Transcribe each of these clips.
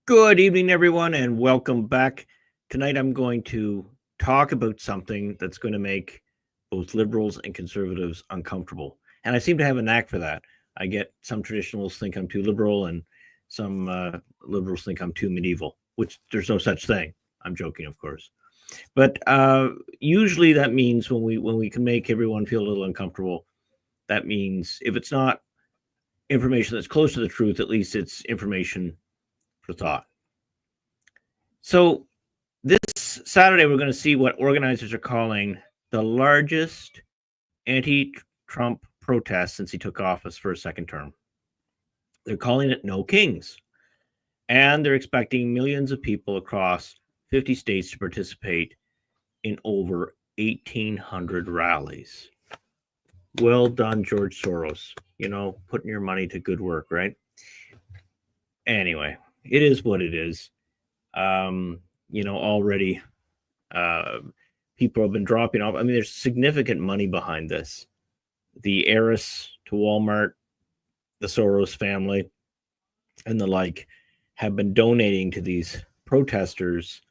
Good evening, everyone, and welcome back. Tonight, I'm going to talk about something that's going to make both liberals and conservatives uncomfortable. And I seem to have a knack for that. I get some traditionalists think I'm too liberal, and some liberals think I'm too medieval, which there's no such thing. I'm joking, of course. But usually, that means when we can make everyone feel a little uncomfortable, that means if it's not information that's close to the truth, at least it's information for thought. So this Saturday, we're going to see what organizers are calling the largest anti-Trump protest since he took office for a second term. They're calling it No Kings, and they're expecting millions of people across 50 states to participate in over 1,800 rallies. Well done, George Soros. Putting your money to good work, right? Anyway, it is what it is. Already people have been dropping off. I mean, there's significant money behind this. The heiress to Walmart, the Soros family, and the like have been donating to these protesters.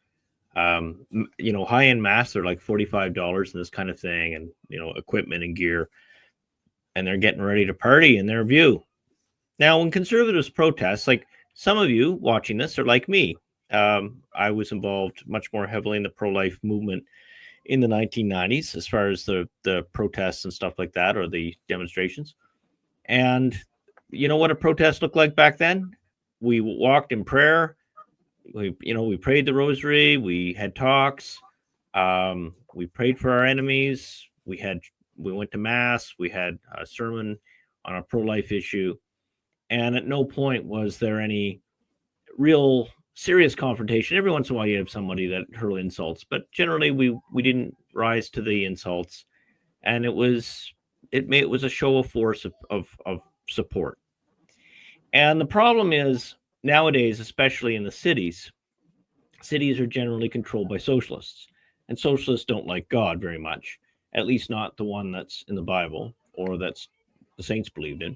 High-end masks are like $45 and this kind of thing, and equipment and gear, and they're getting ready to party in their view. Now, when conservatives protest, like some of you watching this are like me. I was involved much more heavily in the pro-life movement in the 1990s, as far as the protests and stuff like that, or the demonstrations. And you know what a protest looked like back then? We walked in prayer. We prayed the rosary. We had talks. We prayed for our enemies. We went to mass. We had a sermon on a pro-life issue. And at no point was there any real serious confrontation. Every once in a while you have somebody that hurl insults, but generally we didn't rise to the insults, and it was a show of force of support. And the problem is, nowadays, especially in the cities are generally controlled by socialists, and socialists don't like God very much, at least not the one that's in the Bible or that's the saints believed in.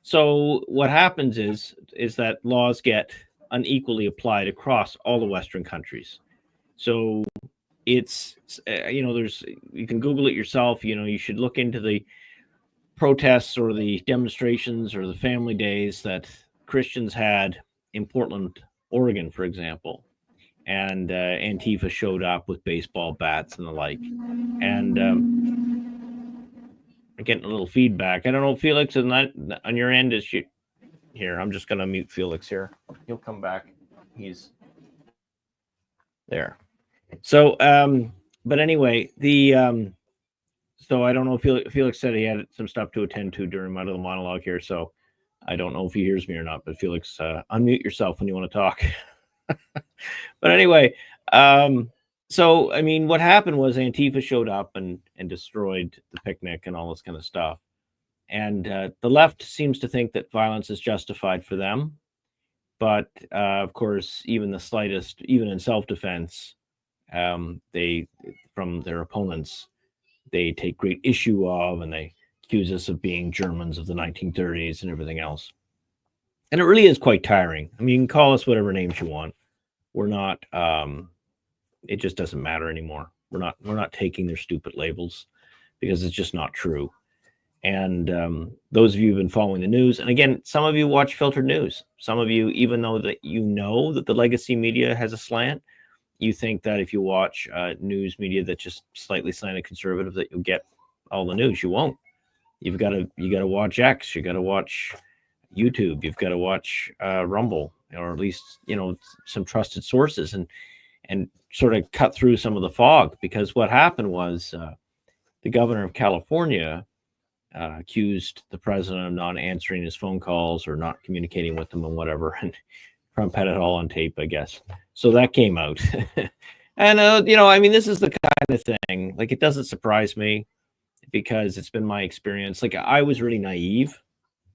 So what happens is that laws get unequally applied across all the Western countries. So it's you can Google it yourself. You should look into the protests or the demonstrations or the family days that Christians had in Portland, Oregon, for example. And Antifa showed up with baseball bats and the like. And I'm getting a little feedback. I don't know, Felix, on your end, is you here? I'm just going to mute Felix here. He'll come back. He's there. So, but anyway, so I don't know if Felix said he had some stuff to attend to during my little monologue here. So I don't know if he hears me or not, but Felix, unmute yourself when you want to talk. But anyway, so, I mean, what happened was Antifa showed up and destroyed the picnic and all this kind of stuff. And the left seems to think that violence is justified for them. But, of course, even the slightest, even in self-defense, they, from their opponents, they take great issue of, and they accuse us of being Germans of the 1930s and everything else. And it really is quite tiring. I mean, you can call us whatever names you want. We're not, it just doesn't matter anymore. We're not taking their stupid labels because it's just not true. And those of you who've been following the news, and again, some of you watch filtered news. Some of you, even though that that the legacy media has a slant, you think that if you watch news media that just slightly slanted conservative, that you'll get all the news. You won't. You got to watch X. You got to watch YouTube. You've got to watch Rumble, or at least some trusted sources, and sort of cut through some of the fog. Because what happened was the governor of California accused the president of not answering his phone calls or not communicating with them and whatever. And Trump had it all on tape, I guess. So that came out. And, I mean, this is the kind of thing, like, it doesn't surprise me because it's been my experience. Like, I was really naive,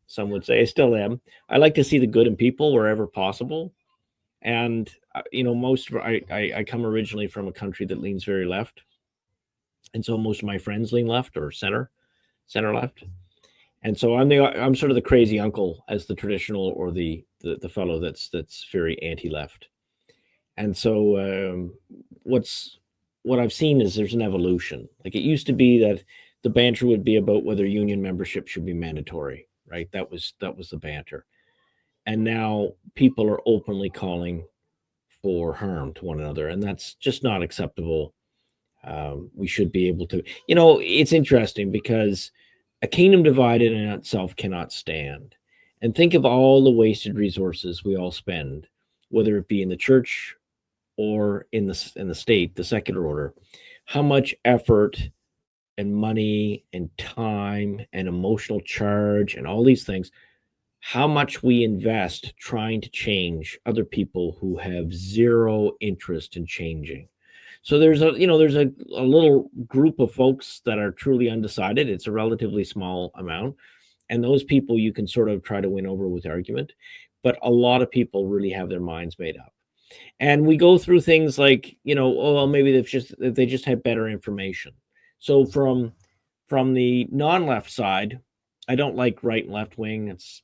some would say. I still am. I like to see the good in people wherever possible. And, I come originally from a country that leans very left. And so most of my friends lean left or center left. And so I'm sort of the crazy uncle, as the traditional or the the fellow that's very anti-left. And so what I've seen is there's an evolution. Like, it used to be that the banter would be about whether union membership should be mandatory, right? That was the banter. And now people are openly calling for harm to one another, and that's just not acceptable. We should be able to, it's interesting because a kingdom divided in itself cannot stand. And think of all the wasted resources we all spend, whether it be in the church or in the state, the secular order. How much effort and money and time and emotional charge and all these things, how much we invest trying to change other people who have zero interest in changing. So there's a little group of folks that are truly undecided. It's a relatively small amount, and those people you can sort of try to win over with argument, but a lot of people really have their minds made up. And we go through things like, oh, well, maybe they just had better information. So from the non-left side, I don't like right and left wing. It's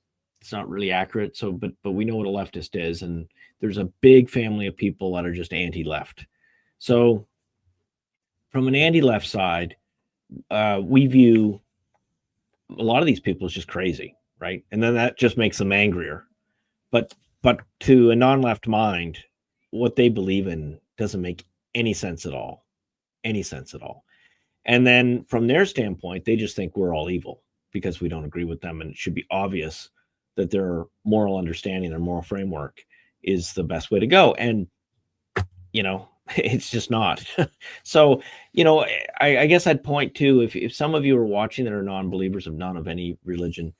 not really accurate. So, but we know what a leftist is, and there's a big family of people that are just anti-left. So from an anti-left side, we view a lot of these people as just crazy, right? And then that just makes them angrier. But to a non-left mind, what they believe in doesn't make any sense at all. Any sense at all. And then from their standpoint, they just think we're all evil because we don't agree with them. And it should be obvious that their moral understanding, their moral framework is the best way to go. And, it's just not. So, I guess I'd point to, if some of you are watching that are non-believers of none of any religion,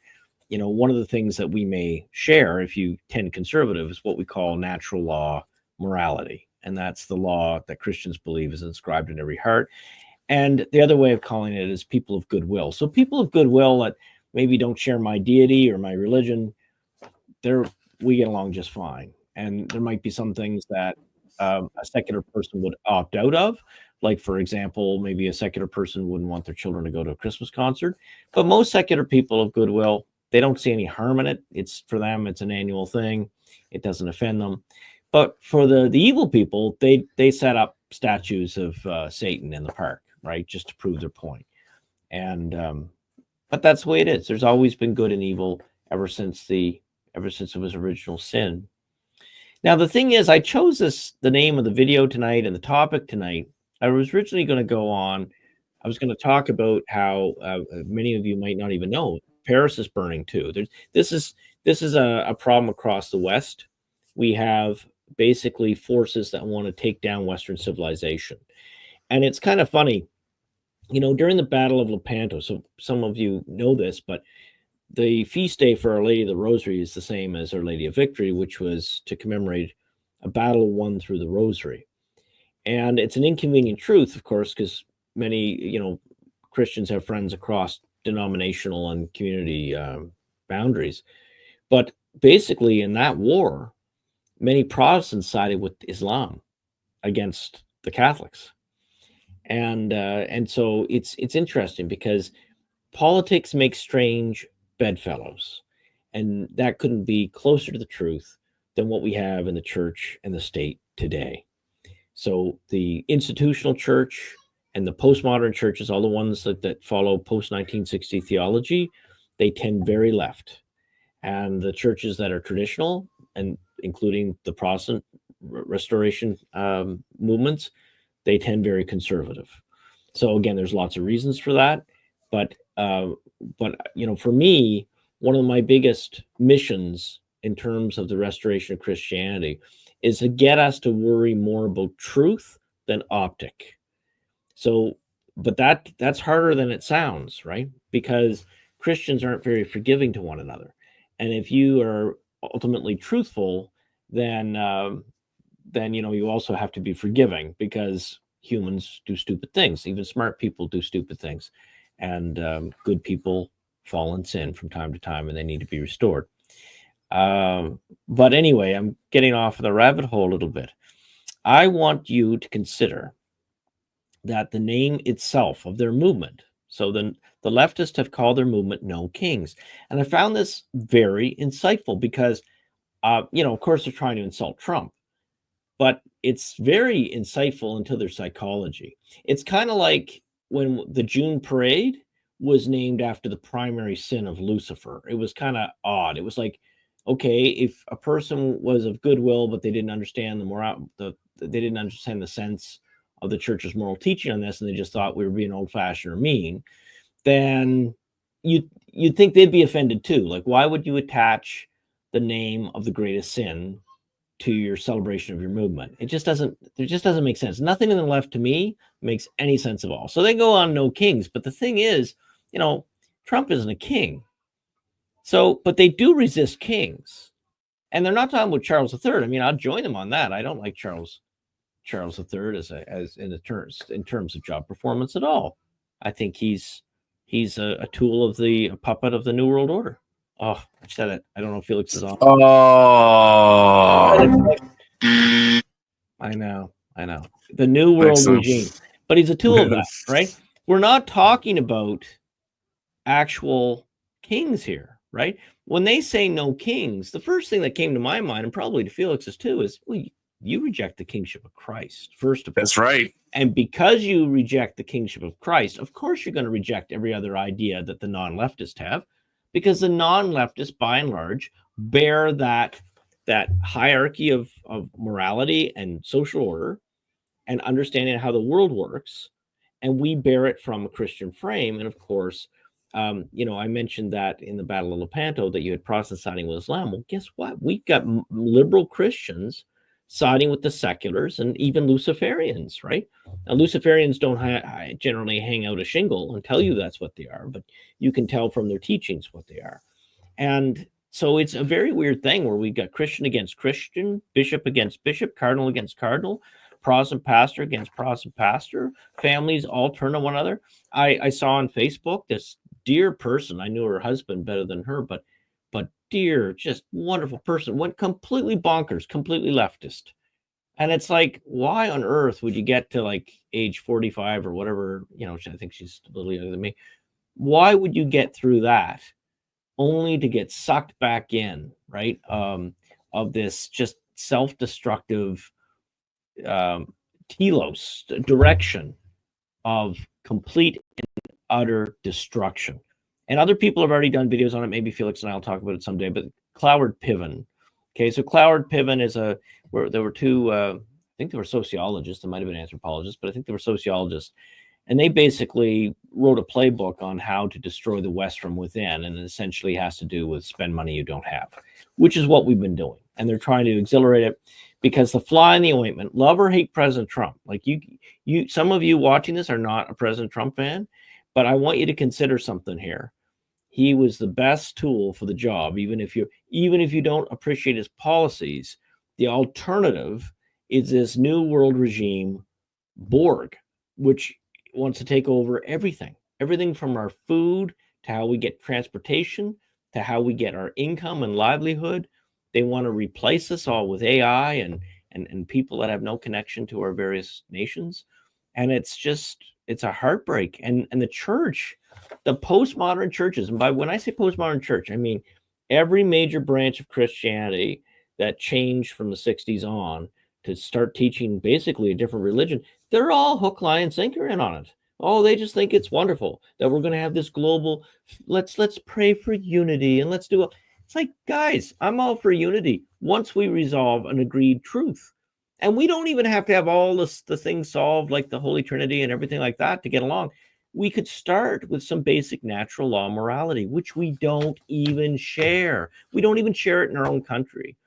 one of the things that we may share, if you tend conservative, is what we call natural law morality. And that's the law that Christians believe is inscribed in every heart. And the other way of calling it is people of goodwill. So people of goodwill that maybe don't share my deity or my religion, we get along just fine. And there might be some things that a secular person would opt out of. Like, for example, maybe a secular person wouldn't want their children to go to a Christmas concert. But most secular people of goodwill, they don't see any harm in it. It's, for them, it's an annual thing. It doesn't offend them. But for the evil people, they set up statues of Satan in the park, right, just to prove their point. And but that's the way it is. There's always been good and evil ever since it was original sin. Now, the thing is, I chose the name of the video tonight and the topic tonight. I was originally going to go on. I was going to talk about how many of you might not even know Paris is burning too. This is a problem across the West. We have basically forces that want to take down Western civilization. And it's kind of funny, during the Battle of Lepanto, so some of you know this, but the feast day for Our Lady of the Rosary is the same as Our Lady of Victory, which was to commemorate a battle won through the Rosary. And it's an inconvenient truth, of course, because many, Christians have friends across denominational and community boundaries. But basically, in that war, many Protestants sided with Islam against the Catholics. And so it's interesting because politics makes strange bedfellows, and that couldn't be closer to the truth than what we have in the church and the state today. So the institutional church and the postmodern churches, all the ones that follow post-1960 theology, they tend very left. And the churches that are traditional, and including the Protestant Restoration movements, they tend very conservative. So again, there's lots of reasons for that. But for me, one of my biggest missions in terms of the restoration of Christianity is to get us to worry more about truth than optic. So, but that's harder than it sounds, right? Because Christians aren't very forgiving to one another. And if you are ultimately truthful, then you also have to be forgiving, because humans do stupid things. Even smart people do stupid things. And good people fall in sin from time to time, and they need to be restored. But anyway, I'm getting off the rabbit hole a little bit. I want you to consider that the name itself of their movement. So the leftists have called their movement No Kings. And I found this very insightful, because Of course, they're trying to insult Trump, but it's very insightful into their psychology. It's kind of like when the June parade was named after the primary sin of Lucifer. It was kind of odd. It was like, okay, if a person was of goodwill, but they didn't understand they didn't understand the sense of the church's moral teaching on this, and they just thought we were being old-fashioned or mean, then you'd think they'd be offended too. Like, why would you attach the name of the greatest sin to your celebration of your movement? It just doesn't make sense. Nothing in the left, to me, makes any sense at all. So they go on no kings. But the thing is, Trump isn't a king. So, but they do resist kings. And they're not talking about Charles III. I mean, I'll join them on that. I don't like Charles III as in terms of job performance at all. I think he's a tool of a puppet of the New World Order. Oh, I said it. I don't know if Felix is on. Oh, I know. The New World regime. But he's a tool of that, right? We're not talking about actual kings here, right? When they say no kings, the first thing that came to my mind, and probably to Felix's too, is, well, you reject the kingship of Christ, first of all. That's right. And because you reject the kingship of Christ, of course you're going to reject every other idea that the non-leftists have, because the non-leftists, by and large, bear that hierarchy of morality and social order and understanding how the world works, and we bear it from a Christian frame. And of course, I mentioned that in the Battle of Lepanto that you had Protestants siding with Islam. Well, guess what? We've got liberal Christians siding with the seculars and even Luciferians, right? Now, Luciferians don't generally hang out a shingle and tell you that's what they are, but you can tell from their teachings what they are. And so it's a very weird thing where we've got Christian against Christian, bishop against bishop, cardinal against cardinal, Protestant pastor against Protestant pastor, families all turn on one another. I saw on Facebook this dear person. I knew her husband better than her, but dear, just wonderful person, went completely bonkers, completely leftist. And it's like, why on earth would you get to like age 45 or whatever, I think she's a little younger than me. Why would you get through that only to get sucked back in, right? Of this just self-destructive telos direction of complete and utter destruction. And other people have already done videos on it. Maybe Felix and I will talk about it someday. But Cloward Piven. Okay, so Cloward Piven where there were two, I think they were sociologists. They might have been anthropologists, but I think they were sociologists. And they basically wrote a playbook on how to destroy the West from within. And it essentially has to do with spend money you don't have, which is what we've been doing. And they're trying to exhilarate it because the fly in the ointment, love or hate President Trump. Like some of you watching this are not a President Trump fan, but I want you to consider something here. He was the best tool for the job, even if you don't appreciate his policies. The alternative is this new world regime, Borg, which wants to take over everything from our food to how we get transportation to how we get our income and livelihood. They want to replace us all with AI and people that have no connection to our various nations. And it's a heartbreak. And the church, the postmodern churches, and when I say postmodern church, I mean every major branch of Christianity that changed from the 60s on to start teaching basically a different religion, they're all hook, line, and sinker in on it. Oh, they just think it's wonderful that we're going to have this global, let's pray for unity and let's do it. It's like, guys, I'm all for unity once we resolve an agreed truth. And we don't even have to have all the things solved like the Holy Trinity and everything like that to get along. We could start with some basic natural law morality, which we don't even share. We don't even share it in our own country.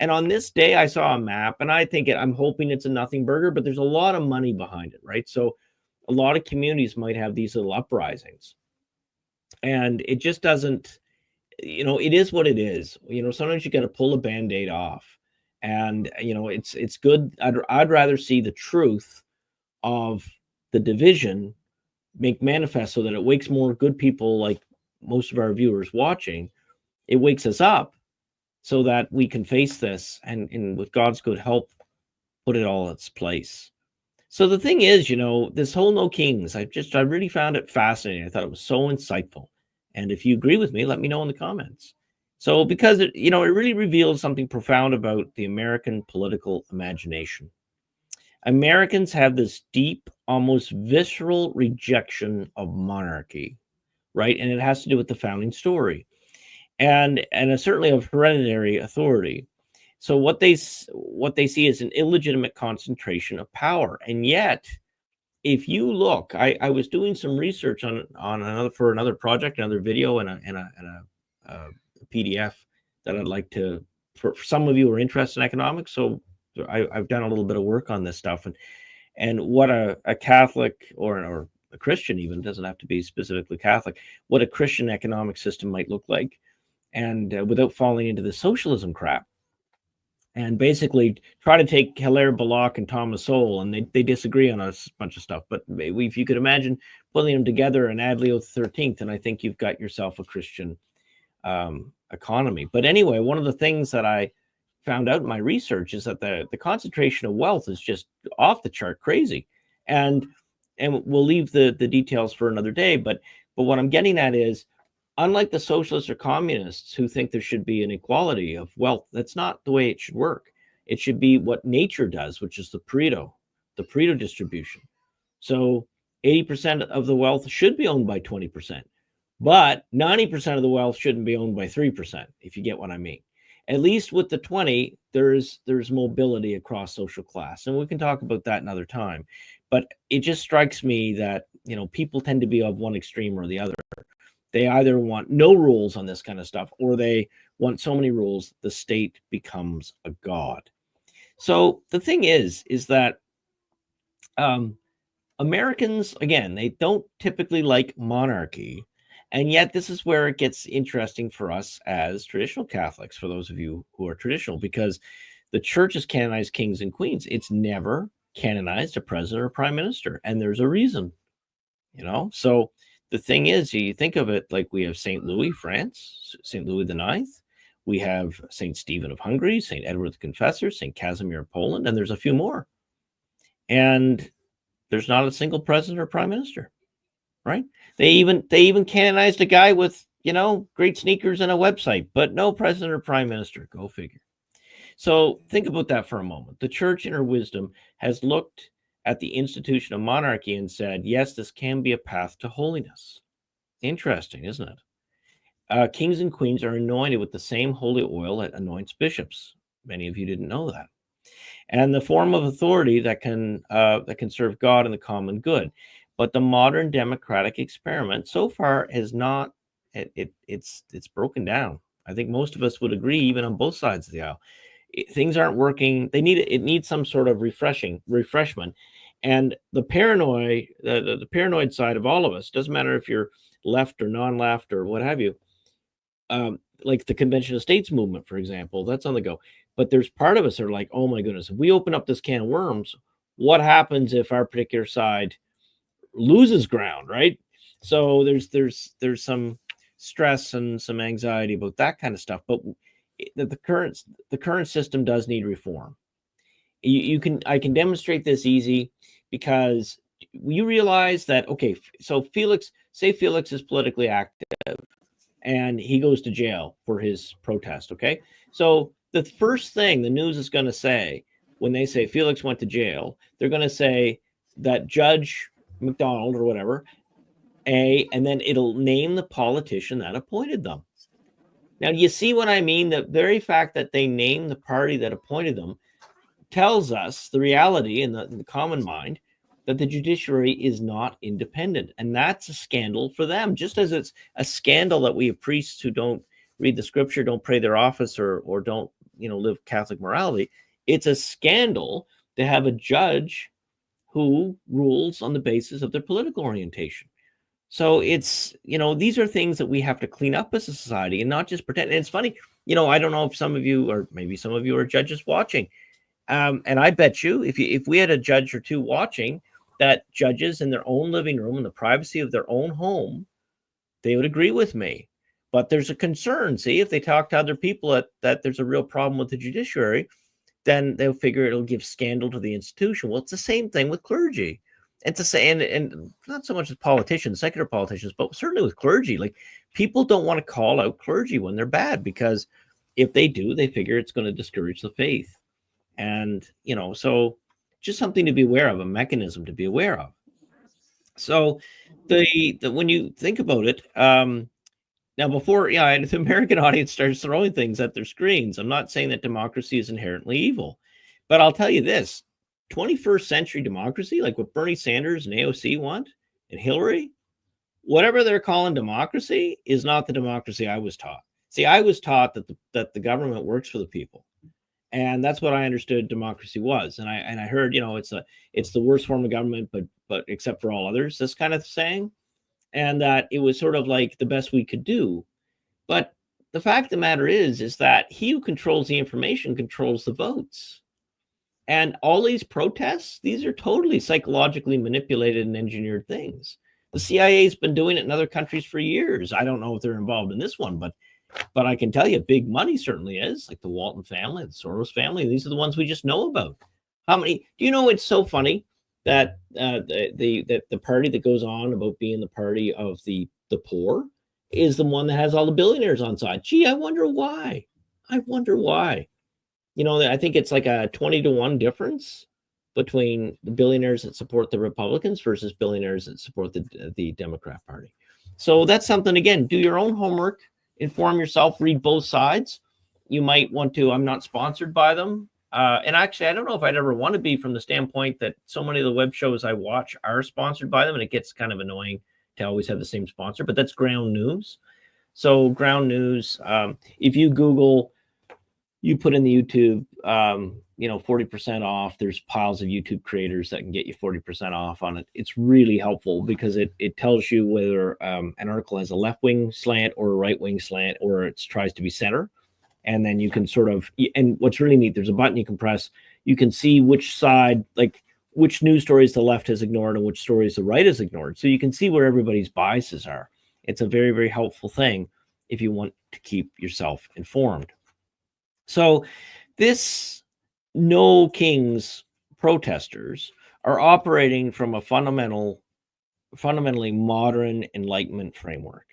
And on this day, I saw a map, and I'm hoping it's a nothing burger, but there's a lot of money behind it, right? So a lot of communities might have these little uprisings. And it just doesn't, it is what it is. Sometimes you got to pull a Band-Aid off. And, it's good. I'd rather see the truth of the division make manifest so that it wakes more good people like most of our viewers watching. It wakes us up so that we can face this and with God's good help, put it all in its place. So the thing is, this whole no kings, I really found it fascinating. I thought it was so insightful. And if you agree with me, let me know in the comments. So because it really reveals something profound about the American political imagination. Americans have this deep, almost visceral rejection of monarchy, right? And it has to do with the founding story, and certainly of hereditary authority. So what they see is an illegitimate concentration of power. And yet, if you look, I was doing some research on another project, another video, and a PDF that I'd like to, for some of you who are interested in economics. So I've done a little bit of work on this stuff, and what a Catholic or a Christian, even doesn't have to be specifically Catholic, what a Christian economic system might look like, and without falling into the socialism crap. And basically try to take Hilaire Belloc and Thomas Sowell, and they disagree on a bunch of stuff. But if you could imagine putting them together and add Leo XIII, and I think you've got yourself a Christian economy. But anyway, one of the things that I found out in my research is that the concentration of wealth is just off the chart crazy. And we'll leave the details for another day. But what I'm getting at is, unlike the socialists or communists who think there should be an equality of wealth, that's not the way it should work. It should be what nature does, which is the Pareto distribution. So 80% of the wealth should be owned by 20%, but 90% of the wealth shouldn't be owned by 3%, if you get what I mean. At least with the 20, there's mobility across social class, and we can talk about that another time. But it just strikes me that people tend to be of one extreme or the other. They either want no rules on this kind of stuff, or they want so many rules the state becomes a god. So the thing is that Americans, again, they don't typically like monarchy. And yet this is where it gets interesting for us as traditional Catholics, for those of you who are traditional, because the church has canonized kings and queens. It's never canonized a president or prime minister. And there's a reason, So the thing is, you think of it like we have St. Louis, France, St. Louis IX. We have St. Stephen of Hungary, St. Edward the Confessor, St. Casimir of Poland, and there's a few more. And there's not a single president or prime minister, right? They even canonized a guy with, great sneakers and a website, but no president or prime minister. Go figure. So think about that for a moment. The church in her wisdom has looked at the institution of monarchy and said, yes, this can be a path to holiness. Interesting, isn't it? Kings and queens are anointed with the same holy oil that anoints bishops. Many of you didn't know that. And the form of authority that can serve God and the common good. But the modern democratic experiment so far has not, it's broken down. I think most of us would agree, even on both sides of the aisle. Things aren't working. It needs some sort of refreshment. And the paranoid side of all of us, doesn't matter if you're left or non-left or what have you, like the Convention of States movement, for example, that's on the go. But there's part of us that are like, oh my goodness, if we open up this can of worms, what happens if our particular side loses ground, right? So there's some stress and some anxiety about that kind of stuff. But the current system does need reform. I can demonstrate this easy, because you realize that, okay, so Felix is politically active and he goes to jail for his protest. Okay, so the first thing the news is going to say when they say Felix went to jail, they're going to say that Judge McDonald or whatever, and then it'll name the politician that appointed them. Now, you see what I mean? The very fact that they name the party that appointed them tells us the reality in the common mind that the judiciary is not independent. And that's a scandal for them, just as it's a scandal that we have priests who don't read the scripture, don't pray their office, or don't, live Catholic morality. It's a scandal to have a judge who rules on the basis of their political orientation. So it's, these are things that we have to clean up as a society and not just pretend. And it's funny, I don't know if some of you, or maybe some of you are judges watching. And I bet you, if we had a judge or two watching, that judges in their own living room, in the privacy of their own home, they would agree with me. But there's a concern. See, if they talk to other people that there's a real problem with the judiciary, then they'll figure it'll give scandal to the institution. Well, it's the same thing with clergy. It's the same, and not so much as politicians, secular politicians, but certainly with clergy. Like, people don't want to call out clergy when they're bad, because if they do, they figure it's going to discourage the faith. And, so just something to be aware of, a mechanism to be aware of. So the when you think about it, now before the American audience starts throwing things at their screens, I'm not saying that democracy is inherently evil, but I'll tell you this: 21st century democracy, like what Bernie Sanders and AOC want, and Hillary, whatever they're calling democracy, is not the democracy I was taught. See, I was taught that the government works for the people, and that's what I understood democracy was. And I heard, it's the worst form of government, but except for all others, this kind of saying, and that it was sort of like the best we could do. But the fact of the matter is that he who controls the information controls the votes. And all these protests, these are totally psychologically manipulated and engineered things. The CIA's been doing it in other countries for years. I don't know if they're involved in this one, but I can tell you big money certainly is, like the Walton family, the Soros family. These are the ones we just know about. How many? Do you know, it's so funny that the party that goes on about being the party of the poor is the one that has all the billionaires on side. Gee, I wonder why. I think it's like a 20-to-1 difference between the billionaires that support the Republicans versus billionaires that support the Democrat Party. So that's something, again, do your own homework, inform yourself, read both sides. You might want to, I'm not sponsored by them. And actually, I don't know if I'd ever want to be, from the standpoint that so many of the web shows I watch are sponsored by them, and it gets kind of annoying to always have the same sponsor, but that's Ground News. So Ground News, if you Google, you put in the YouTube, 40% off, there's piles of YouTube creators that can get you 40% off on it. It's really helpful because it tells you whether an article has a left-wing slant or a right-wing slant, or it tries to be center. And then you can sort of, and what's really neat, there's a button you can press. You can see which side, like which news stories the left has ignored and which stories the right has ignored. So you can see where everybody's biases are. It's a very, very helpful thing if you want to keep yourself informed. So this No Kings protesters are operating from a fundamentally modern Enlightenment framework.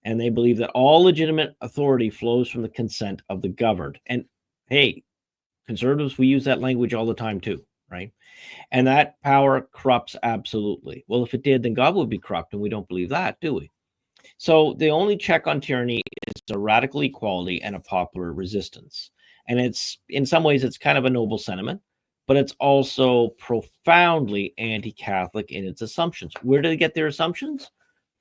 And they believe that all legitimate authority flows from the consent of the governed. And hey, conservatives, we use that language all the time too, right? And that power corrupts absolutely. Well, if it did, then God would be corrupt, and we don't believe that, do we? So the only check on tyranny is a radical equality and a popular resistance. And it's, in some ways, it's kind of a noble sentiment, but it's also profoundly anti-Catholic in its assumptions. Where do they get their assumptions?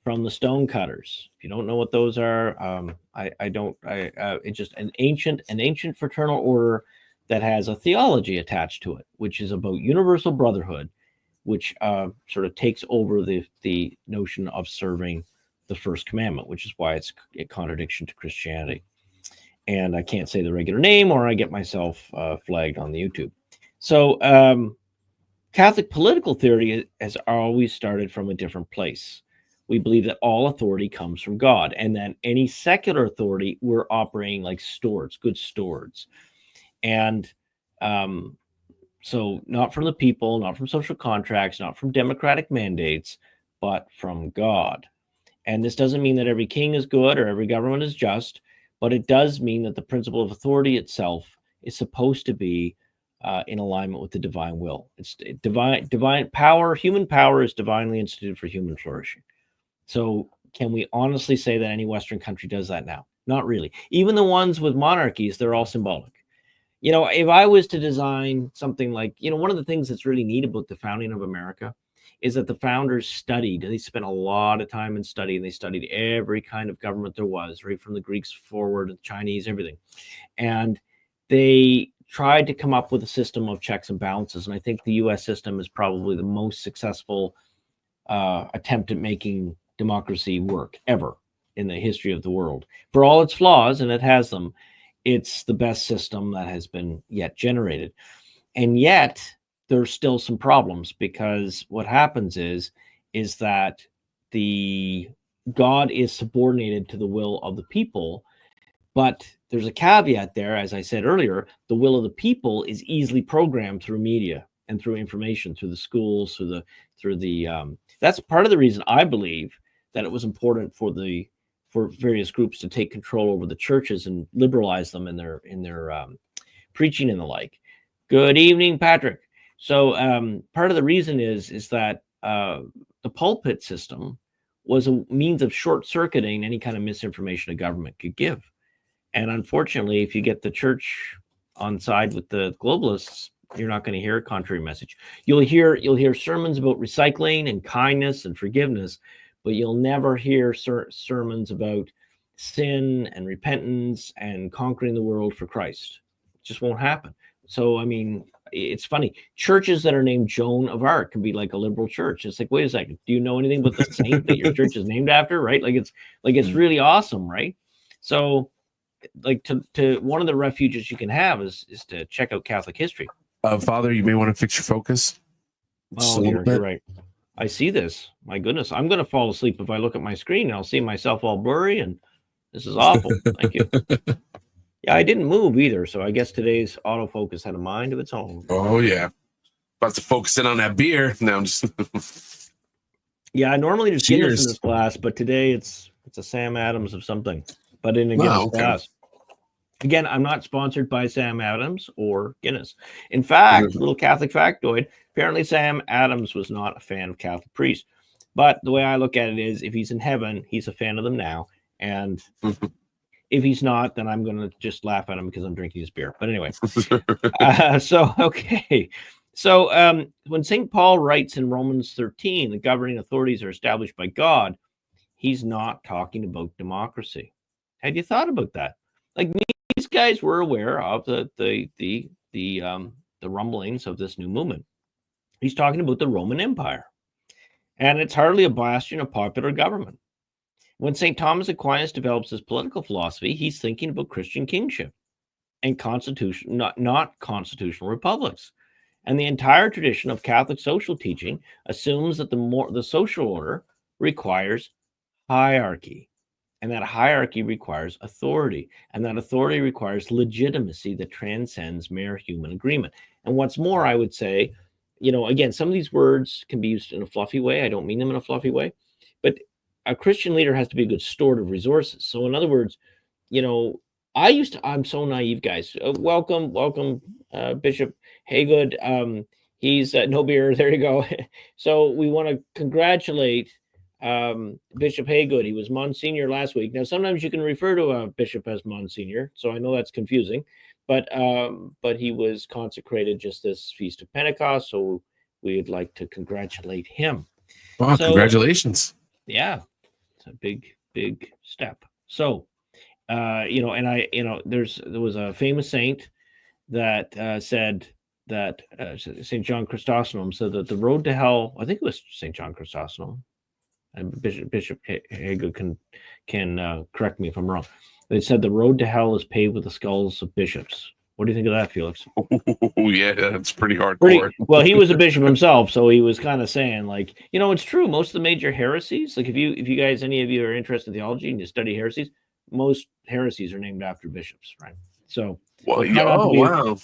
From the stonecutters. If you don't know what those are, it's just an ancient fraternal order that has a theology attached to it, which is about universal brotherhood, which sort of takes over the notion of serving the first commandment, which is why it's a contradiction to Christianity. And I can't say the regular name, or I get myself flagged on the YouTube. So Catholic political theory has always started from a different place. We believe that all authority comes from God, and that any secular authority, we're operating like stewards, good stewards. And so not from the people, not from social contracts, not from democratic mandates, but from God. And this doesn't mean that every king is good or every government is just, but it does mean that the principle of authority itself is supposed to be in alignment with the divine will. It's divine power. Human power is divinely instituted for human flourishing. So can we honestly say that any Western country does that now? Not really. Even the ones with monarchies, they're all symbolic. If I was to design something like, one of the things that's really neat about the founding of America is that the founders studied. They spent a lot of time in study, and they studied every kind of government there was, right from the Greeks forward, the Chinese, everything. And they tried to come up with a system of checks and balances. And I think the U.S. system is probably the most successful attempt at making democracy work ever in the history of the world. For all its flaws, and it has them, it's the best system that has been yet generated. And yet there's still some problems, because what happens is that the God is subordinated to the will of the people. But there's a caveat there. As I said earlier, the will of the people is easily programmed through media and through information, through the schools, through the that's part of the reason I believe that it was important for the for various groups to take control over the churches and liberalize them in their preaching and the like. Good evening, Patrick. So part of the reason is that the pulpit system was a means of short-circuiting any kind of misinformation a government could give. And unfortunately, if you get the church on side with the globalists, you're not going to hear a contrary message. You'll hear sermons about recycling and kindness and forgiveness, but you'll never hear sermons about sin and repentance and conquering the world for Christ. It just won't happen. So, I mean, it's funny. Churches that are named Joan of Arc can be like a liberal church. It's like, wait a second, do you know anything about the saint that your church is named after? Right? It's really awesome, right? So, like to one of the refuges you can have is to check out Catholic history. Father, you may want to fix your focus. Oh, you're right. I see this. My goodness, I'm going to fall asleep if I look at my screen. And I'll see myself all blurry, and this is awful. Thank you. Yeah, I didn't move either, so I guess today's autofocus had a mind of its own. Oh yeah, about to focus in on that beer. No, I'm just. Yeah, I normally just Guinness in this glass, but today it's a Sam Adams of something, but in a Guinness glass. Again, I'm not sponsored by Sam Adams or Guinness. In fact, little Catholic factoid, apparently Sam Adams was not a fan of Catholic priests. But the way I look at it is, if he's in heaven, he's a fan of them now. And if he's not, then I'm going to just laugh at him because I'm drinking his beer. But anyway, So when St. Paul writes in Romans 13, the governing authorities are established by God, he's not talking about democracy. Had you thought about that? Like, these guys were aware of the rumblings of this new movement. He's talking about the Roman Empire, and it's hardly a bastion of popular government. When St. Thomas Aquinas develops his political philosophy, he's thinking about Christian kingship and constitution, not constitutional republics. And the entire tradition of Catholic social teaching assumes that the social order requires hierarchy. And that hierarchy requires authority, and that authority requires legitimacy that transcends mere human agreement. And what's more, I would say, again, some of these words can be used in a fluffy way. I don't mean them in a fluffy way, but a Christian leader has to be a good steward of resources. So in other words, I'm so naive, guys. Welcome, Bishop Haygood. He's no beer. There you go. So we want to congratulate Bishop Haygood. He was Monsignor last week. Now, sometimes you can refer to a bishop as Monsignor, so I know that's confusing, but he was consecrated just this Feast of Pentecost, so we'd like to congratulate him. Wow, congratulations. Yeah, it's a big step. So, there was a famous saint that said that St. John Chrysostom said that the road to hell, I think it was St. John Chrysostom, and Bishop Haygood can correct me if I'm wrong. They said the road to hell is paved with the skulls of bishops. What do you think of that, Felix? Oh yeah, that's pretty hardcore. Well, he was a bishop himself, so he was kind of saying, like, it's true. Most of the major heresies, like if you guys, any of you are interested in theology and you study heresies, most heresies are named after bishops, right? So wow.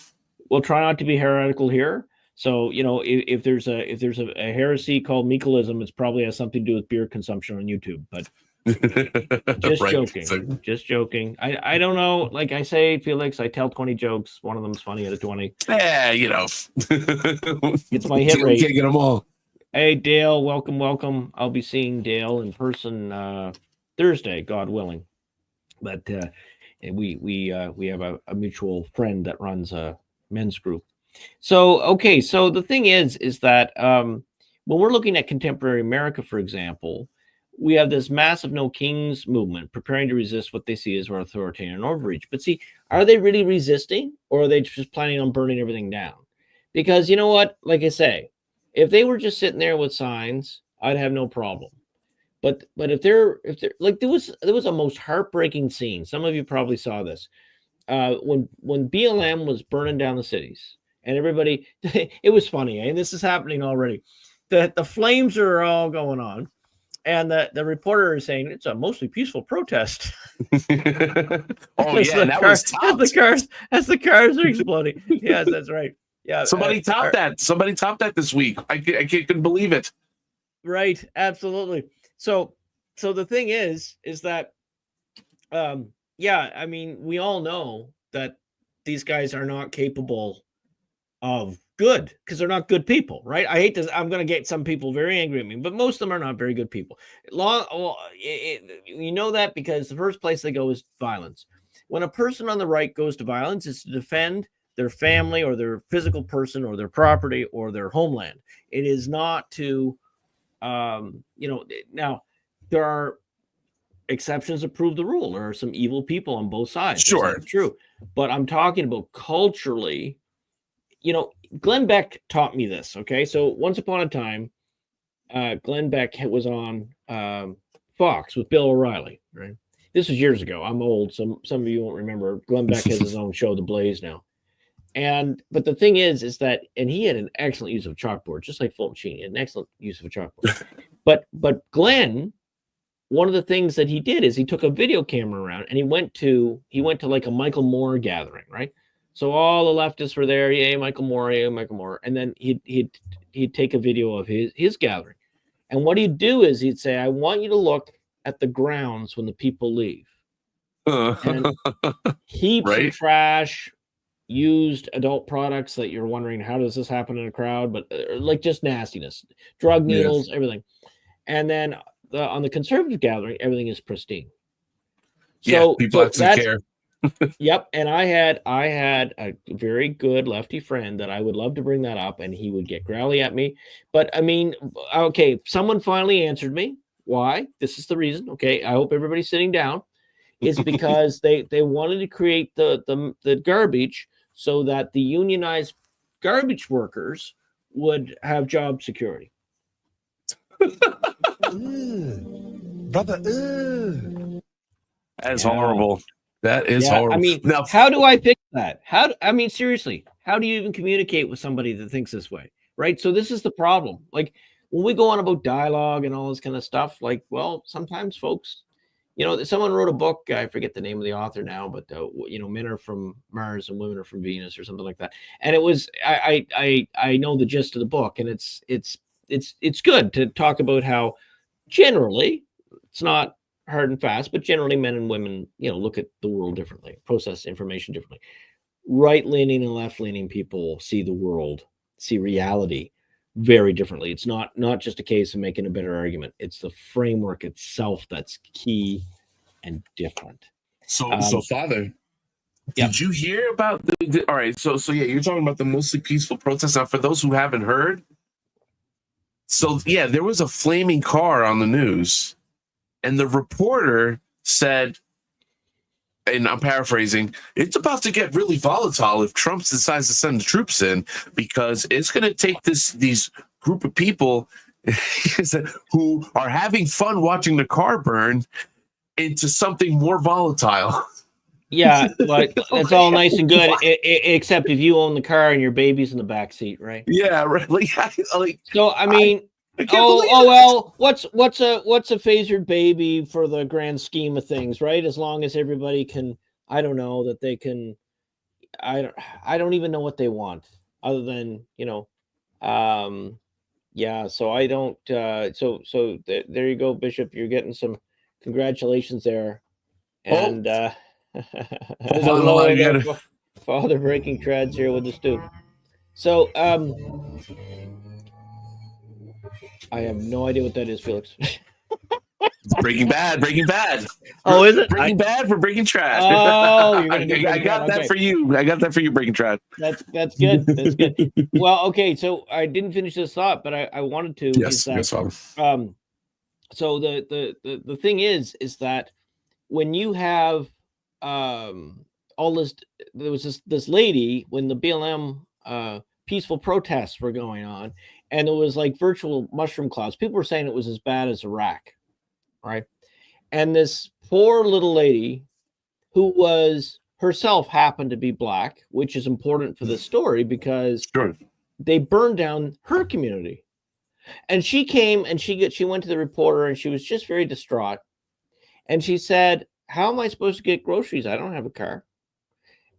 We'll try not to be heretical here. So, if there's a heresy called Michaelism, it's probably has something to do with beer consumption on YouTube. But just joking. I don't know. Like I say, Felix, I tell 20 jokes. One of them's funny out of 20. Yeah, it's my hit rate. Can't get them all. Hey, Dale, welcome. I'll be seeing Dale in person Thursday, God willing. But we have a mutual friend that runs a men's group. So, okay. So the thing is that when we're looking at contemporary America, for example, we have this massive no kings movement preparing to resist what they see as authoritarian overreach. But see, are they really resisting, or are they just planning on burning everything down? Because you know what? Like I say, if they were just sitting there with signs, I'd have no problem. But if they're like, there was a most heartbreaking scene. Some of you probably saw this when BLM was burning down the cities. And everybody, it was funny, and this is happening already. The flames are all going on, and the reporter is saying it's a mostly peaceful protest. Oh yeah, that was topped. As the cars are exploding. Yes, that's right. Yeah, somebody topped that. Somebody topped that this week. I couldn't believe it. Right, absolutely. So the thing is that Yeah, I mean, we all know that these guys are not capable of good because they're not good people, right? I hate this. I'm going to get some people very angry at me, but most of them are not very good people. You know that because the first place they go is violence. When a person on the right goes to violence, it's to defend their family or their physical person or their property or their homeland. It is not to, now there are exceptions that prove the rule. There are some evil people on both sides. Sure. That's true. But I'm talking about culturally, Glenn Beck taught me this. Okay. So once upon a time, Glenn Beck was on Fox with Bill O'Reilly, right? This was years ago. I'm old. Some of you won't remember. Glenn Beck has his own show, The Blaze, now. But the thing is that, and he had an excellent use of a chalkboard, just like Fulton Sheen, an excellent use of a chalkboard. but Glenn, one of the things that he did is he took a video camera around and he went to like a Michael Moore gathering, right? So all the leftists were there, yay, Michael Moore, and then he'd take a video of his gathering. And what he'd do is he'd say, I want you to look at the grounds when the people leave. And heaps Right. of trash, used adult products that you're wondering, how does this happen in a crowd? But like just nastiness, drug needles, everything. And then on the conservative gathering, everything is pristine. So people actually care. Yep. And I had a very good lefty friend that I would love to bring that up, and he would get growly at me. But I mean, okay, someone finally answered me. Why? This is the reason. Okay, I hope everybody's sitting down. It's because they wanted to create the garbage so that the unionized garbage workers would have job security. Brother, that is horrible. That is horrible. I mean, now, how do I fix that? Seriously, how do you even communicate with somebody that thinks this way? Right. So this is the problem. Like when we go on about dialogue and all this kind of stuff, like, well, sometimes folks, someone wrote a book. I forget the name of the author now, but men are from Mars and women are from Venus or something like that. And it was, I know the gist of the book, and it's good to talk about how generally it's not hard and fast, but generally men and women, look at the world differently, process information differently. Right-leaning and left-leaning people see the world, see reality very differently. It's not just a case of making a better argument. It's the framework itself that's key and different. So Father, did you hear about all right, so yeah, you're talking about the mostly peaceful protests. Now, for those who haven't heard, so yeah, there was a flaming car on the news, and the reporter said, and I'm paraphrasing, it's about to get really volatile if Trump decides to send the troops in, because it's going to take these group of people who are having fun watching the car burn into something more volatile. Yeah, like that's all nice and good, except if you own the car and your baby's in the back seat, right? Yeah, right. So I mean, well, what's a phasered baby for the grand scheme of things, right? As long as everybody can, I don't know that they can. I don't even know what they want other than yeah. So I don't. So there you go, Bishop. You're getting some congratulations there, and Hold on, you gotta... Father breaking treads here with the stoop. So I have no idea what that is, Felix. Breaking Bad. Oh, is it? Breaking Bad for breaking trash. Oh, I got that for you. I got that for you, breaking trash. That's good. That's good. Well, okay. So I didn't finish this thought, but I wanted to. Yes, Father. So the thing is that when you have all this, there was this lady when the BLM peaceful protests were going on, and it was like virtual mushroom clouds. People were saying it was as bad as Iraq, right? And this poor little lady who was herself happened to be black, which is important for this story because they burned down her community. And she came and she went to the reporter and she was just very distraught. And she said, how am I supposed to get groceries? I don't have a car.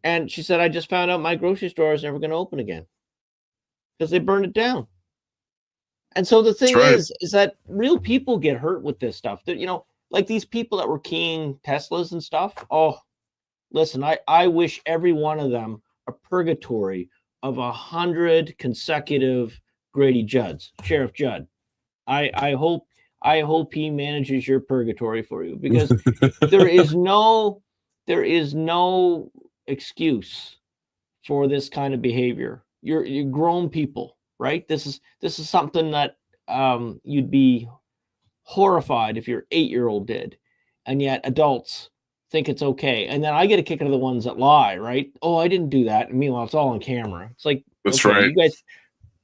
And she said, I just found out my grocery store is never going to open again because they burned it down. And so the thing is that real people get hurt with this stuff. That like these people that were keying Teslas and stuff. Oh, listen, I wish every one of them a purgatory of 100 consecutive Grady Judds, Sheriff Judd. I hope he manages your purgatory for you, because there is no excuse for this kind of behavior. You're grown people, right? This is something that you'd be horrified if your 8-year-old did, and yet adults think it's okay. And then I get a kick out of the ones that lie, right? Oh, I didn't do that. And meanwhile, it's all on camera. It's like, That's okay, right.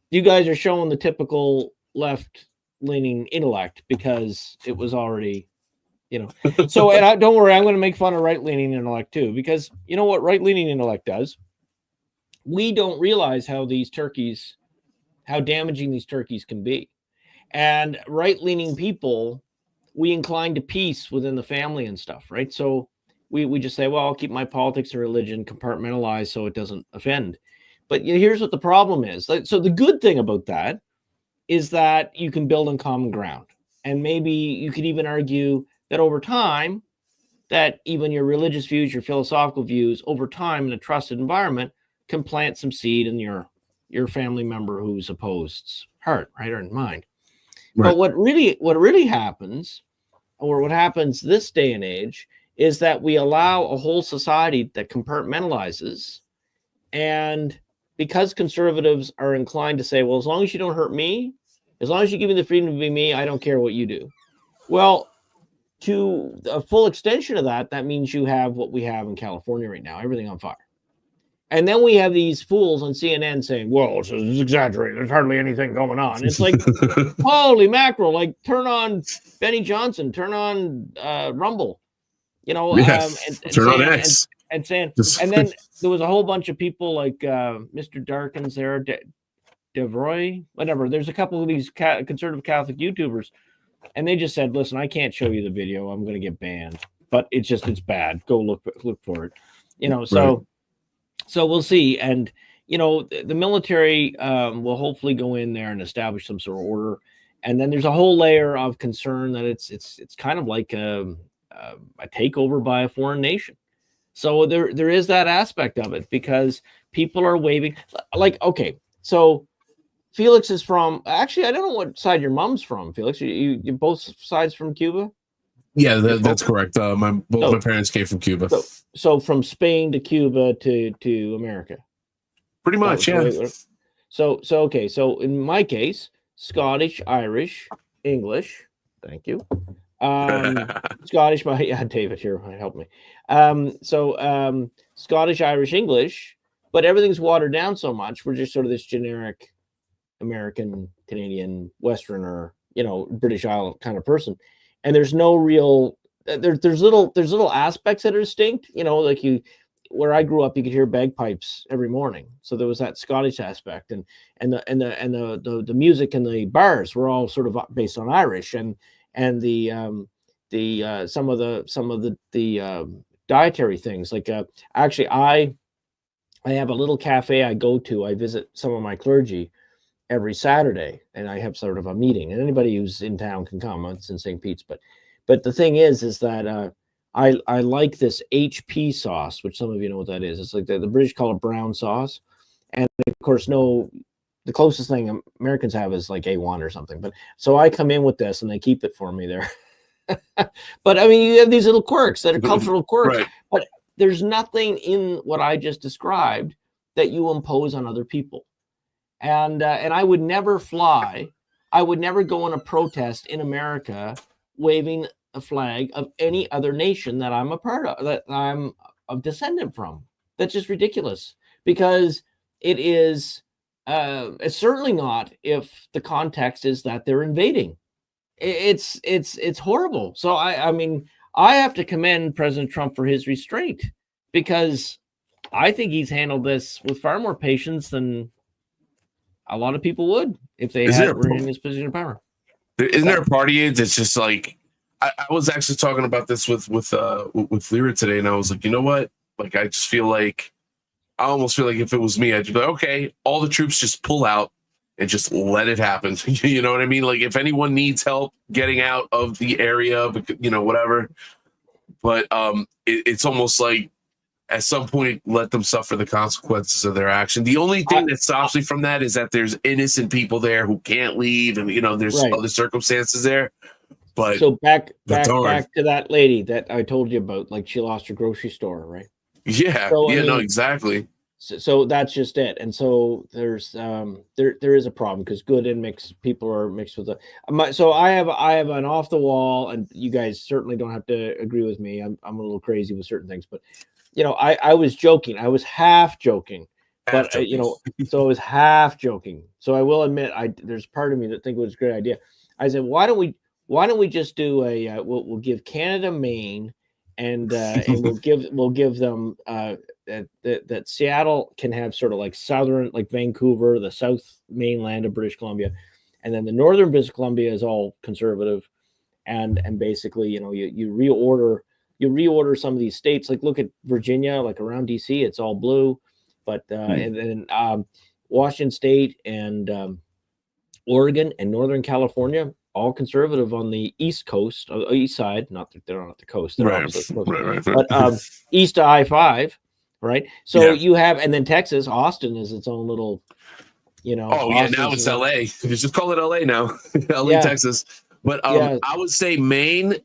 you guys are showing the typical left-leaning intellect because it was already, So, and don't worry, I'm going to make fun of right-leaning intellect too, because you know what right-leaning intellect does? We don't realize how damaging these turkeys can be. And right-leaning people, we incline to peace within the family and stuff, right? So we just say, well, I'll keep my politics and religion compartmentalized so it doesn't offend. But here's what the problem is. So the good thing about that is that you can build on common ground. And maybe you could even argue that over time, that even your religious views, your philosophical views, over time in a trusted environment can plant some seed in your family member who's opposed's heart, right, or in mind. Right. But what really happens, or what happens this day and age, is that we allow a whole society that compartmentalizes. And because conservatives are inclined to say, well, as long as you don't hurt me, as long as you give me the freedom to be me, I don't care what you do. Well, to a full extension of that, that means you have what we have in California right now, everything on fire. And then we have these fools on CNN saying, well, it's exaggerated. There's hardly anything going on. It's like, holy mackerel, like turn on Benny Johnson, turn on Rumble, yes. and turn saying, on X. And saying, and then there was a whole bunch of people like Mr. Darkins there, DeVroy, whatever. There's a couple of these conservative Catholic YouTubers, and they just said, listen, I can't show you the video. I'm going to get banned, but it's bad. Go look for it. So. Right. So we'll see. And, the military will hopefully go in there and establish some sort of order. And then there's a whole layer of concern that it's kind of like a takeover by a foreign nation. So there is that aspect of it, because people are waving like, okay, so Felix is from, actually, I don't know what side your mom's from, Felix. You both sides from Cuba? Yeah, that's correct. Both my parents came from Cuba. So from Spain to Cuba to America. Pretty much, yeah. So okay. So in my case, Scottish, Irish, English. Thank you. Scottish, David here, help me. Scottish, Irish, English, but everything's watered down so much. We're just sort of this generic American, Canadian, Westerner, British Isle kind of person. And there's no real, there's little aspects that are distinct, like where I grew up, you could hear bagpipes every morning. So there was that Scottish aspect, and the music and the bars were all sort of based on Irish, and the some of the dietary things. Like actually, I have a little cafe I go to. I visit some of my clergy every Saturday, and I have sort of a meeting, and anybody who's in town can come. It's in St. Pete's, but the thing is that I like this HP sauce, which some of you know what that is. It's like the British call it brown sauce, and of course, the closest thing Americans have is like A1 or something. But so I come in with this, and they keep it for me there. But I mean, you have these little quirks that are cultural quirks, right. But there's nothing in what I just described that you impose on other people. And I would never fly. I would never go on a protest in America waving a flag of any other nation that I'm a part of, that I'm a descendant from. That's just ridiculous, because it is it's certainly not if the context is that they're invading. It's horrible. So I mean, I have to commend President Trump for his restraint, because I think he's handled this with far more patience than a lot of people would if they were in his position of power. Isn't there a party that's just like, I was actually talking about this with Lyra today, and I was like, you know what? Like, I just feel like, I almost feel like if it was me, I'd be like, okay, all the troops just pull out and just let it happen. You know what I mean? Like if anyone needs help getting out of the area, you know, whatever. But it's almost like at some point, let them suffer the consequences of their action. The only thing that stops me from that is that there's innocent people there who can't leave, and you know, there's other circumstances there. But so back to that lady that I told you about, like she lost her grocery store, right? Yeah, so, I mean, no, exactly. So that's just it. And so there's there is a problem because good and mixed people are mixed with the. So I have an off the wall, and you guys certainly don't have to agree with me. I'm a little crazy with certain things, but you know, I was joking. I was half joking, but you know, so I was half joking. So I will admit, there's part of me that think it was a great idea. I said, why don't we just do a we'll give Canada Maine, and we'll give them that Seattle can have sort of like southern, like Vancouver, the south mainland of British Columbia, and then the northern British Columbia is all conservative, and basically, you know, you reorder some of these states. Like look at Virginia, like around DC, it's all blue, but and then Washington State and Oregon and Northern California, all conservative on the east coast, east side. Not that they're on the coast, they're right. But east of I-5, right? So you have, and then Texas, Austin is its own little, you know. Oh yeah, now it's LA. You just call it LA now, LA, Texas. But I would say Maine,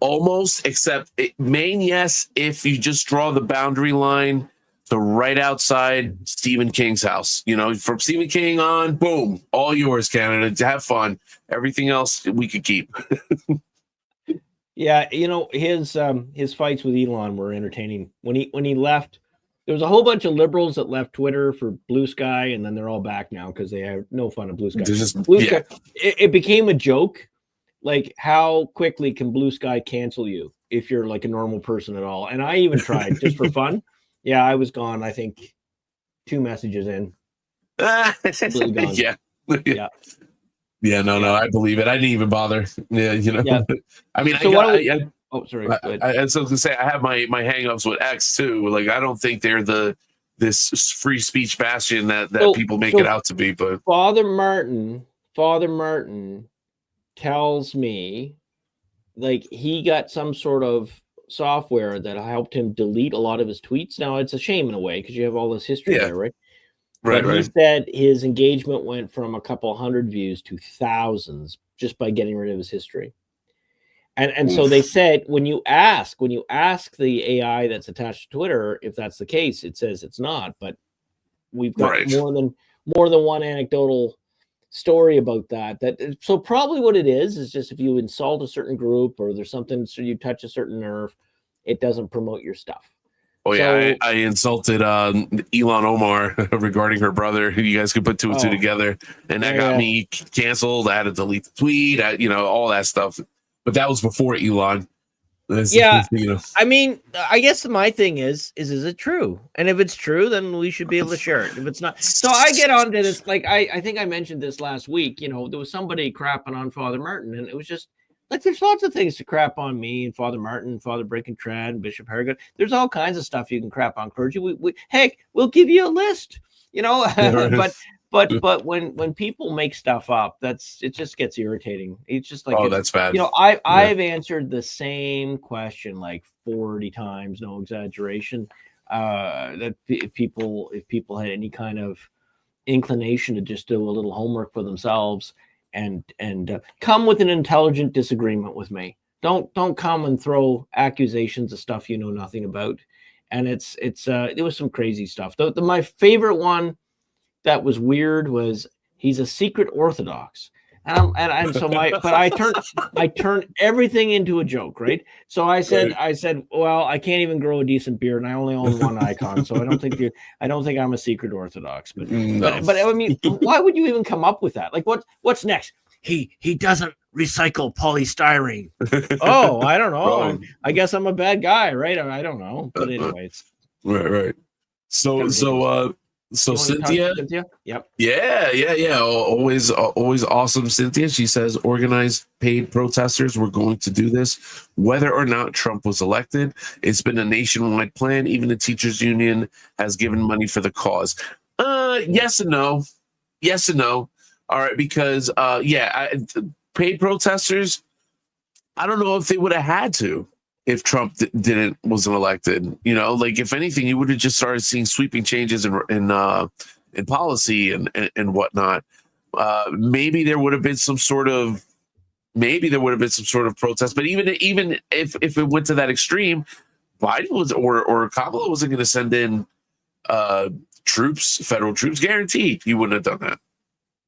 almost, except Maine, yes, if you just draw the boundary line to right outside Stephen King's house. You know, from Stephen King on, boom, all yours, Canada. Have fun. Everything else we could keep. Yeah, you know, his fights with Elon were entertaining. When he left, there was a whole bunch of liberals that left Twitter for Blue Sky, and then they're all back now because they have no fun at Blue Sky. Blue Sky, it became a joke. Like, how quickly can Blue Sky cancel you if you're like a normal person at all? And I even tried just for fun. Yeah, I was gone. I think 2 messages in. Yeah. No, I believe it. I didn't even bother. Yeah, you know. Yeah. I mean, so oh, sorry. I was going to say I have my hangups with X too. Like, I don't think they're this free speech bastion that people make it out to be. But Father Martin tells me, like, he got some sort of software that helped him delete a lot of his tweets. Now it's a shame in a way because you have all this history there, right? But he said his engagement went from a couple hundred views to thousands just by getting rid of his history. And so they said when you ask the AI that's attached to Twitter if that's the case, it says it's not. But we've got more than one anecdotal story about that. So probably what it is just if you insult a certain group or there's something, so you touch a certain nerve, it doesn't promote your stuff. Oh yeah, I insulted Elon Omar regarding her brother. You guys could put 2 and 2 together, and that got me canceled. I had to delete the tweet. All that stuff. But that was before Elon. I mean, I guess my thing is it true? And if it's true, then we should be able to share it. If it's not, so I get onto this. Like I think I mentioned this last week. You know, there was somebody crapping on Father Martin, and it was just. Like, there's lots of things to crap on me and Father Martin, Father Breaking Trad, and Bishop Harrigan. There's all kinds of stuff you can crap on clergy. Heck, we'll give you a list, you know. but when people make stuff up, it just gets irritating. It's just like, that's bad. You know, I've answered the same question like 40 times, no exaggeration. That if people had any kind of inclination to just do a little homework for themselves. And come with an intelligent disagreement with me. Don't come and throw accusations of stuff you know nothing about. And it was some crazy stuff. My favorite one that was weird was he's a secret Orthodox. And so I turned everything into a joke, right? So I said, well, I can't even grow a decent beard, and I only own one icon, so I don't think I'm a secret Orthodox. But I mean, why would you even come up with that? Like, what's next? He doesn't recycle polystyrene. Oh, I don't know. I guess I'm a bad guy, right? I don't know. But anyways, right. So Cynthia? Yep. Yeah. Always awesome, Cynthia. She says organized paid protesters were going to do this, whether or not Trump was elected. It's been a nationwide plan. Even the teachers union has given money for the cause. Yes and no. yes and no. All right, because paid protesters, I don't know if they would have had to if Trump wasn't elected. You know, like if anything, you would have just started seeing sweeping changes in policy and whatnot. Maybe there would have been some sort of protest, but even if it went to that extreme, Biden was or Kamala wasn't going to send in federal troops. Guaranteed, he wouldn't have done that.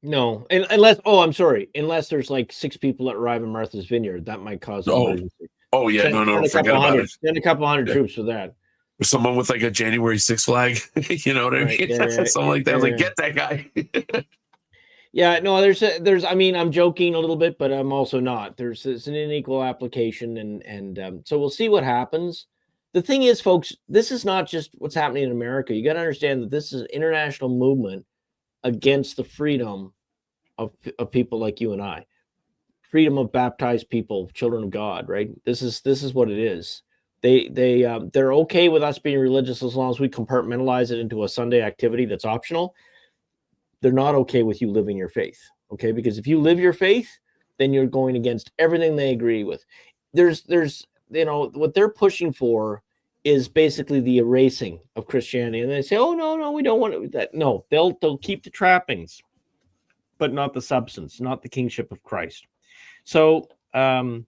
No, unless there's like 6 people that arrive in Martha's Vineyard, that might cause an emergency. Oh yeah, forget about it. Send a couple hundred troops for that. Or someone with like a January 6th flag, you know what I mean? Something like that. Like, get that guy. Yeah, no, there's. I mean, I'm joking a little bit, but I'm also not. It's an unequal application, and so we'll see what happens. The thing is, folks, this is not just what's happening in America. You got to understand that this is an international movement against the freedom of people like you and I, freedom of baptized people, children of God. Right? This is what it is. They're okay with us being religious as long as we compartmentalize it into a Sunday activity that's optional. They're not okay with you living your faith. Okay, because if you live your faith, then you're going against everything they agree with. There's what they're pushing for is basically the erasing of Christianity, and they say, "Oh no, we don't want that." No, they'll keep the trappings, but not the substance, not the kingship of Christ. So, sorry.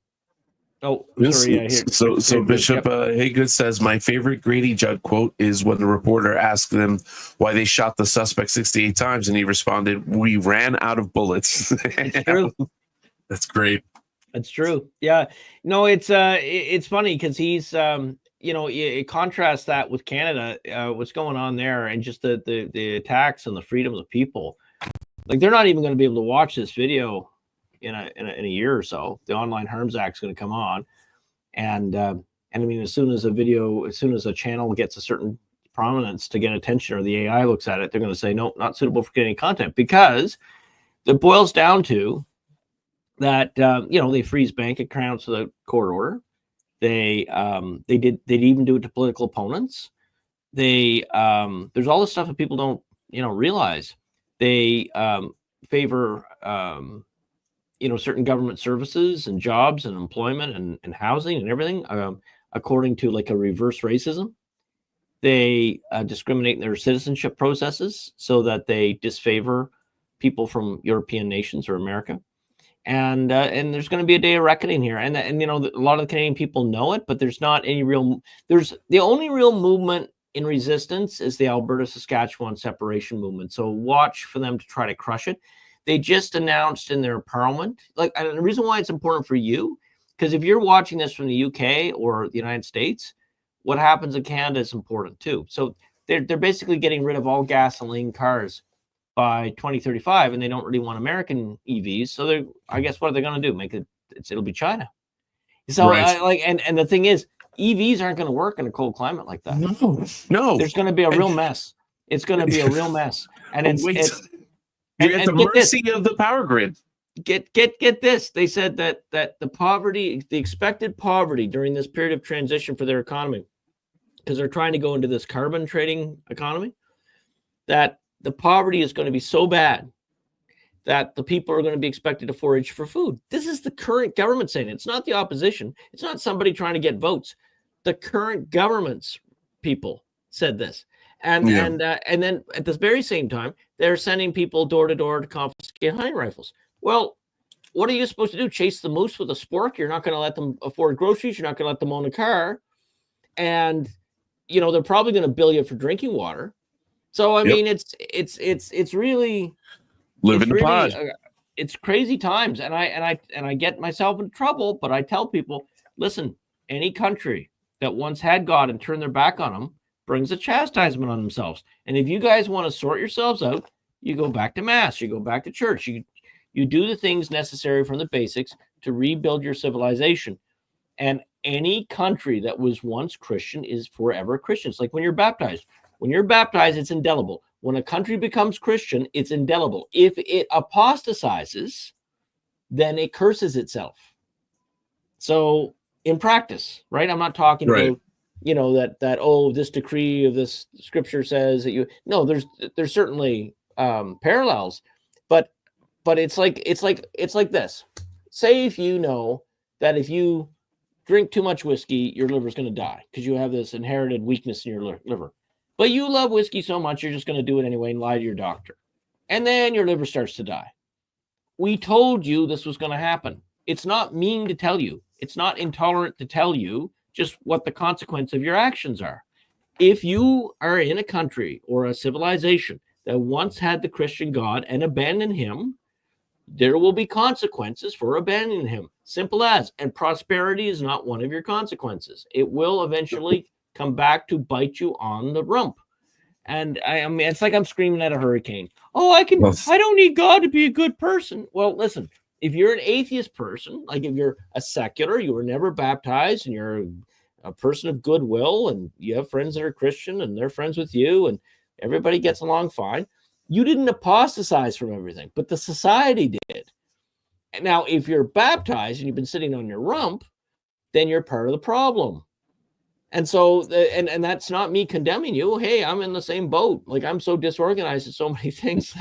So Bishop Haygood says, my favorite Grady Judd quote is when the reporter asked them why they shot the suspect 68 times, and he responded, "We ran out of bullets." It's true. That's great. That's true. Yeah. No, it's funny because he's you contrast that with Canada, what's going on there, and just the attacks on the freedom of the people. Like, they're not even going to be able to watch this video in a year or so. The Online Harms Act is going to come on, and I mean, as soon as a channel gets a certain prominence to get attention, or the AI looks at it, they're going to say, no, not suitable for getting content, because it boils down to that they freeze bank accounts without court order. They even do it to political opponents. There's all this stuff that people don't realize. They favor certain government services and jobs and employment and housing and everything according to like a reverse racism. They discriminate in their citizenship processes so that they disfavor people from European nations or America. And there's going to be a day of reckoning here. And a lot of the Canadian people know it, but there's not any the only real movement in resistance is the Alberta Saskatchewan separation movement. So watch for them to try to crush it. They just announced in their parliament, and the reason why it's important for you, because if you're watching this from the UK or the United States, what happens in Canada is important too. So they're basically getting rid of all gasoline cars by 2035, and they don't really want American EVs. So I guess what are they going to do? It'll be China. So right. And the thing is, EVs aren't going to work in a cold climate like that. No. There's going to be a real mess. It's going to be a real mess. And you're at the mercy of the power grid. Get this. They said that the expected poverty during this period of transition for their economy, because they're trying to go into this carbon trading economy, that the poverty is going to be so bad that the people are going to be expected to forage for food. This is the current government saying it. It's not the opposition. It's not somebody trying to get votes. The current government's people said this. And then at the very same time, they're sending people door to door to confiscate hunting rifles. Well, what are you supposed to do? Chase the moose with a spork? You're not going to let them afford groceries. You're not going to let them own a car. And, they're probably going to bill you for drinking water. So, I mean, it's really living the pod. It's crazy times. And I get myself in trouble, but I tell people, listen, any country that once had God and turned their back on him brings a chastisement on themselves. And if you guys want to sort yourselves out, you go back to mass, you go back to church, you do the things necessary from the basics to rebuild your civilization. And any country that was once Christian is forever Christian. It's like when you're baptized. When you're baptized, it's indelible. When a country becomes Christian, it's indelible. If it apostatizes, then it curses itself. So in practice, right? I'm not talking about that this decree of this scripture says that there's certainly parallels, but it's like this. Say if you know that if you drink too much whiskey, your liver's going to die because you have this inherited weakness in your liver. But you love whiskey so much, you're just going to do it anyway and lie to your doctor. And then your liver starts to die. We told you this was going to happen. It's not mean to tell you. It's not intolerant to tell you just what the consequence of your actions are. If you are in a country or a civilization that once had the Christian God and abandoned him, there will be consequences for abandoning him. Simple as. And prosperity is not one of your consequences. It will eventually come back to bite you on the rump. And I mean, it's like I'm screaming at a hurricane. Oh, I don't need God to be a good person. Well, listen, if you're an atheist person, like if you're a secular, you were never baptized and you're a person of goodwill and you have friends that are Christian and they're friends with you and everybody gets along fine. You didn't apostatize from everything, but the society did. Now, if you're baptized and you've been sitting on your rump, then you're part of the problem. And so, and that's not me condemning you. Hey, I'm in the same boat. Like, I'm so disorganized at so many things.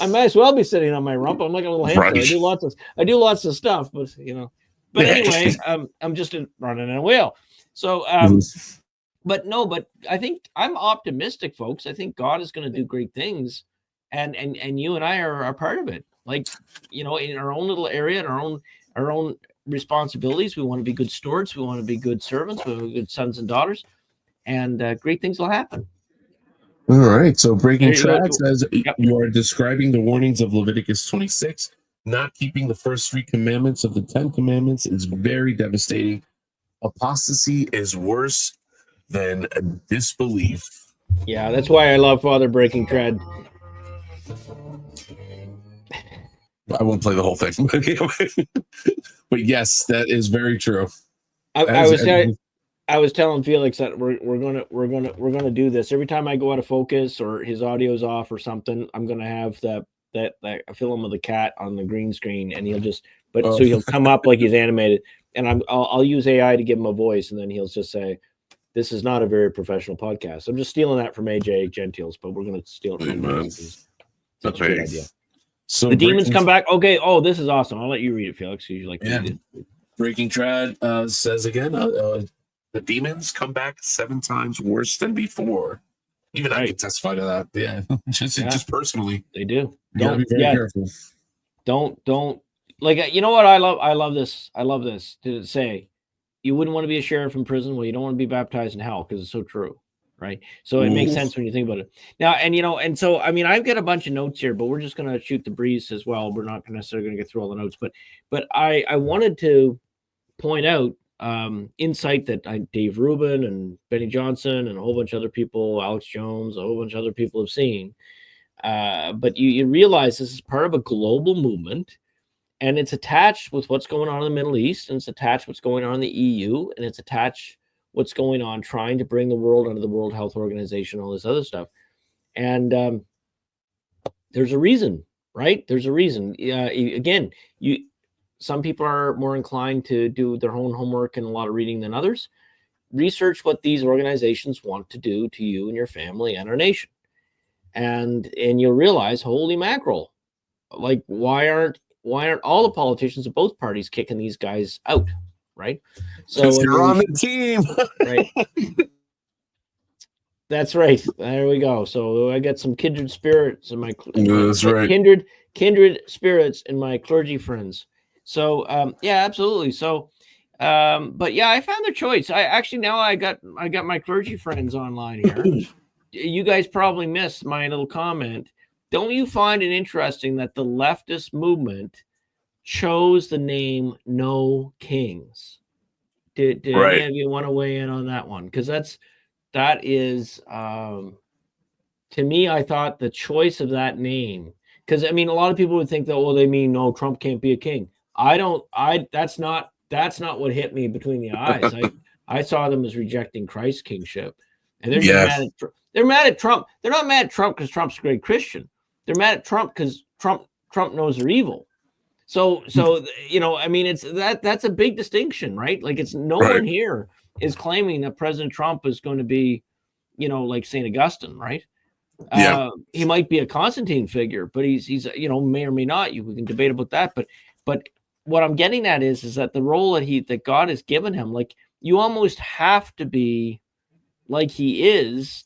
I might as well be sitting on my rump. I'm like a little hamster. Right. I do lots of stuff, but But anyway, I'm just running a wheel. So, but I think I'm optimistic, folks. I think God is going to do great things, and you and I are part of it. Like, in our own little area, and our own responsibilities. We want to be good stewards. We want to be good servants. We want to be good sons and daughters, and great things will happen. All right. So Breaking Trad says you are describing the warnings of Leviticus 26. Not keeping the first 3 commandments of the 10 commandments is very devastating. Apostasy is worse than disbelief. Yeah, that's why I love Father Breaking Trad. I won't play the whole thing, but yes, that is very true. I was telling Felix that we're gonna do this every time I go out of focus or his audio's off or something. I'm gonna have that film of the cat on the green screen, and so he'll come up like he's animated, and I'll use AI to give him a voice, and then he'll just say, "This is not a very professional podcast." I'm just stealing that from AJ Gentiles, but we're gonna steal it from him. It's a good idea. So the demons come back. Okay. Oh, this is awesome. I'll let you read it, Felix. You like to read it. Breaking Trad says again, the demons come back 7 times worse than before. Even I can testify to that. Yeah, just personally, they do. Don't be very careful. Don't like. You know what? I love this. I love this to say. You wouldn't want to be a sheriff in prison. Well, you don't want to be baptized in hell because it's so true. Right. So it makes sense when you think about it now. And so, I mean, I've got a bunch of notes here, but we're just going to shoot the breeze as well. We're not necessarily going to get through all the notes, but I wanted to point out insight that Dave Rubin and Benny Johnson and a whole bunch of other people, Alex Jones, a whole bunch of other people have seen. But you realize this is part of a global movement, and it's attached with what's going on in the Middle East, and it's attached what's going on in the EU, and it's attached what's going on trying to bring the world under the World Health Organization, all this other stuff. And there's a reason, right? There's a reason. Again, some people are more inclined to do their own homework and a lot of reading than others. Research what these organizations want to do to you and your family and our nation. And you'll realize, holy mackerel, like why aren't all the politicians of both parties kicking these guys out? Right. So you're on the team. Right. That's right. There we go. So I got some kindred spirits in my kindred spirits in my clergy friends. So yeah, absolutely. So but yeah, I found their choice. I got my clergy friends online here. You guys probably missed my little comment. Don't you find it interesting that the leftist movement chose the name No Kings? Did any of you want to weigh in on that one? Because that is to me, I thought the choice of that name, because I mean a lot of people would think that they mean no, Trump can't be a king. That's not what hit me between the eyes. I saw them as rejecting Christ's kingship, and they're they're mad at Trump. They're not mad at Trump because Trump's a great Christian. They're mad at Trump because Trump knows they're evil. So I mean, that's a big distinction, right? Like it's no one here is claiming that President Trump is going to be, like St. Augustine, right? He might be a Constantine figure, but he's may or may not. We can debate about that, but what I'm getting at is that the role that God has given him, like, you almost have to be like he is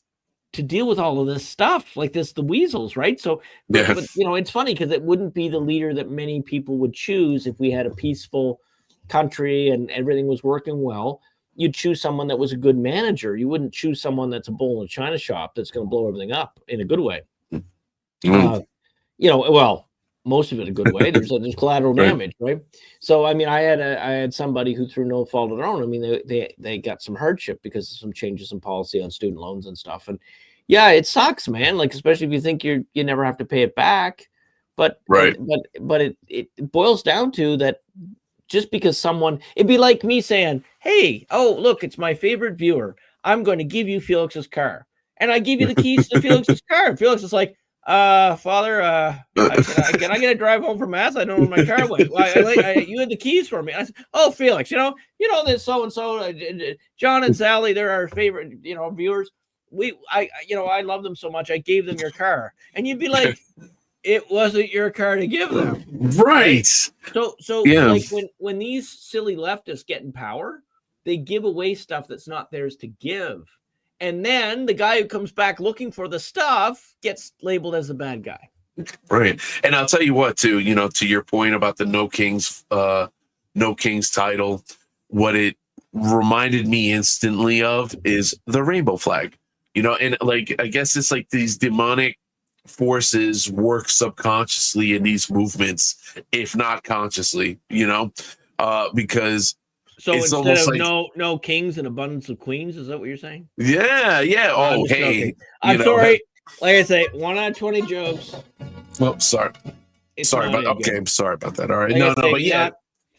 to deal with all of this stuff, like the weasels, right? So, but it's funny because it wouldn't be the leader that many people would choose if we had a peaceful country and everything was working well. You'd choose someone that was a good manager. You wouldn't choose someone that's a bull in a china shop that's going to blow everything up in a good way. Well, most of it a good way. There's collateral damage, right? So, I mean, I had somebody who, through no fault of their own, I mean, they got some hardship because of some changes in policy on student loans and stuff. And yeah, it sucks, man. Like, especially if you think you never have to pay it back. But it boils down to that. Just because it'd be like me saying, "Hey, oh, look, it's my favorite viewer. I'm going to give you Felix's car." And I give you the keys to Felix's car. And Felix is like, Father, can I get a drive home from Mass? I don't know where my car went. You had the keys for me. I said, "Oh, Felix, this so-and-so, John and Sally, they're our favorite, viewers. I love them so much. I gave them your car." And you'd be like, it wasn't your car to give them. Right. So like when these silly leftists get in power, they give away stuff that's not theirs to give. And then the guy who comes back looking for the stuff gets labeled as the bad guy. Right. And I'll tell you what, too, to your point about the No Kings title, what it reminded me instantly of is the rainbow flag, and like, I guess it's like these demonic forces work subconsciously in these movements, if not consciously, because so it's instead of like, no kings and abundance of queens, is that what you're saying? Yeah. Oh, hey, I'm sorry. Like I say, 1 out of 20 jokes. Well, sorry. I'm sorry about that. All right. Like but yeah,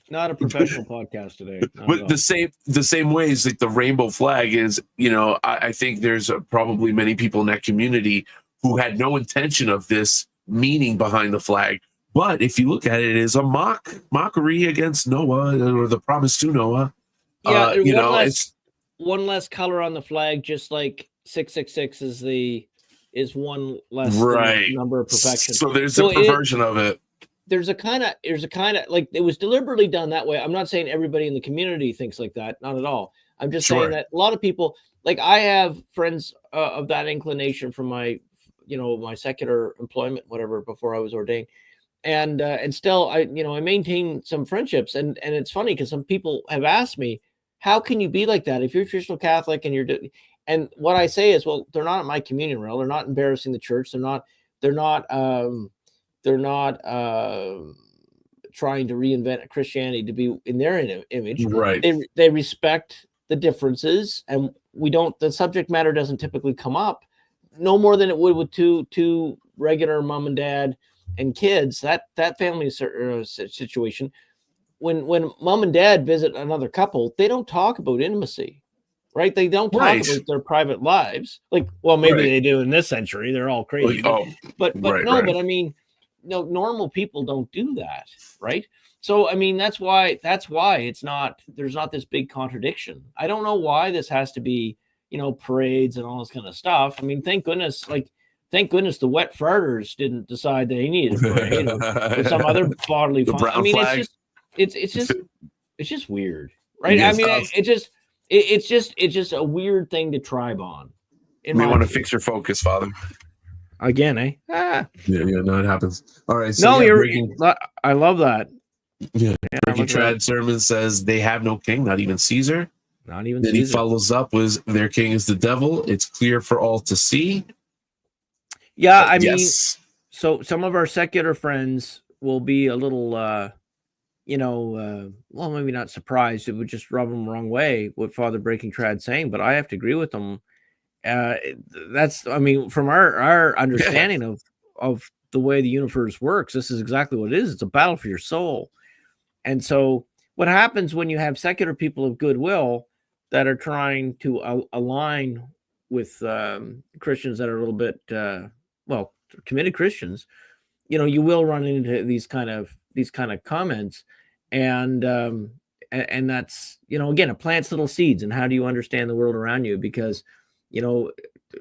not a professional podcast today. But the same ways, like the rainbow flag is, I think there's probably many people in that community who had no intention of this meaning behind the flag. But if you look at it, it is a mockery against Noah, or the promise to Noah. Yeah, it's one less color on the flag, just like 666 is one less number of perfections. So there's a perversion of it. There's a kind of like, it was deliberately done that way. I'm not saying everybody in the community thinks like that, not at all. I'm just saying that a lot of people, like, I have friends of that inclination from my secular employment, whatever, before I was ordained, and still I maintain some friendships, and it's funny because some people have asked me, how can you be like that if you're traditional Catholic and what I say is, well, they're not at my communion rail, they're not embarrassing the church, they're not trying to reinvent Christianity to be in their image. Right. They respect the differences, and the subject matter doesn't typically come up, no more than it would with two regular mom and dad and kids. That family situation, when mom and dad visit another couple, they don't talk about intimacy, right? They don't talk about their private lives. Like, well, maybe they do in this century. They're all crazy. But I mean, normal people don't do that, right? So, I mean, that's why there's not this big contradiction. I don't know why this has to be, parades and all this kind of stuff. I mean, thank goodness the wet farters didn't decide they needed a parade or some other bodily fun. I mean, flag. It's just weird, right? I mean, it's just a weird thing to tribe on. You may want to fix your focus, Father. Again, eh? Yeah, no, it happens. All right. So I love that. Yeah. Breaking Trad sermon says they have no king, not even Caesar. Not even then Caesar. He follows up with their king is the devil. It's clear for all to see. Yeah, I mean, so some of our secular friends will be a little, well, maybe not surprised. It would just rub them the wrong way what Father Breaking Trad saying, but I have to agree with them. From our understanding of the way the universe works, this is exactly what it is. It's a battle for your soul. And so what happens when you have secular people of goodwill that are trying to align with Christians that are a little bit, committed Christians, you will run into these kind of comments, and that's, again, it plants little seeds. And how do you understand the world around you? Because,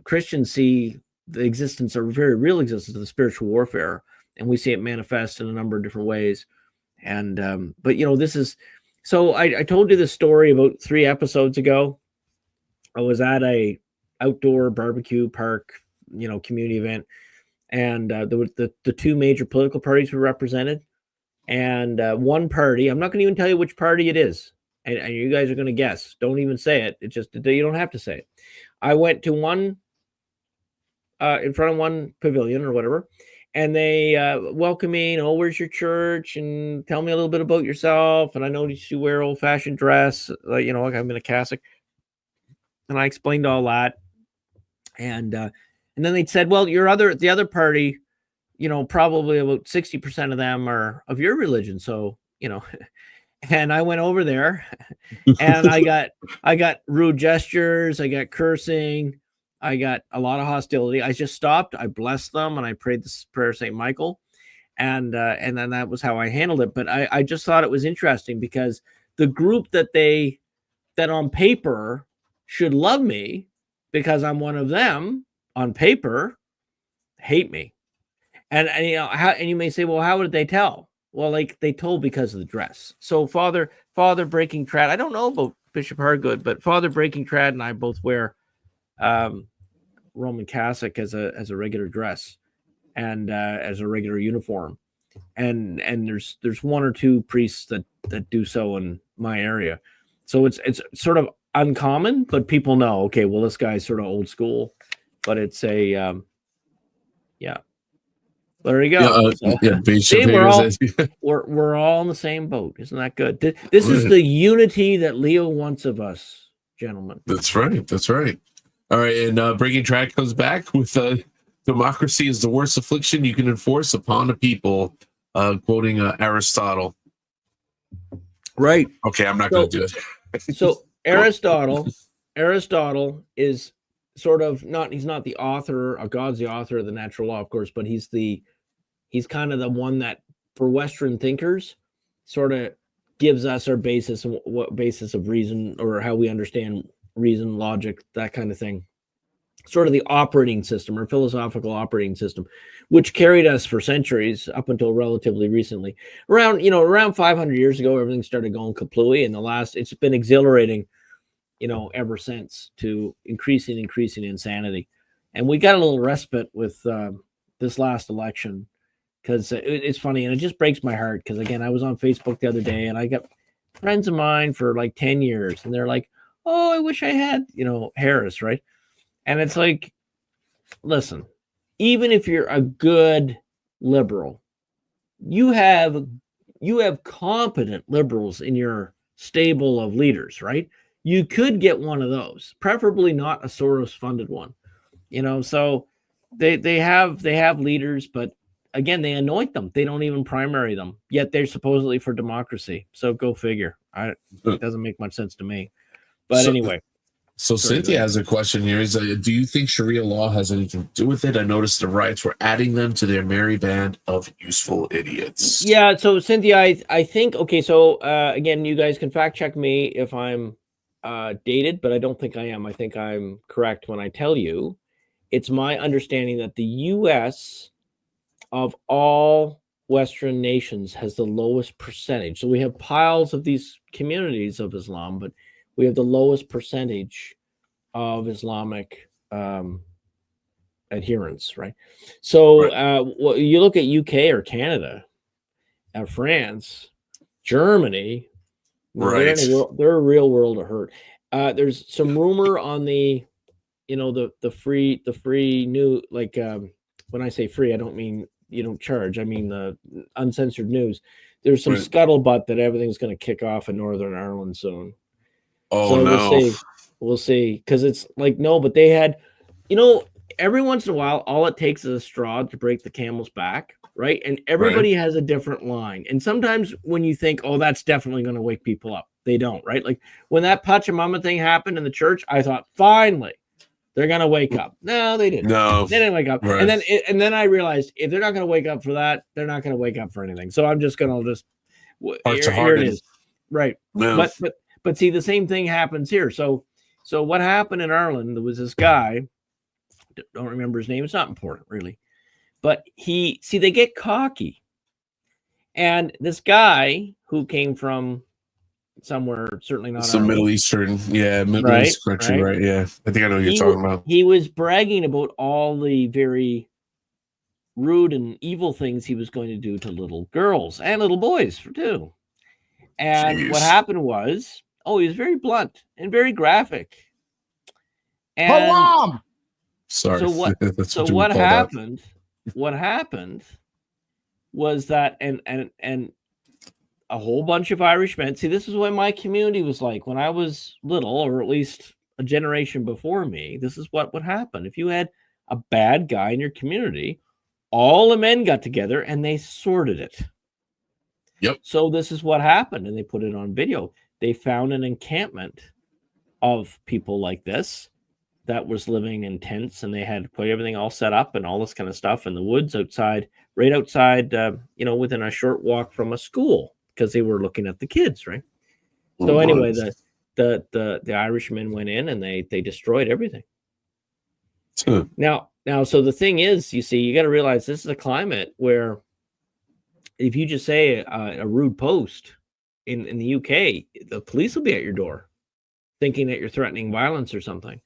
Christians see the existence, or very real existence, of the spiritual warfare, and we see it manifest in a number of different ways. And but this is, so I told you this story about 3 episodes ago. I was at a outdoor barbecue park, community event, and there was the 2 major political parties were represented, and one party, I'm not going to even tell you which party it is, and you guys are going to guess. Don't even say it. It's just, you don't have to say it. I went to one in front of one pavilion or whatever, and they welcome me, where's your church, and tell me a little bit about yourself. And I noticed you wear old-fashioned dress, like I'm in a cassock, and I explained all that. And then they said, well, the other party, probably about 60% of them are of your religion. So, and I went over there and I got rude gestures. I got cursing. I got a lot of hostility. I just stopped. I blessed them and I prayed this prayer, St. Michael. And then that was how I handled it. But I just thought it was interesting because the group that on paper should love me because I'm one of them, on paper, hate me. And you may say, well, how did they tell? Well, like they told because of the dress. So Father Breaking Trad, I don't know about Bishop Hargood, but Father Breaking Trad and I both wear Roman cassock as a regular dress and as a regular uniform. And there's 1 or 2 priests that do so in my area. So it's sort of uncommon, but people know, okay, well, this guy's sort of old school, but it's a yeah. There you go. See, we're all in the same boat. Isn't that good? This is the unity that Leo wants of us, gentlemen. That's right. That's right. All right, and Breaking Track comes back with democracy is the worst affliction you can enforce upon a people, quoting Aristotle. Right. Okay, I'm not going to do it. So Aristotle is sort of he's not the author, God's the author of the natural law, of course, but he's kind of the one that, for Western thinkers, sort of gives us our basis and what basis of reason, or how we understand reason, logic, that kind of thing. Sort of the operating system, or philosophical operating system, which carried us for centuries up until relatively recently. Around 500 years ago, everything started going kaplooey, and it's been exhilarating, ever since, to increasing insanity. And we got a little respite with this last election, because it's funny, and it just breaks my heart, because again, I was on Facebook the other day, and I got friends of mine for like 10 years, and they're like, oh, I wish I had, Harris, right? And it's like, listen, even if you're a good liberal, you have competent liberals in your stable of leaders, right? You could get one of those, preferably not a Soros-funded one, So they have leaders, but again, they anoint them. They don't even primary them, yet they're supposedly for democracy. So go figure. It doesn't make much sense to me. But anyway. So Cynthia has a question here. Do you think Sharia law has anything to do with it? I noticed the riots were adding them to their merry band of useful idiots. Yeah, so Cynthia, I think, okay, so again, you guys can fact check me if I'm dated, but I don't think I am. I think I'm correct when I tell you it's my understanding that the U.S. of all Western nations has the lowest percentage. So we have piles of these communities of Islam, but we have the lowest percentage of Islamic adherence, right? So well, you look at UK or Canada, France, Germany, right? They're a real world of hurt. There's some rumor on the, the free new, like when I say free, I don't mean you don't charge. I mean the uncensored news. There's some scuttlebutt that everything's going to kick off in Northern Ireland soon. Oh, so no. We'll see. Because it's like, no, but they had, every once in a while, all it takes is a straw to break the camel's back, right? And everybody has a different line. And sometimes when you think, oh, that's definitely going to wake people up, they don't, right? Like when that Pachamama thing happened in the church, I thought, finally, they're going to wake up. No, they didn't. No. They didn't wake up. Right. And then I realized if they're not going to wake up for that, they're not going to wake up for anything. So I'm just going to here it is. Right. No. But see, the same thing happens here. So what happened in Ireland, there was this guy don't remember his name. It's not important, really. But they get cocky. And this guy who came from somewhere, certainly not some Middle Eastern, Middle East country, right? Yeah, I think I know what you're talking about. He was bragging about all the very rude and evil things he was going to do to little girls and little boys too. And what happened was, he was very blunt and very graphic. And sorry. So what happened? What happened was that, and a whole bunch of Irishmen. See, this is what my community was like when I was little, or at least a generation before me. This is what would happen if you had a bad guy in your community. All the men got together and they sorted it. Yep. So this is what happened, and they put it on video. They found an encampment of people like this that was living in tents, and they had put everything all set up and all this kind of stuff in the woods outside, right outside, within a short walk from a school, because they were looking at the kids, right? So anyway, the Irishmen went in and they destroyed everything. Now, so the thing is, you see, you got to realize this is a climate where if you just say a rude post in the UK, the police will be at your door thinking that you're threatening violence or something.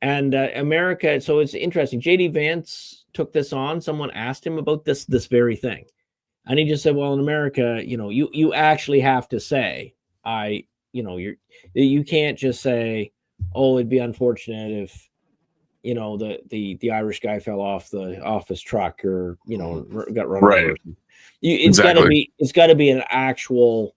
And America, so it's interesting. J.D. Vance took this on. Someone asked him about this very thing. And he just said, well, in America, you actually have to say, you can't just say, oh, it'd be unfortunate if, the Irish guy fell off his truck or, got run over. It's got to be an actual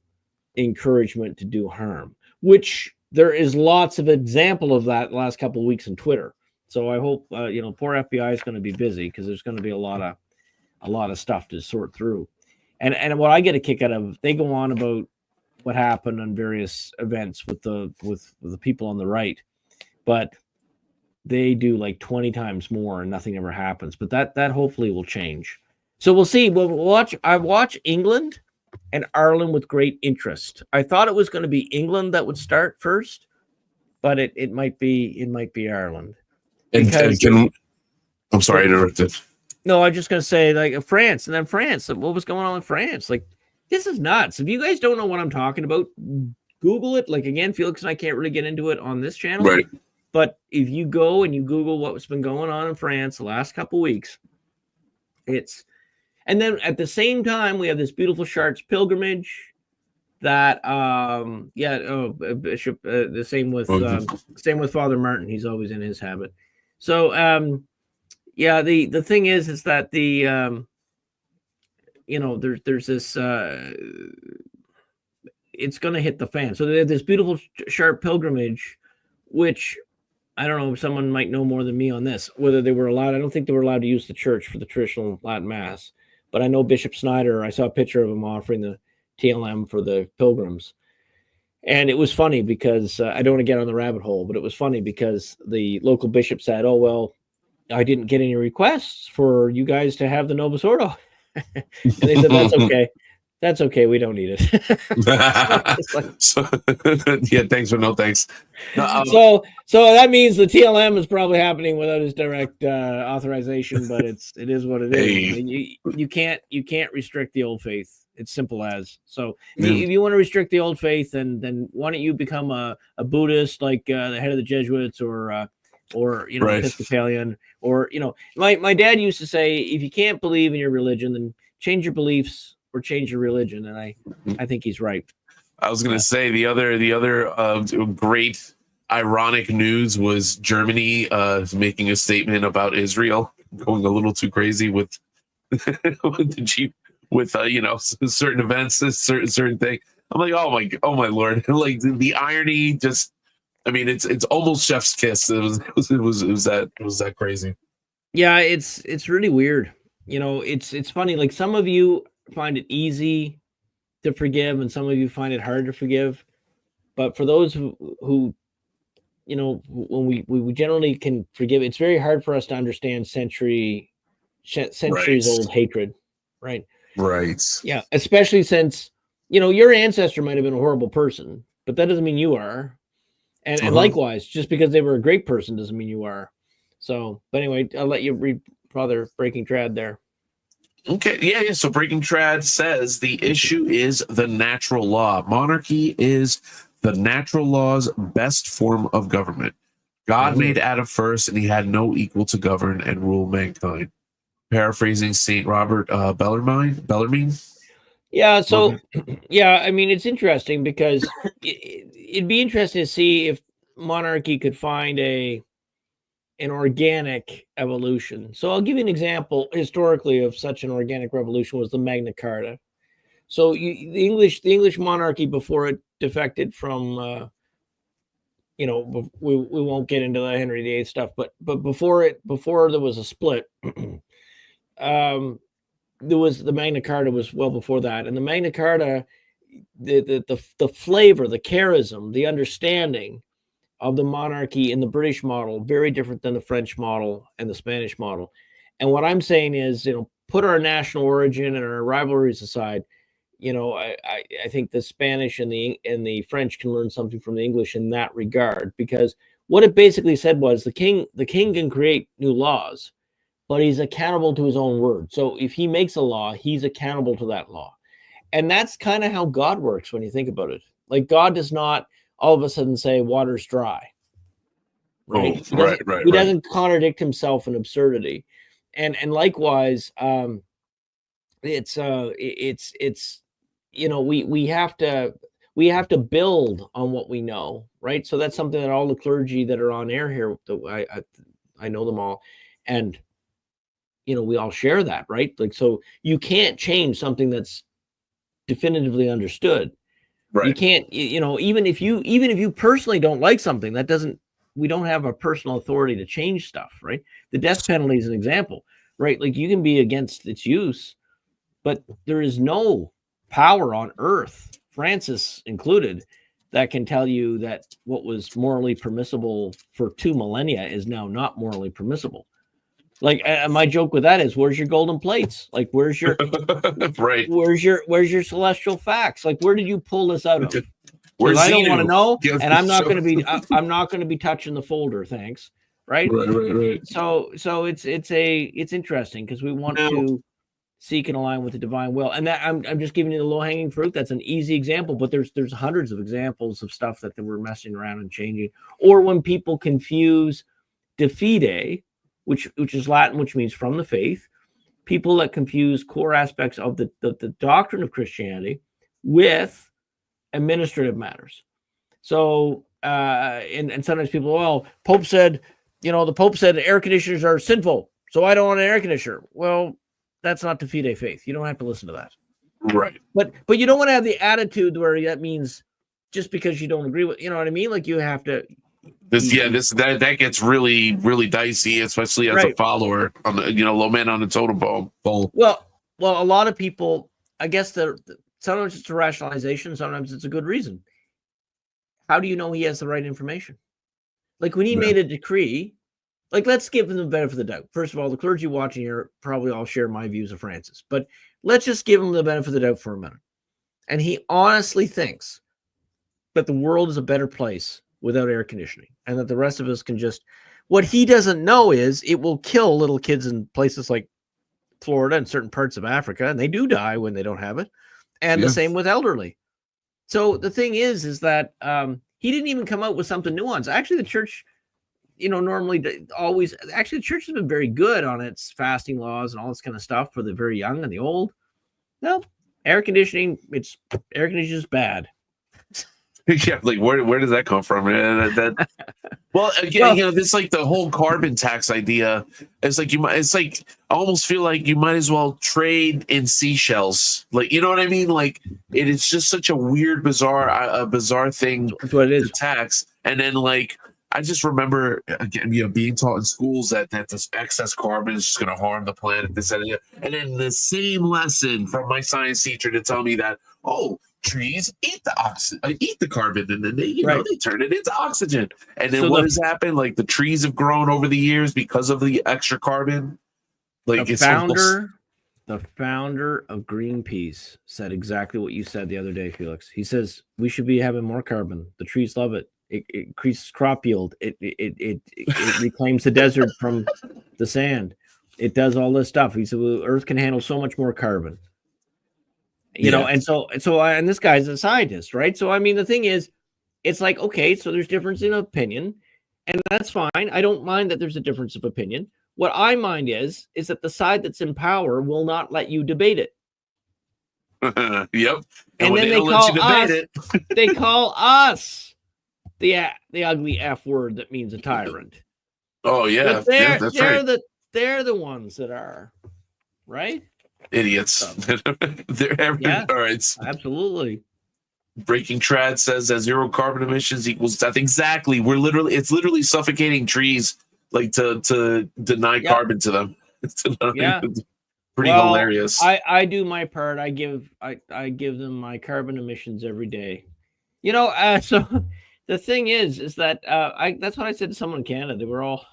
encouragement to do harm, which there is lots of example of that the last couple of weeks in Twitter. So I hope, poor FBI is going to be busy because there's going to be a lot of stuff to sort through. And what I get a kick out of, they go on about what happened on various events with the people on the right, but they do like 20 times more and nothing ever happens. But that hopefully will change. So we'll see. I watch England and Ireland with great interest. I thought it was going to be England that would start first, but it might be Ireland. I'm sorry, I interrupted. No, I'm just going to say like France, and then France. What was going on in France? Like, this is nuts. If you guys don't know what I'm talking about, Google it. Like, again, Felix and I can't really get into it on this channel. Right. But if you go and you Google what's been going on in France the last couple of weeks, and then at the same time, we have this beautiful Chartres pilgrimage that, Bishop, the same with Father Martin. He's always in his habit. So, the thing is that there's this, it's going to hit the fan. So they have this beautiful Chartres pilgrimage, which I don't know if someone might know more than me on this, whether they were allowed. I don't think they were allowed to use the church for the traditional Latin Mass, but I know Bishop Snyder, I saw a picture of him offering the TLM for the pilgrims. And it was funny because I don't want to get on the rabbit hole, but it was funny because the local bishop said, oh, well, I didn't get any requests for you guys to have the Novus Ordo. And they said, that's okay. That's okay. We don't need it. Thanks, but no thanks. So that means the TLM is probably happening without his direct authorization, but it is what it is. I mean, you can't restrict the old faith. It's simple as. So if you want to restrict the old faith, then why don't you become a Buddhist, like the head of the Jesuits, or Episcopalian, or my dad used to say, if you can't believe in your religion, then change your beliefs or change your religion, and I think he's right. I was going to say the other great ironic news was Germany making a statement about Israel going a little too crazy with with certain events, certain thing. I'm like, oh my Lord, like the irony just. I mean, it's almost chef's kiss. It was that crazy. Yeah, it's really weird. It's funny. Like, some of you find it easy to forgive, and some of you find it hard to forgive. But for those who when we generally can forgive, it's very hard for us to understand centuries old hatred, right? Right. Yeah, especially since your ancestor might have been a horrible person, but that doesn't mean you are. And likewise, just because they were a great person doesn't mean you are. So, but anyway, I'll let you read Father Breaking Trad there. Okay, yeah. So Breaking Trad says the issue is the natural law. Monarchy is the natural law's best form of government. God made Adam first, and he had no equal to govern and rule mankind. Paraphrasing Saint Robert Bellarmine. Yeah. So, yeah, I mean, it's interesting because it'd be interesting to see if monarchy could find an organic evolution. So I'll give you an example historically of such an organic revolution was the Magna Carta. So the English monarchy before it defected from we won't get into the Henry VIII stuff, but before there was a split, there was the Magna Carta was well before that, and the Magna Carta, the flavor, the charism, the understanding of the monarchy in the British model very different than the French model and the Spanish model. And what I'm saying is, put our national origin and our rivalries aside. I think the Spanish and the French can learn something from the English in that regard, because what it basically said was the king can create new laws, but he's accountable to his own word. So if he makes a law, he's accountable to that law. And that's kind of how God works when you think about it. Like, God does not all of a sudden say water's dry. Right? He doesn't contradict himself in absurdity. And likewise, we have to build on what we know, right? So that's something that all the clergy that are on air here, I know them all, and we all share that, right? Like, so you can't change something that's definitively understood. Right. You can't, even if you personally don't like something, we don't have a personal authority to change stuff, right? The death penalty is an example, right? Like, you can be against its use, but there is no power on earth, Francis included, that can tell you that what was morally permissible for 2 millennia is now not morally permissible. Like, my joke with that is, where's your golden plates? Like, where's your right? Where's your celestial facts? Like, where did you pull this out of? Because I don't want to know, and I'm not going to be. I'm not going to be touching the folder. Thanks. Right. So it's interesting because we want to seek and align with the divine will, and that I'm just giving you the low hanging fruit. That's an easy example, but there's hundreds of examples of stuff that we're messing around and changing, or when people confuse de fide, which is Latin, which means from the faith. People that confuse core aspects of the doctrine of Christianity with administrative matters. So, and sometimes people, well, Pope said, the Pope said air conditioners are sinful, so I don't want an air conditioner. Well, that's not de fide faith. You don't have to listen to that. Right. But you don't want to have the attitude where that means just because you don't agree with, what I mean? Like, you have to. That gets really, really dicey, especially as a follower on the, low man on the totem pole. Well, a lot of people, I guess sometimes it's a rationalization, sometimes it's a good reason. How do you know he has the right information? Like, when he made a decree, like, let's give him the benefit of the doubt. First of all, the clergy watching here probably all share my views of Francis, but let's just give him the benefit of the doubt for a minute. And he honestly thinks that the world is a better place without air conditioning, and that the rest of us can just, what he doesn't know is it will kill little kids in places like Florida and certain parts of Africa, and they do die when they don't have it. And the same with elderly. So the thing is that he didn't even come out with something nuanced. Actually, the church, normally always, the church has been very good on its fasting laws and all this kind of stuff for the very young and the old. No, air conditioning is bad. Yeah, like where does that come from? Well, again, this, like, the whole carbon tax idea. It's like I almost feel like you might as well trade in seashells. Like, you know what I mean? Like, it is just such a weird, bizarre thing. That's what it is. To tax, and then, like, I just remember, again, being taught in schools that this excess carbon is just going to harm the planet. This and then the same lesson from my science teacher to tell me that, trees eat the carbon, and then they turn it into oxygen. And then what has happened? Like, the trees have grown over the years because of the extra carbon. Like, the founder of Greenpeace said exactly what you said the other day, Felix. He says we should be having more carbon. The trees love it. It increases crop yield. It reclaims the desert from the sand. It does all this stuff. He said, well, Earth can handle so much more carbon. You know, and this guy's a scientist, right? So I mean, the thing is, it's like, okay, so there's difference in opinion, and that's fine. I don't mind that there's a difference of opinion. What I mind is that the side that's in power will not let you debate it. Yep. And then they call us. They call us the ugly F word that means a tyrant. Oh yeah, that's right. They're the ones that are right. Idiots. They're everywhere. Yeah, It's absolutely. Breaking Trad says that 0 carbon emissions equals death. Exactly. It's literally suffocating trees, like to deny carbon to them. Yeah. Pretty hilarious. I do my part. I give them my carbon emissions every day. You know, so the thing is that that's what I said to someone in Canada. They were all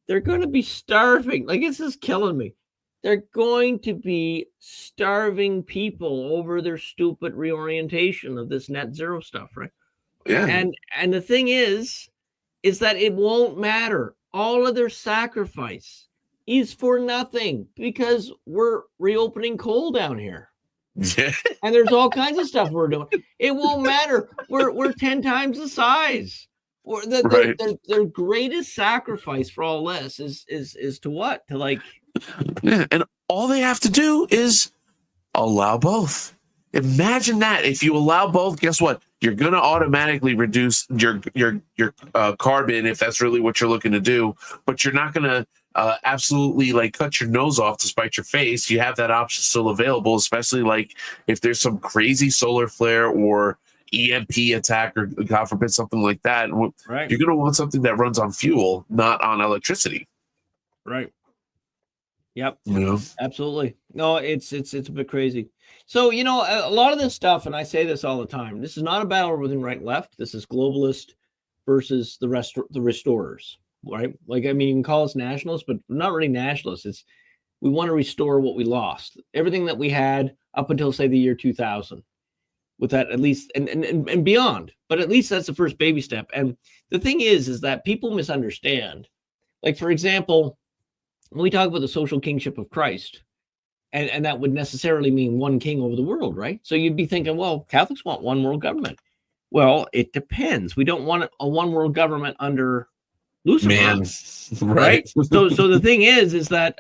they're going to be starving. Like, this is killing me. They're going to be starving people over their stupid reorientation of this net zero stuff, right? Yeah. And the thing is that it won't matter. All of their sacrifice is for nothing because we're reopening coal down here. Yeah. And there's all kinds of stuff we're doing. It won't matter. We're 10 times the size. Their greatest sacrifice for all this is to what? To like. Yeah, and all they have to do is allow both. Imagine that. If you allow both, guess what? You're going to automatically reduce your carbon if that's really what you're looking to do. But you're not going to absolutely like cut your nose off to spite your face. You have that option still available, especially like if there's some crazy solar flare or EMP attack or God forbid something like that. Right. You're going to want something that runs on fuel, not on electricity. Right. Yep. You know? Absolutely. No, it's a bit crazy. So, you know, a lot of this stuff, and I say this all the time, this is not a battle within right and left. This is globalist versus the restorers, right? Like, I mean, you can call us nationalists, but we're not really nationalists. It's we want to restore what we lost, everything that we had up until, say, the year 2000, with that at least and beyond. But at least that's the first baby step. And the thing is that people misunderstand. Like, for example, when we talk about the social kingship of Christ, and that would necessarily mean one king over the world, right? So you'd be thinking, well, Catholics want one world government. Well, it depends. We don't want a one world government under Lucifer, man, right? So the thing is that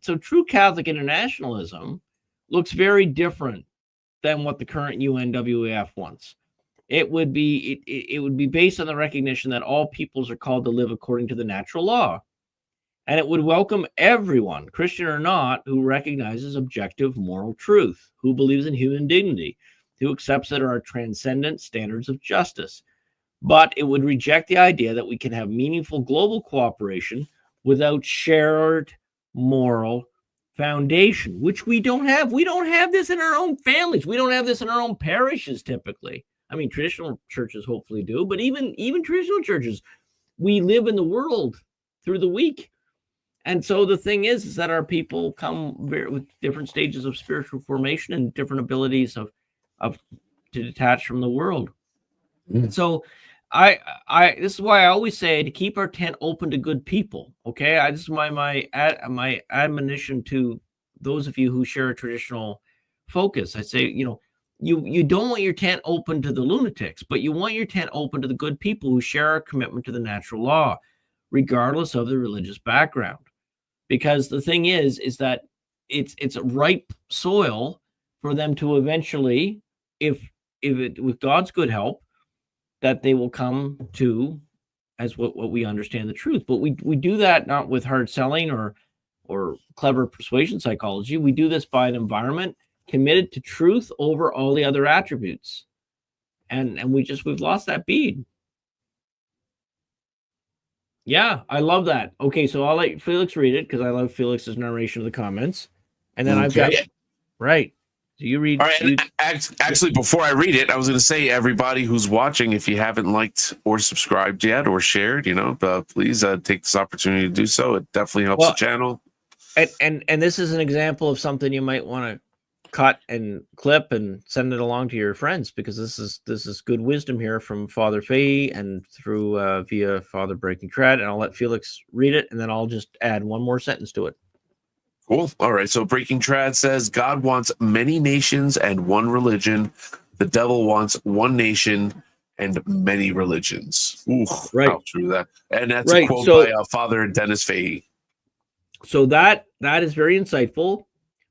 so true Catholic internationalism looks very different than what the current UNWAF wants. It would be it would be based on the recognition that all peoples are called to live according to the natural law. And it would welcome everyone, Christian or not, who recognizes objective moral truth, who believes in human dignity, who accepts that there are transcendent standards of justice. But it would reject the idea that we can have meaningful global cooperation without shared moral foundation, which we don't have. We don't have this in our own families. We don't have this in our own parishes typically. I mean, traditional churches hopefully do, but even traditional churches, we live in the world through the week. And so the thing is that our people come with different stages of spiritual formation and different abilities of to detach from the world. Mm. So I this is why I always say to keep our tent open to good people. Okay, this is my admonition to those of you who share a traditional focus. I say, you know, you don't want your tent open to the lunatics, but you want your tent open to the good people who share our commitment to the natural law, regardless of their religious background. Because the thing is that it's a ripe soil for them to eventually, if it with God's good help, that they will come to as what we understand the truth. But we do that not with hard selling or clever persuasion psychology. We do this by an environment committed to truth over all the other attributes. And we've lost that bead. Yeah, I love that. Okay, so I'll let Felix read it because I love Felix's narration of the comments. And then I've got right. So you read. All right. Actually, before I read it, I was going to say, everybody who's watching, if you haven't liked or subscribed yet or shared, you know, please take this opportunity to do so. It definitely helps the channel. And this is an example of something you might want to cut and clip and send it along to your friends, because this is good wisdom here from Father Fay and through via Father Breaking Trad, and I'll let Felix read it, and then I'll just add one more sentence to it. Cool. All right. So Breaking Trad says God wants many nations and one religion. The devil wants one nation and many religions. Ooh, Right. how true that. And that's Right. a quote So- by Father Dennis Fahey. So that is very insightful,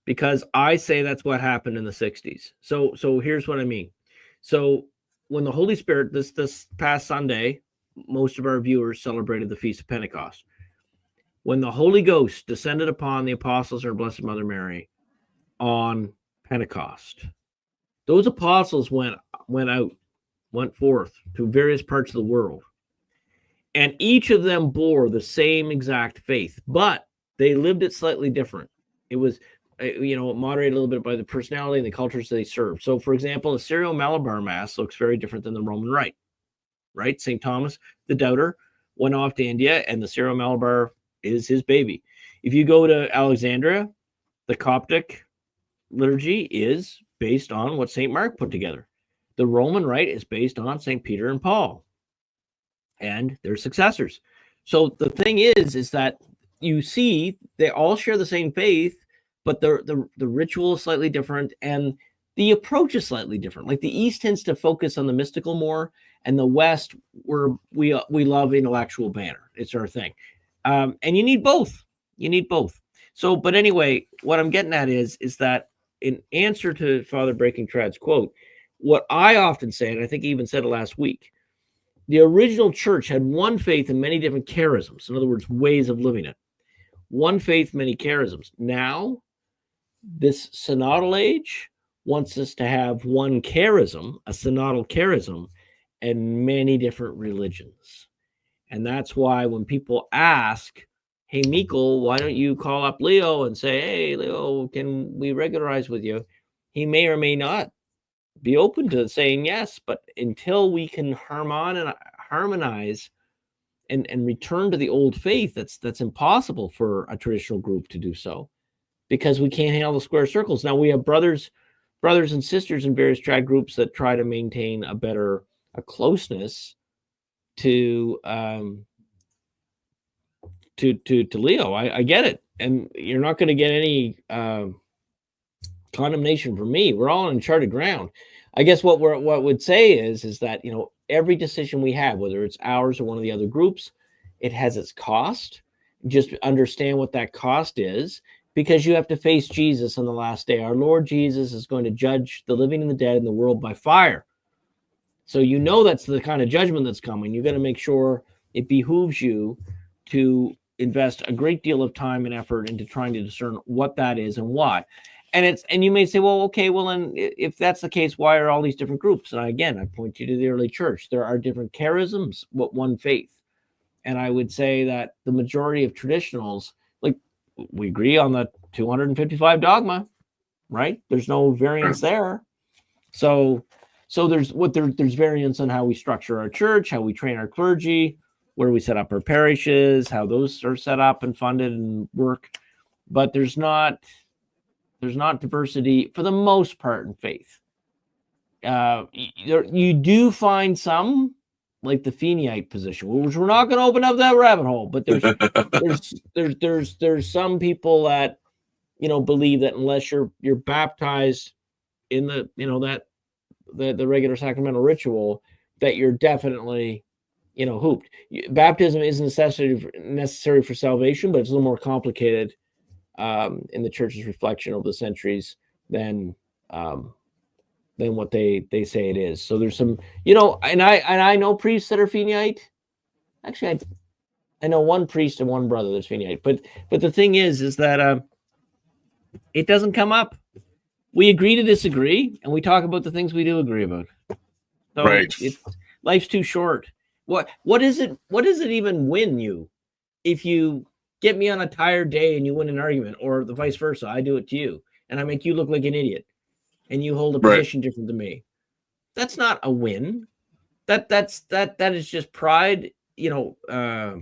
because I say that's what happened in the 60s. So here's what I mean. So when the Holy Spirit, this past Sunday, most of our viewers celebrated the Feast of Pentecost. When the Holy Ghost descended upon the apostles or Blessed Mother Mary on Pentecost, those apostles went forth to various parts of the world, and each of them bore the same exact faith, but they lived it slightly different. It was, moderated a little bit by the personality and the cultures they served. So, for example, the Syro-Malabar Mass looks very different than the Roman Rite, right? St. Thomas, the Doubter, went off to India, and the Syro-Malabar is his baby. If you go to Alexandria, the Coptic liturgy is based on what St. Mark put together. The Roman Rite is based on St. Peter and Paul and their successors. So the thing is that you see they all share the same faith, but the ritual is slightly different and the approach is slightly different. Like the East tends to focus on the mystical more, and the West, we love intellectual banter. It's our thing, and you need both. You need both. So, but anyway, what I'm getting at is that in answer to Father Breaking Trad's quote, what I often say, and I think he even said it last week, the original church had one faith and many different charisms. In other words, ways of living it. One faith, many charisms. Now, this synodal age wants us to have one charism, a synodal charism, and many different religions. And that's why when people ask, hey, Mikkel, why don't you call up Leo and say, hey, Leo, can we regularize with you? He may or may not be open to saying yes, but until we can harmonize and return to the old faith, that's impossible for a traditional group to do so, because we can't handle the square circles. Now we have brothers and sisters in various trad groups that try to maintain a closeness to Leo. I get it, and you're not going to get any condemnation from me. We're all on uncharted ground. I guess what would say is that every decision we have, whether it's ours or one of the other groups, it has its cost. Just understand what that cost is, because you have to face Jesus on the last day. Our Lord Jesus is going to judge the living and the dead in the world by fire. So that's the kind of judgment that's coming. You got to make sure it behooves you to invest a great deal of time and effort into trying to discern what that is and why. And you may say, well, okay, well, then if that's the case, why are all these different groups? And I point you to the early church. There are different charisms, but one faith. And I would say that the majority of traditionals, like, we agree on the 255 dogma, right? There's no variance there. So there's variance on how we structure our church, how we train our clergy, where we set up our parishes, how those are set up and funded and work. But there's not diversity for the most part in faith. You do find some, like the Feeneyite position, which we're not going to open up that rabbit hole. But there's some people that believe that unless you're baptized in the the regular sacramental ritual, that you're definitely hooped. Baptism is necessary for salvation, but it's a little more complicated in the church's reflection over the centuries than what they say it is. So there's some, and I know priests that are Feeneyite. Actually, I know one priest and one brother that's Feeneyite. But the thing is that it doesn't come up. We agree to disagree, and we talk about the things we do agree about. So right. Life's too short. What does it even win you if you get me on a tired day and you win an argument, or the vice versa? I do it to you and I make you look like an idiot and you hold a position different than me. That's not a win. That is just pride,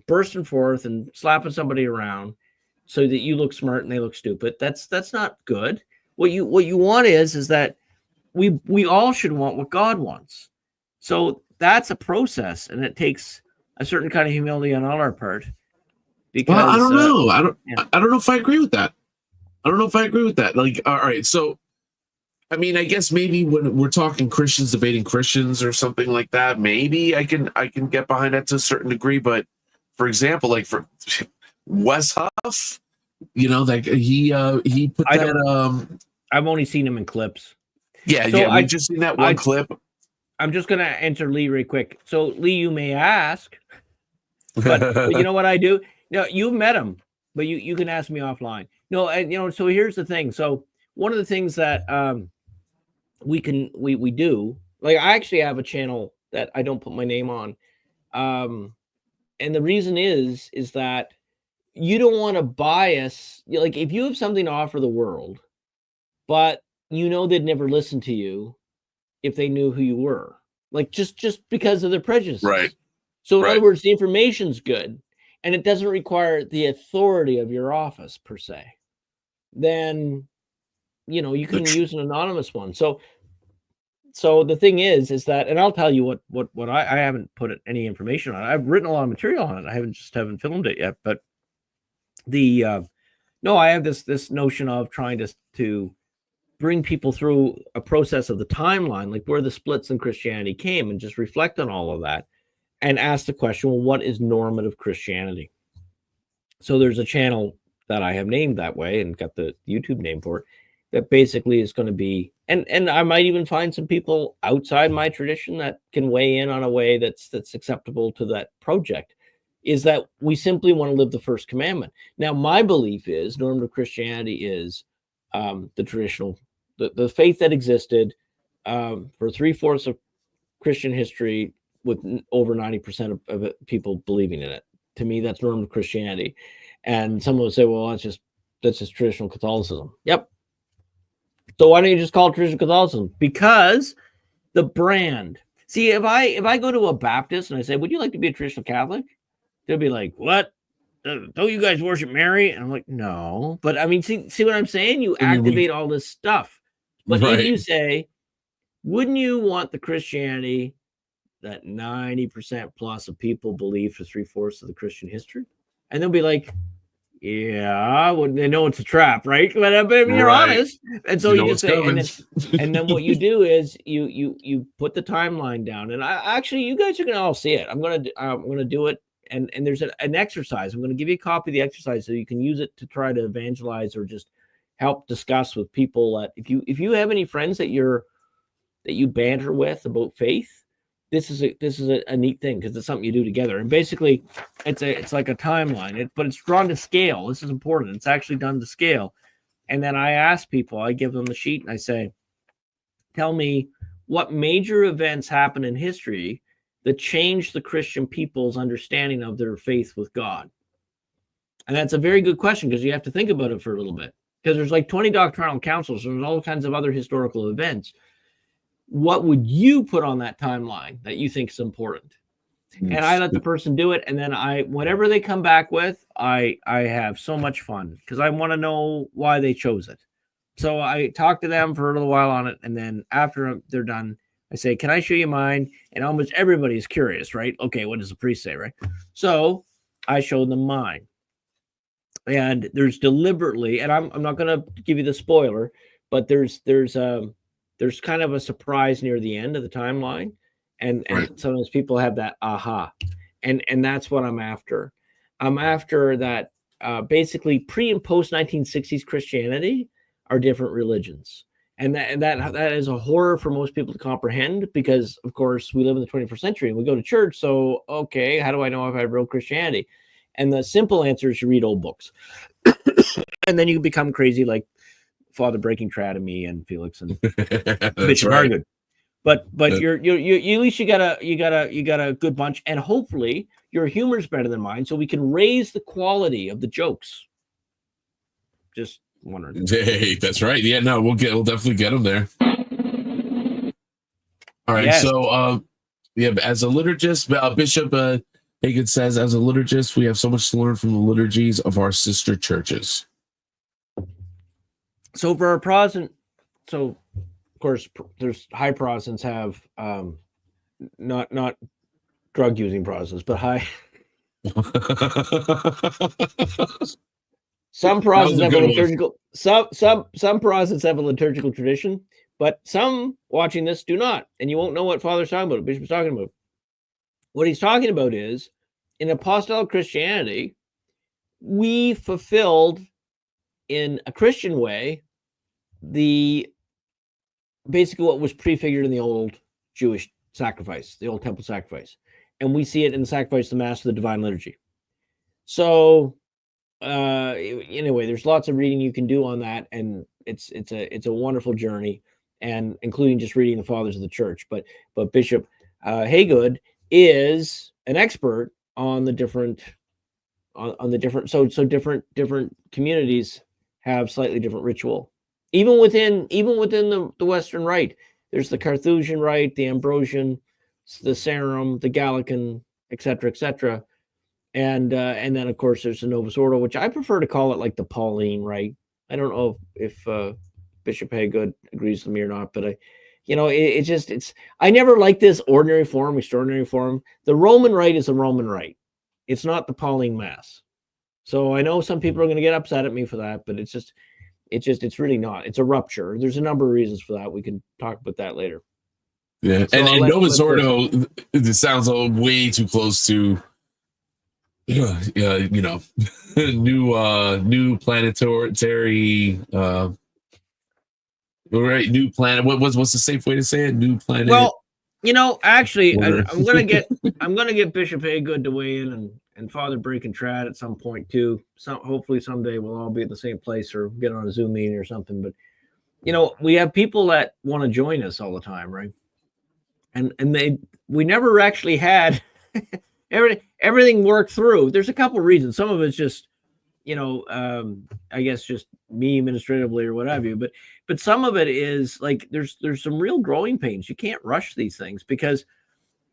bursting forth and slapping somebody around so that you look smart and they look stupid. That's not good. what you want is that we all should want what God wants. So that's a process, and it takes a certain kind of humility on all our part. Because well, I don't know. I don't know if I agree with that. Like, all right, so I mean, I guess maybe when we're talking Christians debating Christians or something like that, maybe I can get behind that to a certain degree. But for example, like for Wes Huff, you know, that he put that. I've only seen him in clips. Yeah, so we just seen that one clip. I'm just gonna answer Lee real quick. So Lee, you may ask, but you know what I do? No, you've met him, but you can ask me offline. No, and you know, so here's the thing. So one of the things that we do, like, I actually have a channel that I don't put my name on, and the reason is that you don't want to bias. Like, if you have something to offer the world, but you know they'd never listen to you if they knew who you were, like just because of their prejudices. Right. So in other words, the information's good and it doesn't require the authority of your office per se, then, you know, you can use an anonymous one. So the thing is that, and I'll tell you what I haven't put any information on it. I've written a lot of material on it. I haven't filmed it yet, but no, I have this notion of trying to bring people through a process of the timeline, like where the splits in Christianity came, and just reflect on all of that and ask the question, well, what is normative Christianity? So there's a channel that I have named that way and got the YouTube name for it, that basically is going to be, and I might even find some people outside my tradition that can weigh in on a way that's acceptable to that project, is that we simply want to live the first commandment. Now, my belief is normative Christianity is the traditional, the faith that existed for 3/4 of Christian history, with over 90% of people believing in it. To me, that's normative Christianity. And someone will say, well, that's just traditional Catholicism. Yep. So why don't you just call it traditional Catholicism? Because the brand. See, if I go to a Baptist and I say, would you like to be a traditional Catholic? They'll be like, what? Don't you guys worship Mary? And I'm like, no. But I mean, see what I'm saying? You activate all this stuff. But if you say, wouldn't you want the Christianity that 90% plus of people believe for 3/4 of the Christian history? And they'll be like, yeah, well, they know it's a trap, right? But I mean, you're honest. And so you just say, and then what you do is you put the timeline down. And you guys are going to all see it. I'm going to do it. And there's an exercise. I'm going to give you a copy of the exercise so you can use it to try to evangelize or just help discuss with people. That if you have any friends that you banter with about faith, this is a neat thing, because it's something you do together. And basically, it's like a timeline, but it's drawn to scale. This is important. It's actually done to scale. And then I ask people, I give them the sheet, and I say, tell me what major events happened in history that changed the Christian people's understanding of their faith with God. And that's a very good question, because you have to think about it for a little bit, because there's like 20 doctrinal councils, and there's all kinds of other historical events. What would you put on that timeline that you think is important? And I let the person do it, and then whatever they come back with, I have so much fun, because I want to know why they chose it. So I talk to them for a little while on it, and then after they're done, I say, can I show you mine? And almost everybody's curious, right? Okay, what does the priest say, right? So I show them mine. And there's deliberately, and I'm not going to give you the spoiler, but there's kind of a surprise near the end of the timeline. And sometimes people have that aha. And that's what I'm after. I'm after that basically pre and post 1960s Christianity are different religions. And that is a horror for most people to comprehend, because of course we live in the 21st century and we go to church. So, okay, how do I know if I have real Christianity? And the simple answer is you read old books. And then you become crazy like Father Breaking Trad and me and Felix and Bishop Hargood. But you're at least you got a good bunch, and hopefully your humor's better than mine, so we can raise the quality of the jokes. Just wondering. Hey, that's right. Yeah, no, we'll definitely get them there. All right. Yes. So as a liturgist, Bishop Hagen says, as a liturgist, we have so much to learn from the liturgies of our sister churches. So for our Protestant, so of course there's high Protestants have not drug using Protestants, but high. Some Protestants have a liturgical. Some Protestants have a liturgical tradition, but some watching this do not, and you won't know what Father's talking about. Bishop's talking about. What he's talking about is, in apostolic Christianity, we fulfilled in a Christian way the basically what was prefigured in the old Jewish sacrifice, the old temple sacrifice, and we see it in the sacrifice of the Mass of the Divine Liturgy. So anyway, there's lots of reading you can do on that, and it's a wonderful journey, and including just reading the Fathers of the Church. But Bishop Haygood is an expert on the different so different communities have slightly different ritual. Even within the Western Rite, there's the Carthusian Rite, the Ambrosian, the Sarum, the Gallican, etc. And then of course there's the Novus Ordo, which I prefer to call it like the Pauline Rite. I don't know if Bishop Haygood agrees with me or not, but I never like this ordinary form, extraordinary form. The Roman Rite is a Roman Rite. It's not the Pauline Mass. So I know some people are going to get upset at me for that, but it's really not. It's a rupture. There's a number of reasons for that. We can talk about that later. Yeah, so and Novus Ordo, this sounds way too close to new planetary right, new planet. What's the safe way to say it? New planet. Well, actually, I'm gonna get Bishop Haygood to weigh in and Father Break and Trad at some point too. Hopefully someday we'll all be at the same place or get on a Zoom meeting or something. But we have people that want to join us all the time, right? And we never actually had everything worked through. There's a couple of reasons. Some of it's just I guess just me administratively or what have you. But some of it is like there's some real growing pains. You can't rush these things because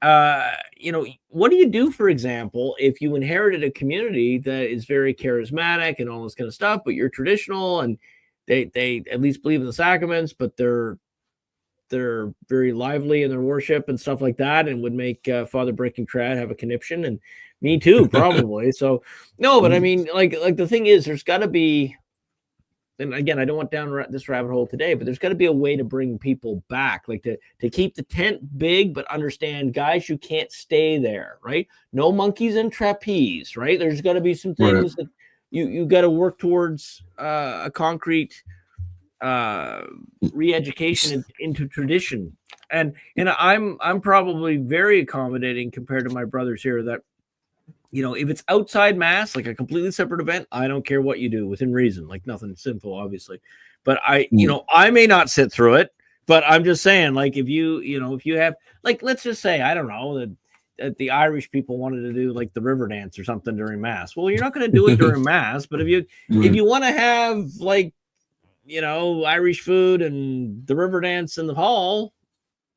what do you do, for example, if you inherited a community that is very charismatic and all this kind of stuff, but you're traditional and they at least believe in the sacraments, but they're very lively in their worship and stuff like that, and would make Father Breaking Trad have a conniption, and me too, probably. So no, but I mean, like the thing is, there's got to be, and again, I don't want down this rabbit hole today, but there's got to be a way to bring people back, like to keep the tent big, but understand, guys, you can't stay there, right? No monkeys and trapeze, right? There's got to be some things that you got to work towards a concrete re-education into tradition, and I'm probably very accommodating compared to my brothers here, that if it's outside Mass, like a completely separate event, I don't care what you do within reason, like nothing sinful, obviously. But I may not sit through it, but I'm just saying, like, if you have, like, let's just say, I don't know, that the Irish people wanted to do like the river dance or something during Mass. Well, you're not going to do it during Mass, but if you want to have like, Irish food and the river dance in the hall,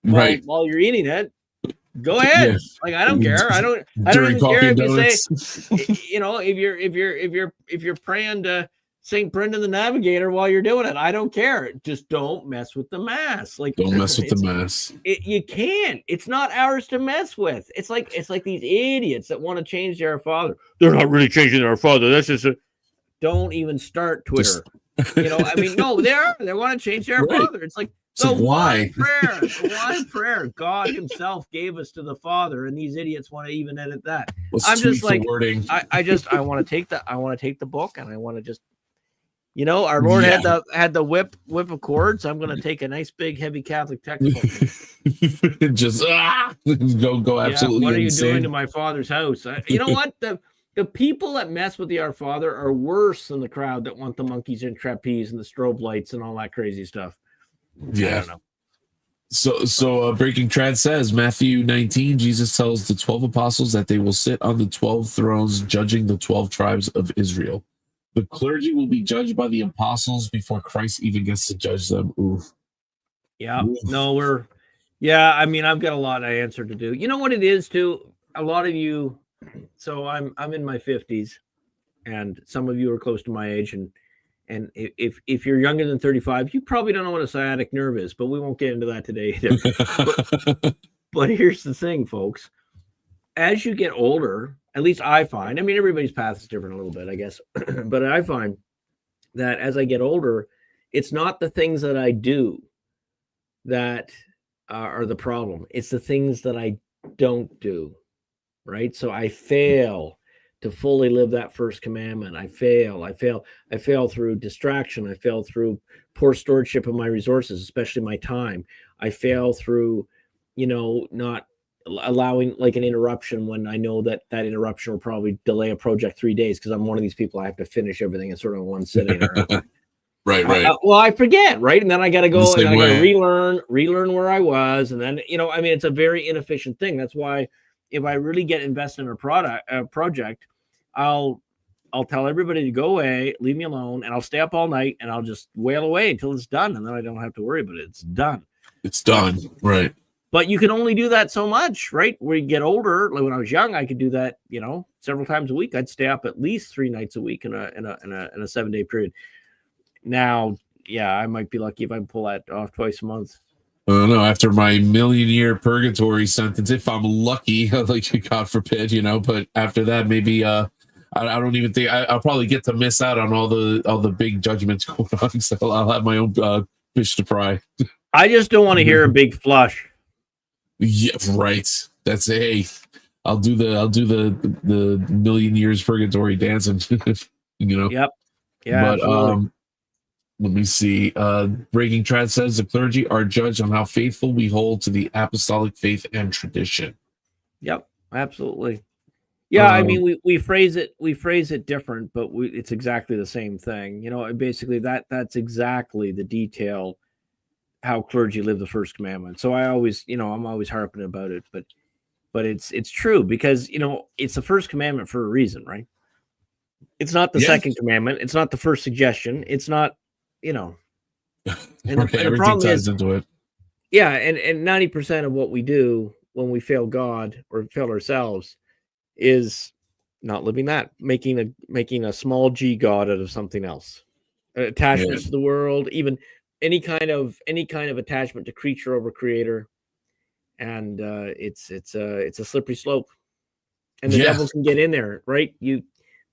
while you're eating it, go ahead. Yeah. Like, I don't care. I don't even care if you say, if you're praying to St. Brendan the Navigator while you're doing it, I don't care. Just don't mess with the Mass. Like, don't mess with the Mass. You can't. It's not ours to mess with. It's like these idiots that want to change their Father. They're not really changing their Father. That's just don't even start Twitter. I mean, no, they want to change their Father. It's like, so why prayer God himself gave us to the Father, and these idiots want to even edit that. I'm just like, I want to take the book, and I want to just, our Lord had the whip of chords. I'm going to take a nice big heavy Catholic textbook. Just go absolutely. What are you insane. doing to my Father's house? You know what? The people that mess with the Our Father are worse than the crowd that want the monkeys and trapeze and the strobe lights and all that crazy stuff. Yeah. I don't know. So Breaking Trad says, Matthew 19, Jesus tells the 12 apostles that they will sit on the 12 thrones judging the 12 tribes of Israel. The clergy will be judged by the apostles before Christ even gets to judge them. Oof. Yeah. Oof. No, I mean, I've got a lot of answer to do. You know what it is too? A lot of you, so I'm in my 50s, and some of you are close to my age, and And if you're younger than 35, you probably don't know what a sciatic nerve is, but we won't get into that today either. But here's the thing, folks. As you get older, at least I find, I mean, everybody's path is different a little bit, I guess, but I find that as I get older, it's not the things that I do that are the problem. It's the things that I don't do, right? So I fail to fully live that first commandment. I fail through distraction. I fail through poor stewardship of my resources, especially my time. I fail through, not allowing like an interruption when I know that interruption will probably delay a project 3 days, because I'm one of these people. I have to finish everything in sort of one sitting. Right. Well, I forget, right? And then I got to go and I got to relearn where I was. And then, I mean, it's a very inefficient thing. That's why if I really get invested in a project, I'll tell everybody to go away, leave me alone, and I'll stay up all night and I'll just wail away until it's done. And then I don't have to worry about it. It's done. It's done. Right. But you can only do that so much, right? When you get older, like when I was young, I could do that, several times a week. I'd stay up at least 3 nights a week in a 7-day period. Now, yeah, I might be lucky if I can pull that off twice a month. No, after my million-year purgatory sentence, if I'm lucky, like God forbid, but after that, maybe I don't even think I'll probably get to miss out on all the big judgments going on. So I'll have my own fish to fry. I just don't want to hear a big flush. Yeah, right. That's I'll do the million years purgatory dancing. Yep. Yeah. But absolutely. let me see. Breaking Trad says the clergy are judged on how faithful we hold to the apostolic faith and tradition. Yep, absolutely. Yeah, I mean, we phrase it different, but it's exactly the same thing. Basically that's exactly the detail how clergy live the first commandment. So I always, I'm always harping about it, but it's true, because it's the first commandment for a reason, right? It's not the second commandment. It's not the first suggestion. It's not. And the problem is, into it. Yeah, and 90% of what we do when we fail God or fail ourselves is not living that, making a small g God out of something else. Attachments to the world, even any kind of attachment to creature over creator, and it's a slippery slope, and the devil can get in there, right? The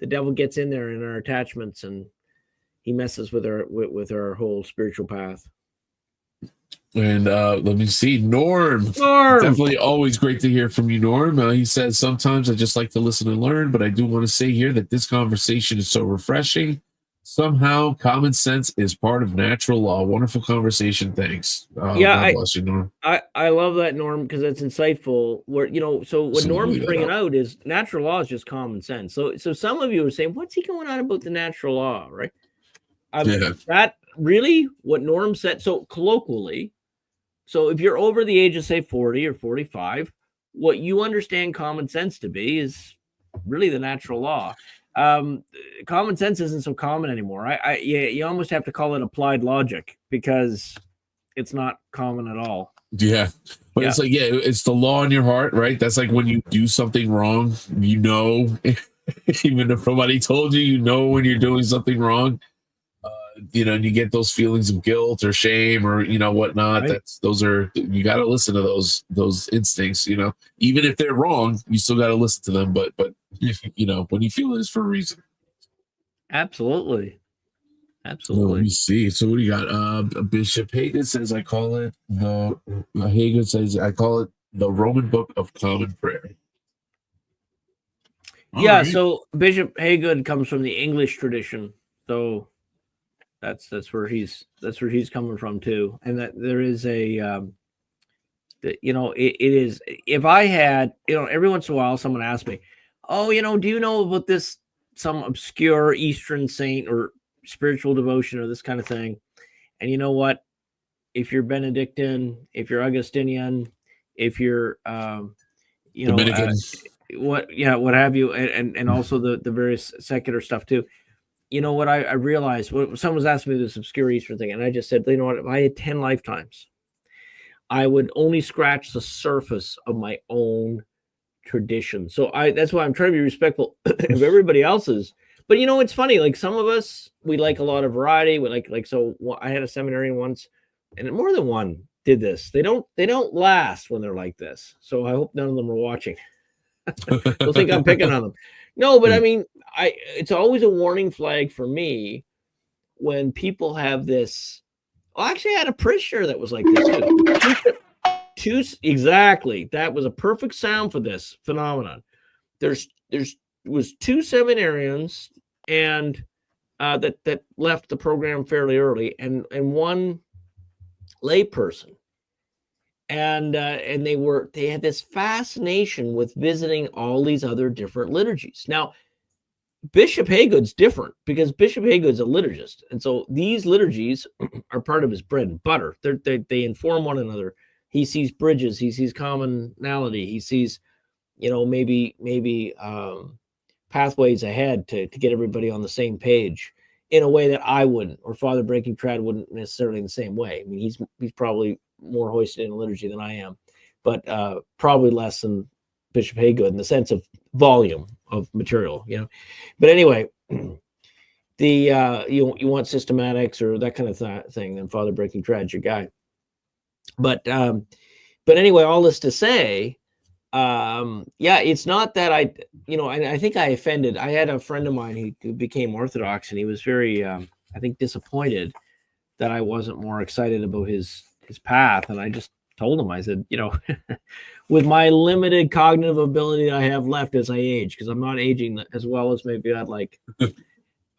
devil gets in there in our attachments, and he messes with our whole spiritual path. And let me see, Norm. Definitely always great to hear from you, Norm. He says, sometimes I just like to listen and learn, but I do want to say here that this conversation is so refreshing. Somehow common sense is part of natural law. Wonderful conversation. Thanks. God bless you, Norm. I love that, Norm, because it's insightful. Where so what Norm's bringing out is natural law is just common sense. So some of you are saying, what's he going on about the natural law, right? That really what Norm said. So colloquially, so if you're over the age of, say, 40 or 45, what you understand common sense to be is really the natural law. Common sense isn't so common anymore. You almost have to call it applied logic, because it's not common at all. Yeah. But it's like, it's the law in your heart, right? That's like when you do something wrong, even if nobody told you, when you're doing something wrong. And you get those feelings of guilt or shame or whatnot. Right. You got to listen to those instincts. Even if they're wrong, you still got to listen to them. But when you feel it, it's for a reason. Absolutely. Well, let me see. So what do you got? Bishop Hagen says I call it the Roman Book of Common Prayer. Right. So Bishop Hagen comes from the English tradition. So that's where he's coming from too, and that there is it is. If I had, every once in a while, someone asks me, "Oh, do you know about this some obscure Eastern saint or spiritual devotion or this kind of thing?" And you know what? If you're Benedictine, if you're Augustinian, if you're Dominican, what have you, and also the various secular stuff too. You know what I realized when someone was asking me this obscure Eastern thing, and I just said, what, if I had 10 lifetimes, I would only scratch the surface of my own tradition. So that's why I'm trying to be respectful of everybody else's, But you know, it's funny. Like some of us, we like a lot of variety. We like so. I had a seminarian once, and more than one did this. They don't last when they're like this. So I hope none of them are watching. They'll think I'm picking on them. No, but I mean, it's always a warning flag for me when people have this. Well, actually, I had a parishioner that was like this too. Exactly. That was a perfect sound for this phenomenon. There's was two seminarians and that left the program fairly early, and one layperson, and they had this fascination with visiting all these other different liturgies. Now, Bishop Haygood's different because Bishop Haygood's a liturgist, and so these liturgies are part of his bread and butter. They inform one another. He sees bridges, he sees commonality, he sees, maybe pathways ahead to get everybody on the same page in a way that I wouldn't, or Father Breaking Trad wouldn't necessarily in the same way. I mean, he's probably more hoisted in liturgy than I am, but probably less than Bishop Haygood in the sense of volume of material, But anyway, the you want systematics or that kind of thing, then Father Breaking Trad's your guy. But anyway, all this to say, it's not that I think I offended. I had a friend of mine who became Orthodox, and he was very, I think, disappointed that I wasn't more excited about his path. And I just told him, I said, with my limited cognitive ability I have left as I age, because I'm not aging as well as maybe I'd like.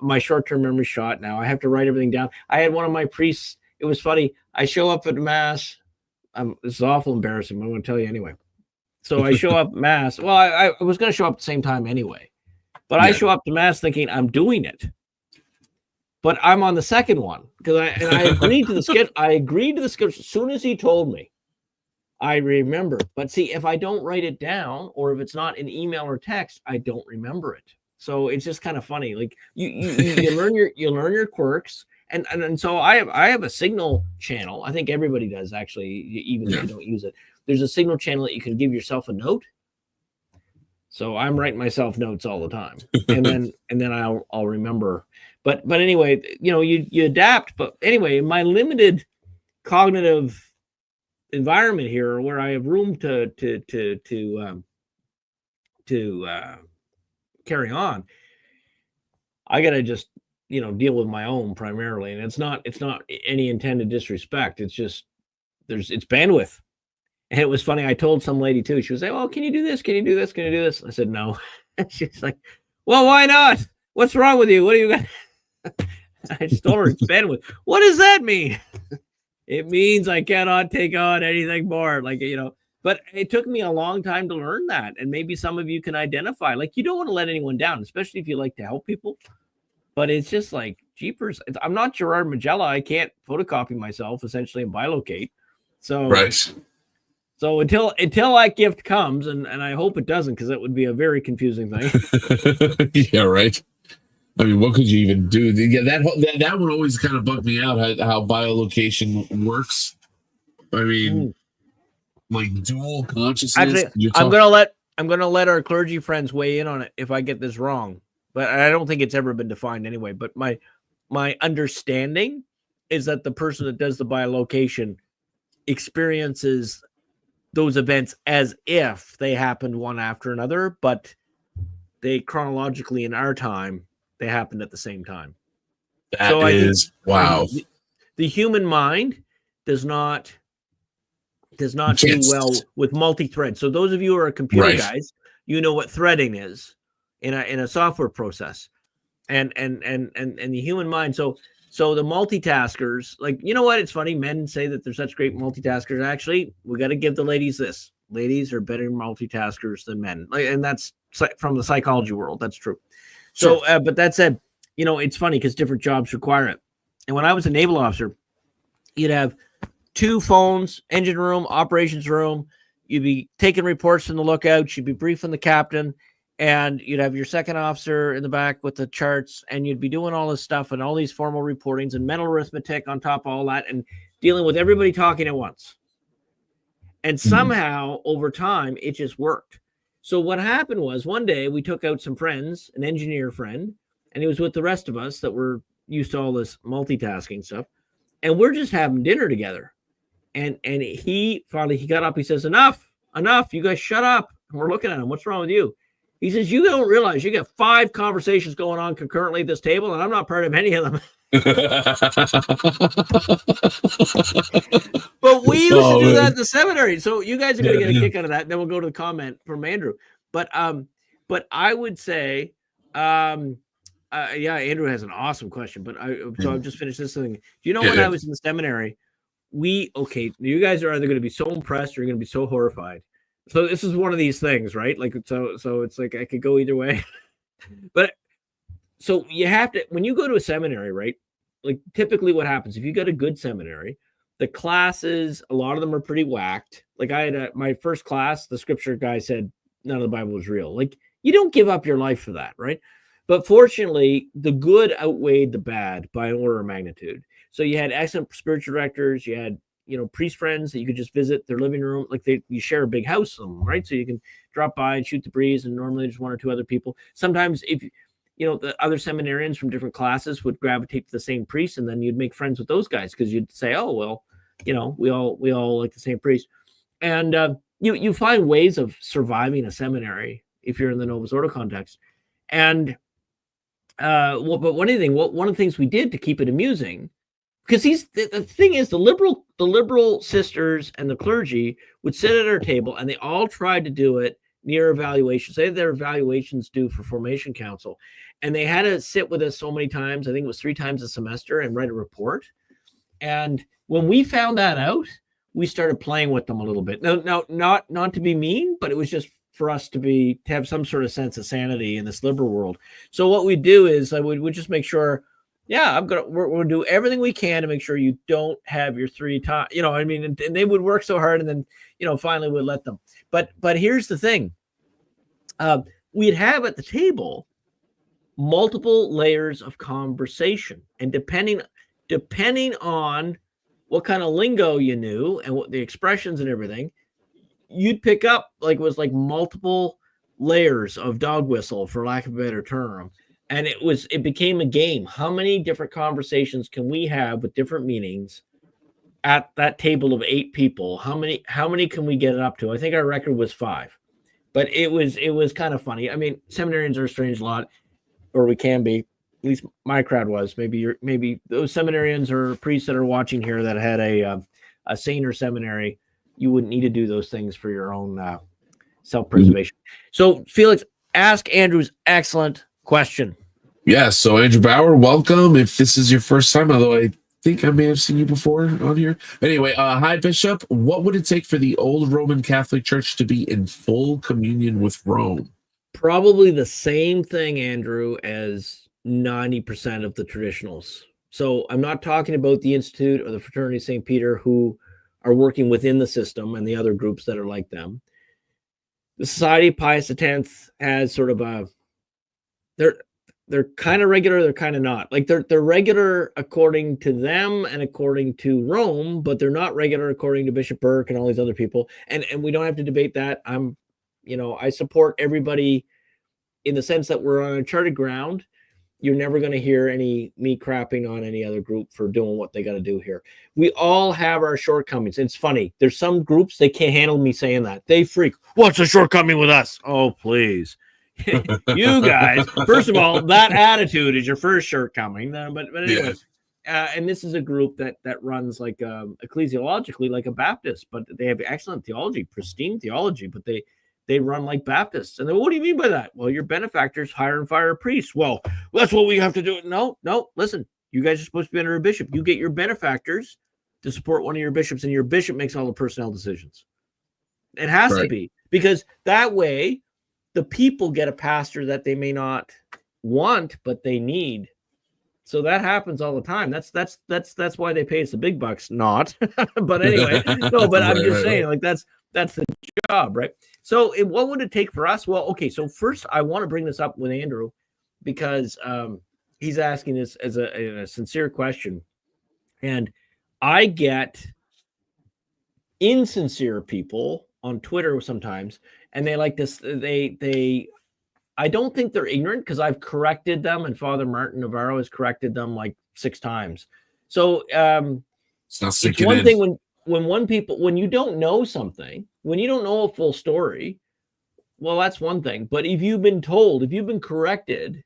My short-term memory shot now. I have to write everything down. I had one of my priests. It was funny. I show up at Mass. This is awful embarrassing, but I'm going to tell you anyway. So I show up at Mass. Well, I was going to show up at the same time anyway, but I show up to Mass thinking I'm doing it, but I'm on the second one because I agreed to the schedule. I agreed to the schedule as soon as he told me. I remember, but see, if I don't write it down or if it's not an email or text, I don't remember it. So it's just kind of funny. Like you learn your quirks. And so I have a Signal channel. I think everybody does, actually, even if you don't use it. There's a Signal channel that you can give yourself a note. So I'm writing myself notes all the time, and then I'll remember. But anyway, you adapt. But anyway, in my limited cognitive environment here, where I have room to carry on, I gotta just deal with my own primarily, and it's not any intended disrespect. It's just it's bandwidth. And it was funny. I told some lady too. She was like, "Oh, can you do this? Can you do this? Can you do this?" I said, "No." She's like, "Well, why not? What's wrong with you? What do you got?" I just told her it's bandwidth. What does that mean? It means I cannot take on anything more. But it took me a long time to learn that, and maybe some of you can identify. Like, you don't want to let anyone down, especially if you like to help people. But it's just like, jeepers. I'm not Gerard Magella. I can't photocopy myself essentially and bilocate. So right. So until that gift comes, and I hope it doesn't, because that would be a very confusing thing. Yeah, right. I mean, what could you even do? Yeah, that one always kind of bugged me out, how biolocation works. I mean, like dual consciousness. Actually, I'm gonna let our clergy friends weigh in on it if I get this wrong. But I don't think it's ever been defined anyway. But my understanding is that the person that does the bilocation experiences those events as if they happened one after another, but they chronologically in our time, they happened at the same time. That is wow. The human mind does not do well with multi-thread. So those of you who are computer guys, you know what threading is in a software process, and the human mind. So the multitaskers, like, what? It's funny. Men say that they're such great multitaskers. Actually, we got to give the ladies this. Ladies are better multitaskers than men. And that's from the psychology world. That's true. So, but that said, it's funny because different jobs require it. And when I was a naval officer, you'd have 2 phones, engine room, operations room. You'd be taking reports from the lookout. You'd be briefing the captain. And you'd have your second officer in the back with the charts, and you'd be doing all this stuff and all these formal reportings and mental arithmetic on top of all that, and dealing with everybody talking at once. And somehow over time, it just worked. So what happened was, one day we took out some friends, an engineer friend, and he was with the rest of us that were used to all this multitasking stuff, and we're just having dinner together. And he finally got up. He says, "Enough! You guys shut up." And we're looking at him. What's wrong with you? He says, "You don't realize you got 5 conversations going on concurrently at this table, and I'm not part of any of them." But we used to do that at the seminary. So you guys are going to get a kick out of that. Then we'll go to the comment from Andrew. But I would say, Andrew has an awesome question. But I've just finished this thing. Do you know when I was in the seminary, you guys are either going to be so impressed or you're going to be so horrified. So this is one of these things, right? Like, so it's like I could go either way. But so you have to, when you go to a seminary, right? Like typically what happens, if you go to a good seminary, the classes, a lot of them are pretty whacked. Like I had my first class, the scripture guy said none of the Bible was real. Like you don't give up your life for that, right? But fortunately, the good outweighed the bad by an order of magnitude. So you had excellent spiritual directors, you had, priest friends that you could just visit their living room. Like you share a big house with them, right? So you can drop by and shoot the breeze. And normally there's 1 or 2 other people. Sometimes if the other seminarians from different classes would gravitate to the same priest, and then you'd make friends with those guys because you'd say, "Oh, well, we all like the same priest." And you find ways of surviving a seminary if you're in the Novus Ordo context. And but one of the things we did to keep it amusing, because the thing is, the liberal sisters and the clergy would sit at our table, and they all tried to do it near evaluations. They had their evaluations due for formation council, and they had to sit with us so many times. I think it was 3 times a semester, and write a report. And when we found that out, we started playing with them a little bit. No, not to be mean, but it was just for us to have some sort of sense of sanity in this liberal world. So what we do is we'd just make sure, we're gonna do everything we can to make sure you don't have your 3 times. And they would work so hard, and then finally we'd let them. But here's the thing: we'd have at the table multiple layers of conversation, and depending on what kind of lingo you knew and what the expressions and everything, you'd pick up like multiple layers of dog whistle, for lack of a better term. And it became a game. How many different conversations can we have with different meanings at that table of 8 people? How many can we get it up to? I think our record was 5, but it was kind of funny. I mean, seminarians are a strange lot, or we can be. At least my crowd was. Maybe those seminarians or priests that are watching here that had a saner seminary, you wouldn't need to do those things for your own self-preservation. So, Felix, ask Andrew's excellent question. Yeah, so Andrew Bauer, welcome. If this is your first time, although I think I may have seen you before on here. Anyway, hi, Bishop. What would it take for the old Roman Catholic Church to be in full communion with Rome? Probably the same thing, Andrew, as 90% of the traditionals. So I'm not talking about the Institute or the Fraternity of St. Peter, who are working within the system, and the other groups that are like them. The Society of Pius X has sort of they're kind of regular, they're kind of not. Like they're regular according to them and according to Rome, but they're not regular according to Bishop Burke and all these other people. And we don't have to debate that. I support everybody in the sense that we're on uncharted ground. You're never going to hear me crapping on any other group for doing what they got to do here. We all have our shortcomings. It's funny. There's some groups, they can't handle me saying that. They freak. What's a shortcoming with us? Oh, please. You guys, first of all, that attitude is your first shortcoming. But anyway, and this is a group that runs like ecclesiologically like a Baptist, but they have excellent theology, pristine theology, but they run like Baptists. And then, what do you mean by that? Well, your benefactors hire and fire priests. Well, that's what we have to do. No, listen, you guys are supposed to be under a bishop. You get your benefactors to support one of your bishops, and your bishop makes all the personnel decisions. It has to be, because that way the people get a pastor that they may not want, but they need. So that happens all the time. That's why they pay us the big bucks. Not, but anyway, no. But I'm just saying, like that's the job, right? So what would it take for us? Well, okay. So first, I want to bring this up with Andrew because he's asking this as a sincere question, and I get insincere people on Twitter sometimes, and they like this. They I don't think they're ignorant because I've corrected them, and Father Martin Navarro has corrected them like 6 times. So It's not it's sinking one in. thing when you don't know something, when you don't know a full story, well, that's one thing. But if you've been told, if you've been corrected,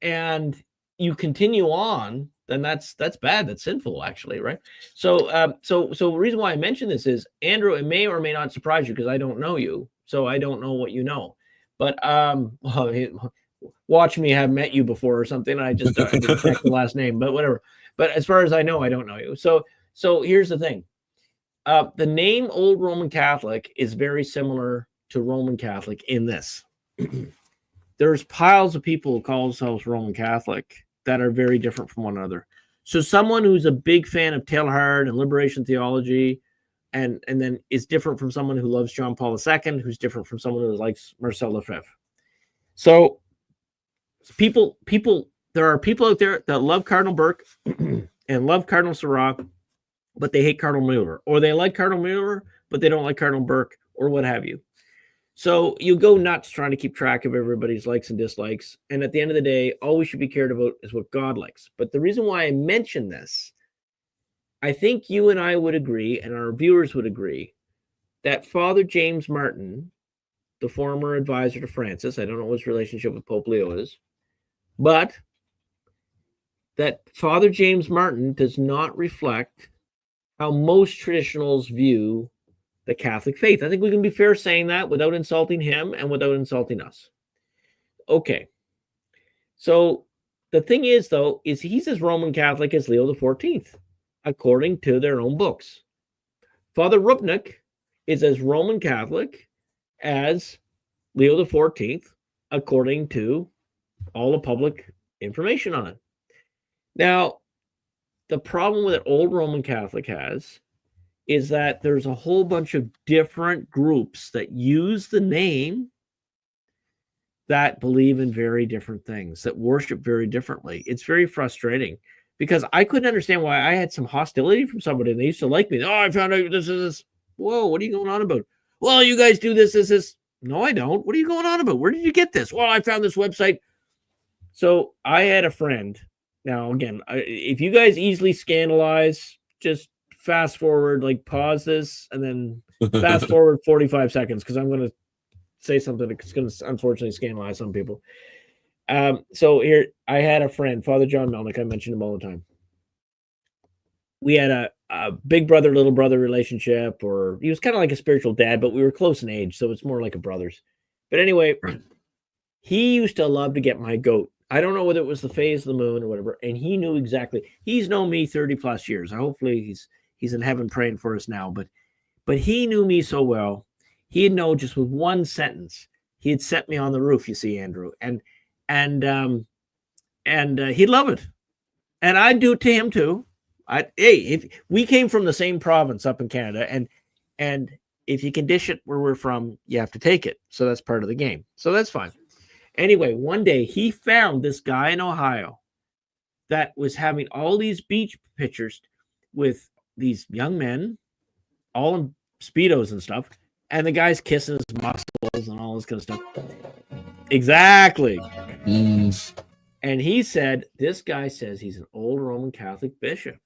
and you continue on, then that's bad. That's sinful, actually, right? So so the reason why I mention this is, Andrew, it may or may not surprise you because I don't know you, so I don't know what you know. But well, watch me have met you before or something. I just I didn't check the last name, but whatever. But as far as I know, I don't know you. So here's the thing. The name Old Roman Catholic is very similar to Roman Catholic in this. There's piles of people who call themselves Roman Catholic that are very different from one another. So someone who's a big fan of Teilhard and liberation theology, and then is different from someone who loves John Paul II, who's different from someone who likes Marcel Lefebvre. So there are people out there that love Cardinal Burke and love Cardinal Seurat, but they hate Cardinal Mueller, or they like Cardinal Mueller, but they don't like Cardinal Burke, or what have you. So you go nuts trying to keep track of everybody's likes and dislikes. And at the end of the day, all we should be cared about is what God likes. But the reason why I mention this, I think you and I would agree, and our viewers would agree, that Father James Martin, the former advisor to Francis, I don't know what his relationship with Pope Leo is, but that Father James Martin does not reflect how most traditionals view the Catholic faith. I think we can be fair saying that without insulting him and without insulting us. Okay. So the thing is, though, is he's as Roman Catholic as Leo XIV, according to their own books. Father Rupnik is as Roman Catholic as Leo XIV, according to all the public information on it. Now, the problem with Old Roman Catholic has is that there's a whole bunch of different groups that use the name that believe in very different things, that worship very differently. It's very frustrating because I couldn't understand why I had some hostility from somebody and they used to like me. Oh, I found out this. Whoa, what are you going on about? Well, you guys do this. No, I don't. What are you going on about? Where did you get this? Well, I found this website. So I had a friend. Now, again, if you guys easily scandalize, just fast forward, like pause this and then fast forward 45 seconds because I'm going to say something that's going to unfortunately scandalize some people. So here, I had a friend, Father John Melnick. I mention him all the time. We had a big brother, little brother relationship, or he was kind of like a spiritual dad, but we were close in age, so it's more like a brothers. But anyway, he used to love to get my goat. I don't know whether it was the phase of the moon or whatever, and he knew exactly. He's known me 30 plus years. Hopefully he's in heaven praying for us now, but he knew me so well. He'd know just with one sentence. He had set me on the roof, you see, Andrew, and he'd love it, and I'd do it to him too. If we came from the same province up in Canada, and if you can dish it where we're from, you have to take it. So that's part of the game. So that's fine. Anyway, one day he found this guy in Ohio that was having all these beach pictures with these young men, all in Speedos and stuff, and the guy's kissing his muscles and all this kind of stuff. Exactly. And he said, this guy says he's an old Roman Catholic bishop.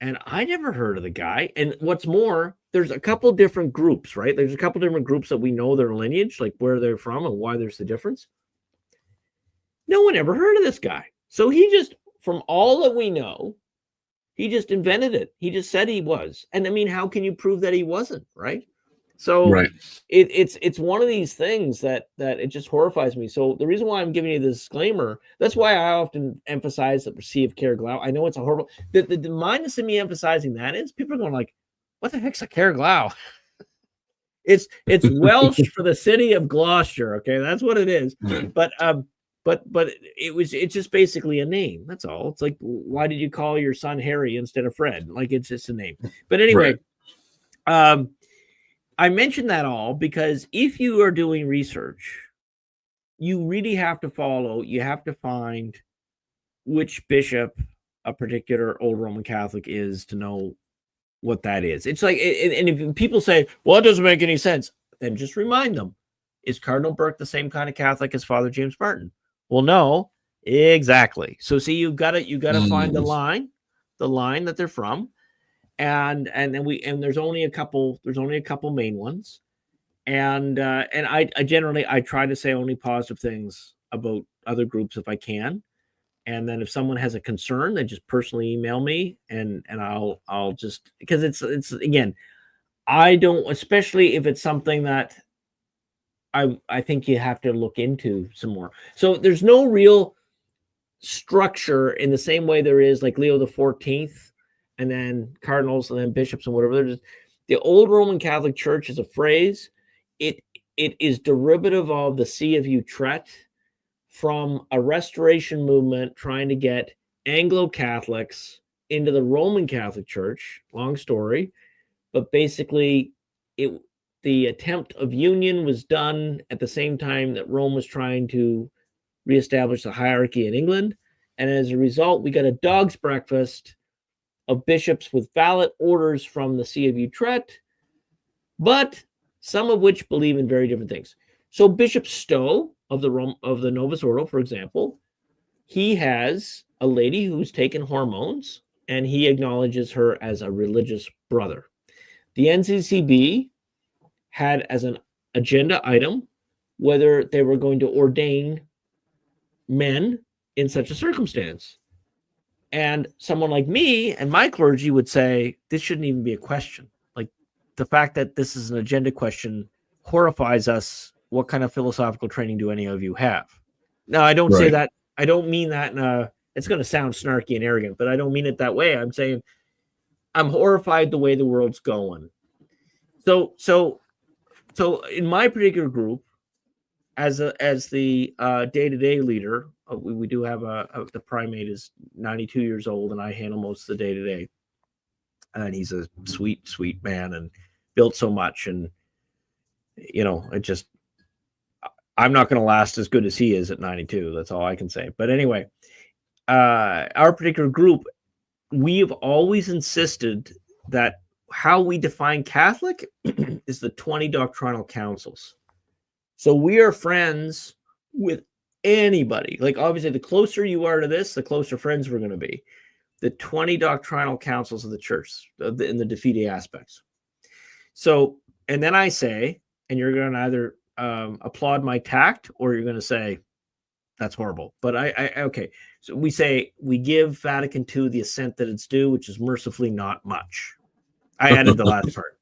And I never heard of the guy. And what's more, there's a couple different groups, right? There's a couple different groups that we know their lineage, like where they're from and why there's the difference. No one ever heard of this guy. So he just, from all that we know, he just invented it. He just said he was. And I mean, how can you prove that he wasn't, right? So it's one of these things that it just horrifies me. So the reason why I'm giving you the disclaimer, that's why I often emphasize the receive of Care Glau. I know it's a horrible, the minus of me emphasizing that is people are going like, what the heck's a Care Glau? It's Welsh for the city of Gloucester. Okay. That's what it is. But it's just basically a name. That's all. It's like, why did you call your son Harry instead of Fred? Like, it's just a name. But anyway, I mentioned that all because if you are doing research, you really have to follow, you have to find which bishop a particular old Roman Catholic is to know what that is. It's like, and if people say, well, it doesn't make any sense, then just remind them. is Cardinal Burke the same kind of Catholic as Father James Martin? Well, no, exactly. So see, you got to find the line that they're from, and there's only a couple main ones, and I generally try to say only positive things about other groups if I can. And then if someone has a concern, they just personally email me, and I'll just, because it's again, I don't, especially if it's something that I think you have to look into some more. So there's no real structure in the same way there is like Leo the 14th, and then cardinals, and then bishops, and whatever. The old Roman Catholic Church is a phrase. It is derivative of the See of Utrecht, from a restoration movement trying to get Anglo-Catholics into the Roman Catholic Church. Long story, but basically the attempt of union was done at the same time that Rome was trying to reestablish the hierarchy in England. And as a result, we got a dog's breakfast of bishops with valid orders from the See of Utrecht, but some of which believe in very different things. So Bishop Stowe of the Novus Ordo, for example, he has a lady who's taken hormones, and he acknowledges her as a religious brother. The NCCB had as an agenda item whether they were going to ordain men in such a circumstance. And someone like me and my clergy would say, this shouldn't even be a question. Like, the fact that this is an agenda question horrifies us. What kind of philosophical training do any of you have? Now, I don't say that. I don't mean that it's going to sound snarky and arrogant, but I don't mean it that way. I'm saying I'm horrified the way the world's going. So in my particular group, as the day-to-day leader, we do have the primate is 92 years old, and I handle most of the day-to-day. And he's a sweet man, and built so much, and I'm not going to last as good as he is at 92. That's all I can say. But anyway, our particular group, we have always insisted that how we define Catholic is the 20 doctrinal councils. So we are friends with anybody. Like, obviously, the closer you are to this, the closer friends we're going to be. The 20 doctrinal councils of the church in the De Fide aspects. So, and then I say, and you're going to either applaud my tact, or you're going to say that's horrible. But okay. So we say we give Vatican II the assent that it's due, which is mercifully not much. I added the last part.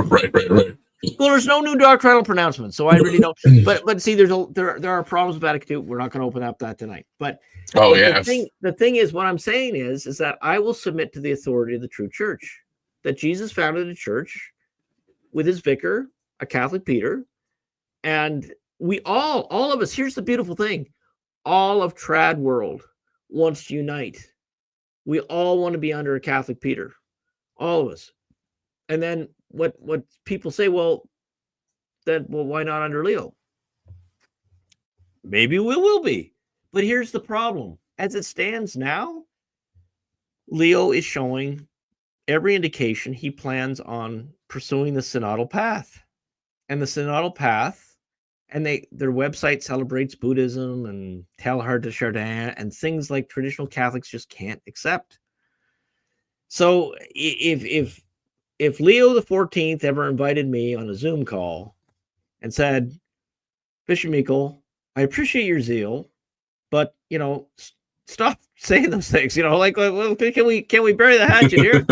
Right. Well, there's no new doctrinal pronouncements, so I really don't. But see, there are problems with Vatican II. We're not going to open up that tonight. But the thing is, what I'm saying is that I will submit to the authority of the true church. That Jesus founded a church with his vicar, a Catholic Peter, and we all of us. Here's the beautiful thing: all of trad world wants to unite. We all want to be under a Catholic Peter, all of us. And then what people say, well, why not under Leo? Maybe we will be. But here's the problem. As it stands now, Leo is showing every indication he plans on pursuing the synodal path. And the synodal path, and their website celebrates Buddhism and Teilhard de Chardin and things like traditional Catholics just can't accept. So if Leo the 14th ever invited me on a Zoom call and said, Bishop Meikle, I appreciate your zeal, but stop saying those things. Like, well, can we bury the hatchet here?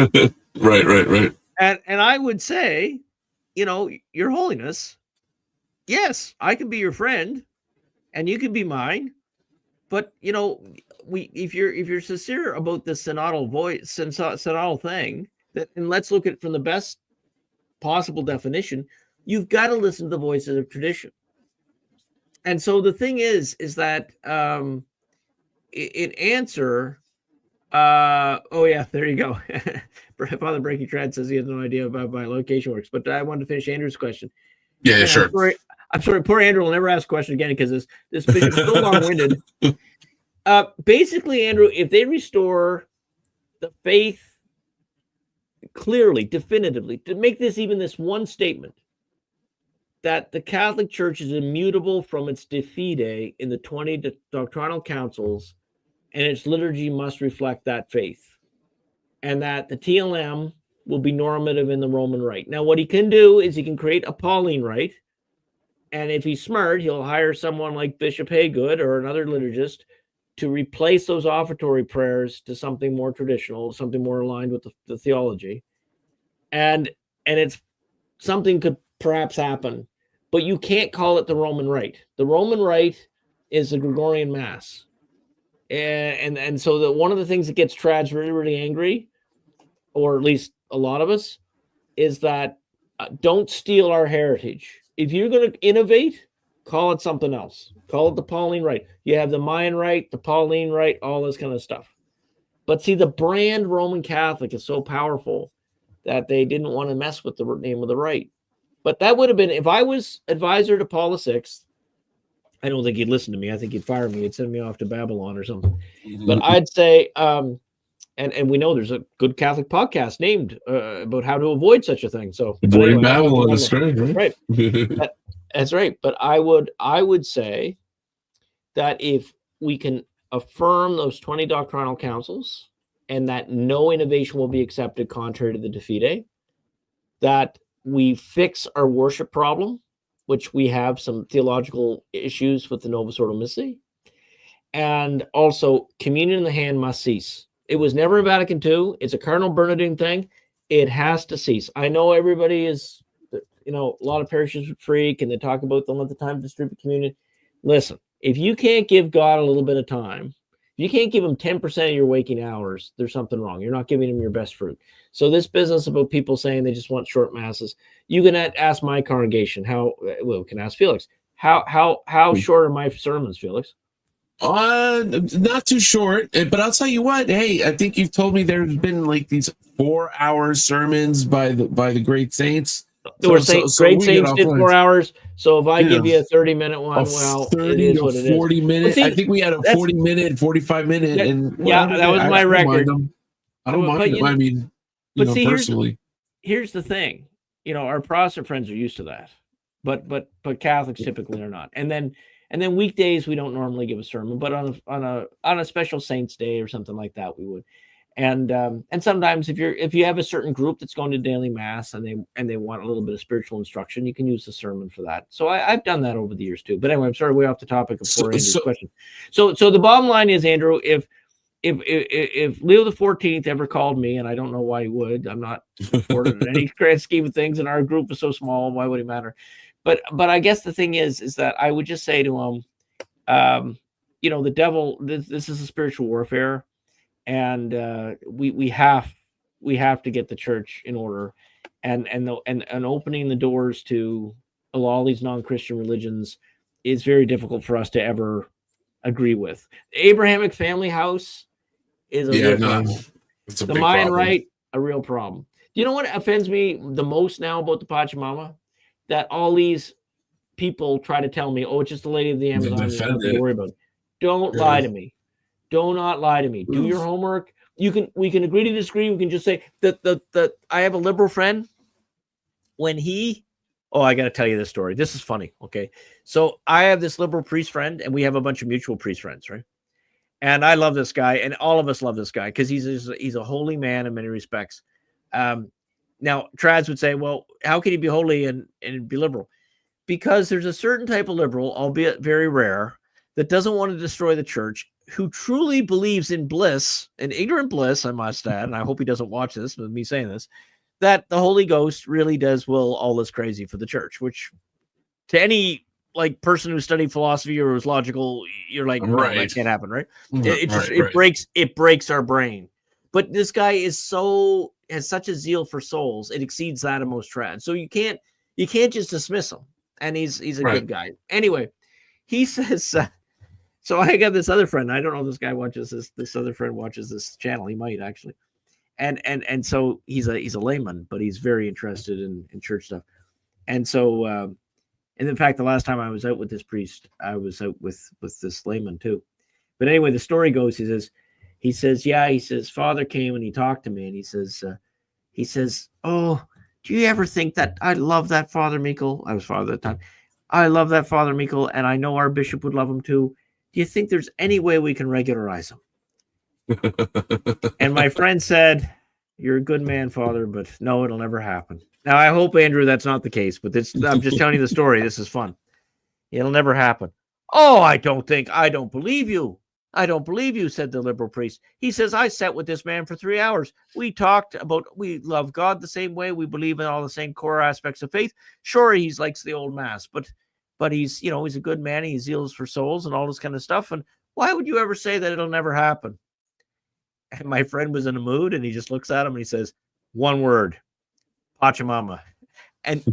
Right. And I would say, Your Holiness, yes, I can be your friend, and you can be mine, but if you're sincere about the synodal thing, and let's look at it from the best possible definition, you've got to listen to the voices of tradition. And so the thing is that in answer, oh yeah, there you go. Father Breaking Trad says he has no idea about my location works, but I wanted to finish Andrew's question. Yeah, sure. I'm sorry, poor Andrew will never ask a question again because this bishop is so long-winded. Basically, Andrew, if they restore the faith clearly, definitively, to make this one statement, that the Catholic Church is immutable from its de fide in the 20 doctrinal councils, and its liturgy must reflect that faith, and that the TLM will be normative in the Roman Rite. Now, what he can do is he can create a Pauline Rite, and if he's smart, he'll hire someone like Bishop Haygood or another liturgist to replace those offertory prayers to something more traditional, something more aligned with the theology. And it's something could perhaps happen, but you can't call it the Roman Rite. The Roman Rite is the Gregorian Mass. And so that one of the things that gets trads really, really angry, or at least a lot of us, is that don't steal our heritage. If you're going to innovate, call it something else. Call it the Pauline Rite. You have the Mayan Rite, the Pauline Rite, all this kind of stuff. But see, the brand Roman Catholic is so powerful that they didn't want to mess with the name of the rite. But that would have been, if I was advisor to Paul VI, I don't think he'd listen to me. I think he'd fire me. He'd send me off to Babylon or something. But I'd say, and we know there's a good Catholic podcast named about how to avoid such a thing. So avoiding Babylon is strange, right? That's right. But I would say that if we can affirm those 20 doctrinal councils, and that no innovation will be accepted contrary to the de fide, that we fix our worship problem, which we have some theological issues with the Novus Ordo Missae, and also communion in the hand must cease. It was never in Vatican II. It's a Cardinal Bernardine thing. It has to cease. I know everybody is, a lot of parishes freak and they talk about don't let the time distribute communion. Listen, if you can't give God a little bit of time, you can't give him 10% of your waking hours, there's something wrong. You're not giving him your best fruit. So this business about people saying they just want short masses, you can ask my congregation we can ask Felix. How short are my sermons, Felix? Not too short, but I'll tell you what, hey, I think you've told me there's been like these 4-hour sermons by the great saints. Great saints did 4 hours. So if I give you a 30-minute one, 30 to 40 minutes. I think we had a 40-minute, 45-minute, and that was my record. I don't mind them. I mean, personally. Here's the thing. Our Protestant friends are used to that, but Catholics typically are not. And then weekdays we don't normally give a sermon, but on a special Saints Day or something like that we would. And sometimes if you have a certain group that's going to daily mass and they want a little bit of spiritual instruction, you can use the sermon for that. So I've done that over the years too. But anyway, I'm sorry, way off the topic of Andrew's question. So the bottom line is, Andrew, if Leo the 14th ever called me, and I don't know why he would, I'm not important in any grand scheme of things, and our group is so small, why would it matter? But I guess the thing is that I would just say to him, the devil, this is a spiritual warfare. And we have to get the church in order, and opening the doors to all these non-Christian religions is very difficult for us to ever agree with. The Abrahamic family house is a real problem. It's a the big Mayan problem. Rite, a real problem. Do you know what offends me the most now about the Pachamama? That all these people try to tell me, oh, it's just the Lady of the Amazon, there's nothing to worry about. Don't lie to me. Do not lie to me. Do your homework. We can agree to disagree. We can just say that I have a liberal friend. I got to tell you this story. This is funny. Okay. So I have this liberal priest friend, and we have a bunch of mutual priest friends, right? And I love this guy, and all of us love this guy because he's a holy man in many respects. Now, trads would say, well, how can he be holy and be liberal? Because there's a certain type of liberal, albeit very rare, that doesn't want to destroy the church, who truly believes in bliss, and ignorant bliss, I must add, and I hope he doesn't watch this with me saying this, that the Holy Ghost really does will all this crazy for the church, which to any person who studied philosophy or was logical, you're like, no, that can't happen, right? It breaks our brain. But this guy has such a zeal for souls, it exceeds that of most trads. So you can't just dismiss him, and he's a good guy. Anyway, he says. So I got this other friend. I don't know if this guy watches this. This other friend watches this channel. He might actually, and so he's a layman, but he's very interested in church stuff. And so, and in fact, the last time I was out with this priest, I was out with this layman too. But anyway, the story goes. He says, Father came and he talked to me, and he says, oh, do Do you ever think that I love that Father Meikle? I was father at the time. I love that Father Meikle, and I know our bishop would love him too. Do you think there's any way we can regularize him? And my friend said, you're a good man, Father, but no, it'll never happen. Now, I hope, Andrew, that's not the case, but I'm just telling you the story. This is fun. It'll never happen. Oh, I don't believe you. I don't believe you, said the liberal priest. He says, I sat with this man for 3 hours. We talked about, we love God the same way. We believe in all the same core aspects of faith. Sure, he likes the old mass, but he's, you know, he's a good man. He zeals for souls and all this kind of stuff. And why would you ever say that it'll never happen? And my friend was in a mood, and he just looks at him and he says, one word, Pachamama. And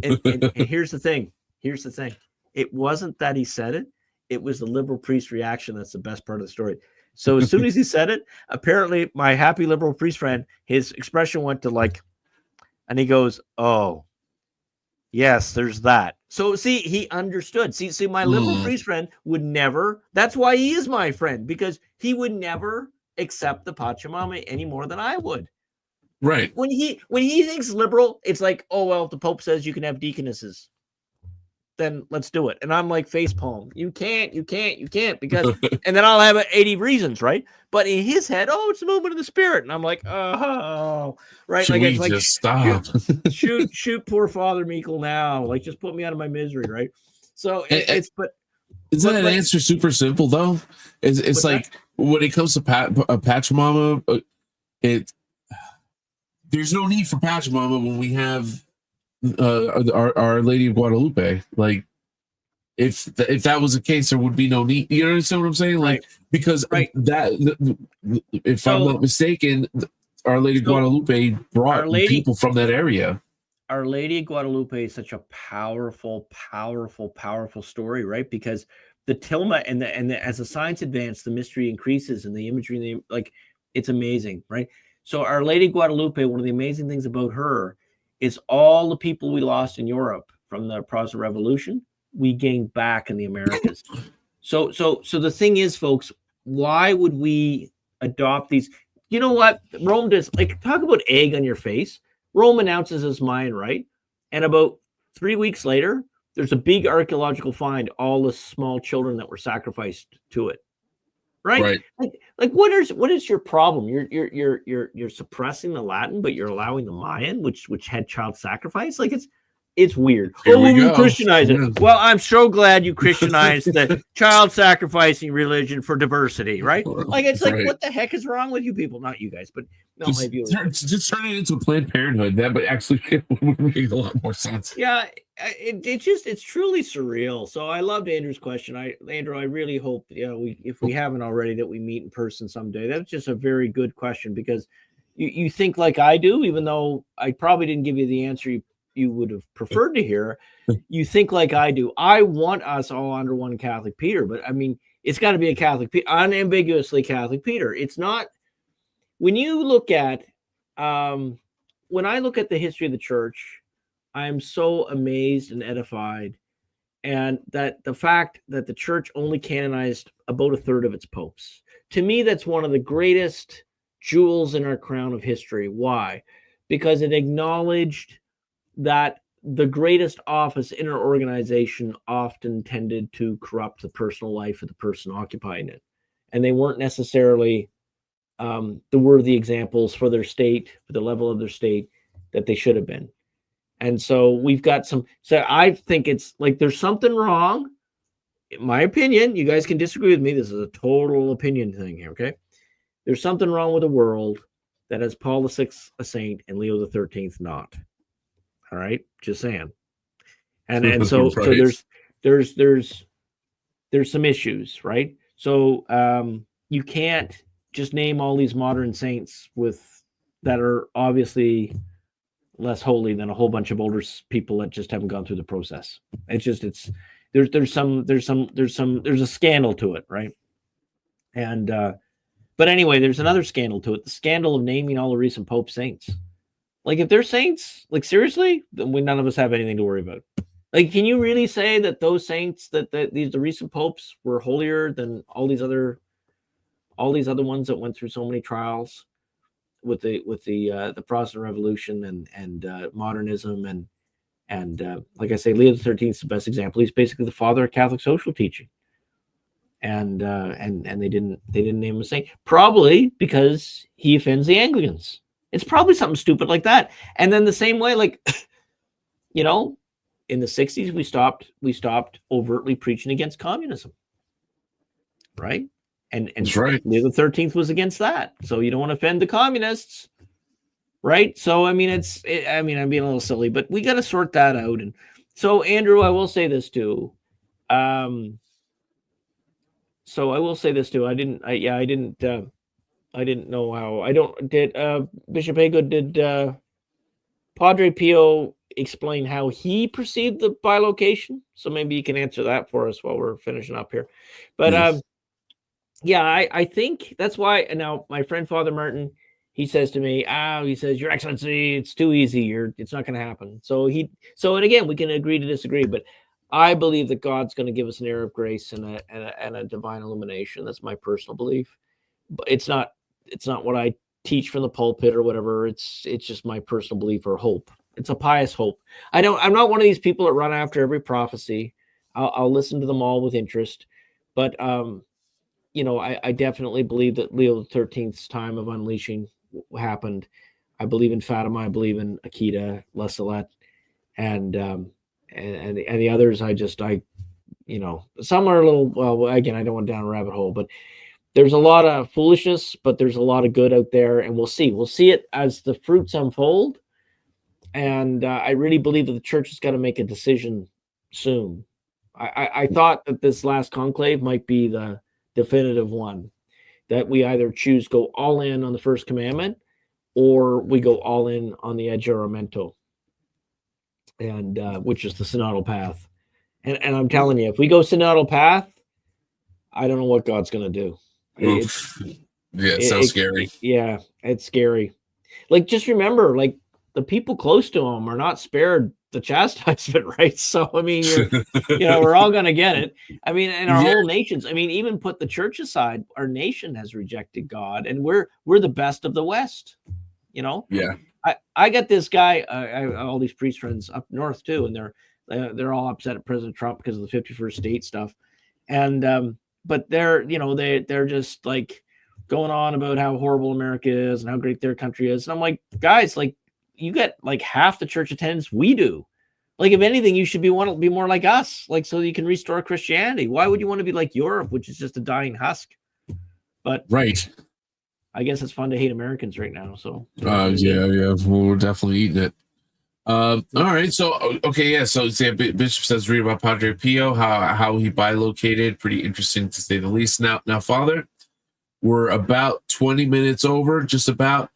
here's the thing. Here's the thing. It wasn't that he said it. It was the liberal priest reaction. That's the best part of the story. So as soon as he said it, apparently my happy liberal priest friend, his expression went to like, and he goes, oh, yes, there's that. So see, he understood. See, my liberal priest friend would never, that's why he is my friend, because he would never accept the Pachamama any more than I would. Right. When he thinks liberal, it's like, oh, well, if the Pope says you can have deaconesses, then let's do it. And I'm like, facepalm. You can't, because, and then I'll have 80 reasons, right? But in his head, oh, it's a movement of the spirit. And I'm like, oh, right. Should like, we it's like, just stop? shoot poor Father Meikle now. Like, just put me out of my misery, right? So Isn't that answer super simple though? It's like that? When it comes to Pachamama, there's no need for Pachamama when we have our Lady of Guadalupe. Like, if that was the case, there would be no need. You understand what I'm saying? Like, because that, if I'm not mistaken, Our Lady of Guadalupe brought people from that area. Our Lady of Guadalupe is such a powerful, powerful, powerful story, right? Because the tilma and as the science advanced, the mystery increases and the imagery, like, it's amazing, right? So Our Lady of Guadalupe, one of the amazing things about her is all the people we lost in Europe from the Protestant Revolution, we gained back in the Americas. So the thing is, folks, why would we adopt these? You know what? Rome does, like, talk about egg on your face. Rome announces it's mine, right? And about 3 weeks later, there's a big archaeological find, all the small children that were sacrificed to it. Right? Like what is your problem? You're suppressing the Latin, but you're allowing the Mayan, which had child sacrifice. Like, it's weird. We Christianize it. Well, I'm so glad you Christianized the child sacrificing religion for diversity, right? Like, it's like, what the heck is wrong with you people? Not you guys, but no, my viewers. Just turn it into Planned Parenthood. That would actually make a lot more sense. Yeah, it's truly surreal. So I loved Andrew's question. Andrew, I really hope, if we haven't already, that we meet in person someday. That's just a very good question, because you think like I do, even though I probably didn't give you the answer you would have preferred to hear. You think like I do. I want us all under one Catholic Peter, but I mean, it's got to be a Catholic, unambiguously Catholic Peter. It's not, when you look at, when I look at the history of the church, I am so amazed and edified. And that the fact that the church only canonized about a third of its popes, to me, that's one of the greatest jewels in our crown of history. Why? Because it acknowledged that the greatest office in our organization often tended to corrupt the personal life of the person occupying it. And they weren't necessarily the worthy examples for their state, for the level of their state that they should have been. And so we've got so I think it's like, there's something wrong. In my opinion, you guys can disagree with me. This is a total opinion thing here, okay? There's something wrong with a world that has Paul VI a saint and Leo XIII not. All right, just saying. And so there's some issues, right? So you can't just name all these modern saints that are obviously less holy than a whole bunch of older people that just haven't gone through the process. There's a scandal to it, right? And but anyway, there's another scandal to it: the scandal of naming all the recent Pope saints. Like, if they're saints, like, seriously, then none of us have anything to worry about. Like, can you really say that those saints, the recent popes, were holier than all these other ones that went through so many trials? the Protestant Revolution and modernism and like I say, Leo the 13th is the best example. He's basically the father of Catholic social teaching, and they didn't name him a saint, probably because he offends the Anglicans. It's probably something stupid like that. And then the same way, like, you know, in the 60s, we stopped overtly preaching against communism, right? And That's right. Leo the 13th was against that. So you don't want to offend the communists, right? So I mean, I'm being a little silly, but we got to sort that out. And so, Andrew, I will say this too. I didn't know how. Bishop Haygood, did Padre Pio explain how he perceived the bilocation? So maybe you can answer that for us while we're finishing up here. But I think that's why. And now my friend Father Martin, he says to me, he says, Your Excellency, it's too easy. It's not going to happen. And again, we can agree to disagree, but I believe that God's going to give us an air of grace and a divine illumination. That's my personal belief. But it's not what I teach from the pulpit or whatever. It's just my personal belief or hope. It's a pious hope. I'm not one of these people that run after every prophecy. I'll listen to them all with interest, but I definitely believe that Leo the 13th's time of unleashing happened. I believe in Fatima. I believe in Akita, La Salette, and the others. Some are a little, well, again, I don't want down a rabbit hole, but there's a lot of foolishness, but there's a lot of good out there, and we'll see it as the fruits unfold. And I really believe that the church has got to make a decision soon. I thought that this last conclave might be the definitive one, that we either choose go all in on the first commandment, or we go all in on the aggiornamento, and which is the synodal path. And I'm telling you, if we go synodal path, I don't know what God's going to do. It sounds scary. Yeah, it's scary. Like, just remember, like, the people close to him are not spared the chastisement, right? So, I mean, we're all going to get it. I mean, and our whole nations, I mean, even put the church aside, our nation has rejected God, and we're the best of the West, Yeah. I got this guy, all these priest friends up north too, and they're all upset at President Trump because of the 51st state stuff. And, but they're just like going on about how horrible America is and how great their country is. And I'm like, guys, like, you get like half the church attendance we do. Like, if anything, you should be more like us, like, so you can restore Christianity. Why would you want to be like Europe, which is just a dying husk? But right. I guess it's fun to hate Americans right now. So yeah, we're definitely eating it. All right. So So Bishop says read about Padre Pio, how he bilocated. Pretty interesting to say the least. Now, Father, we're about 20 minutes over, just about.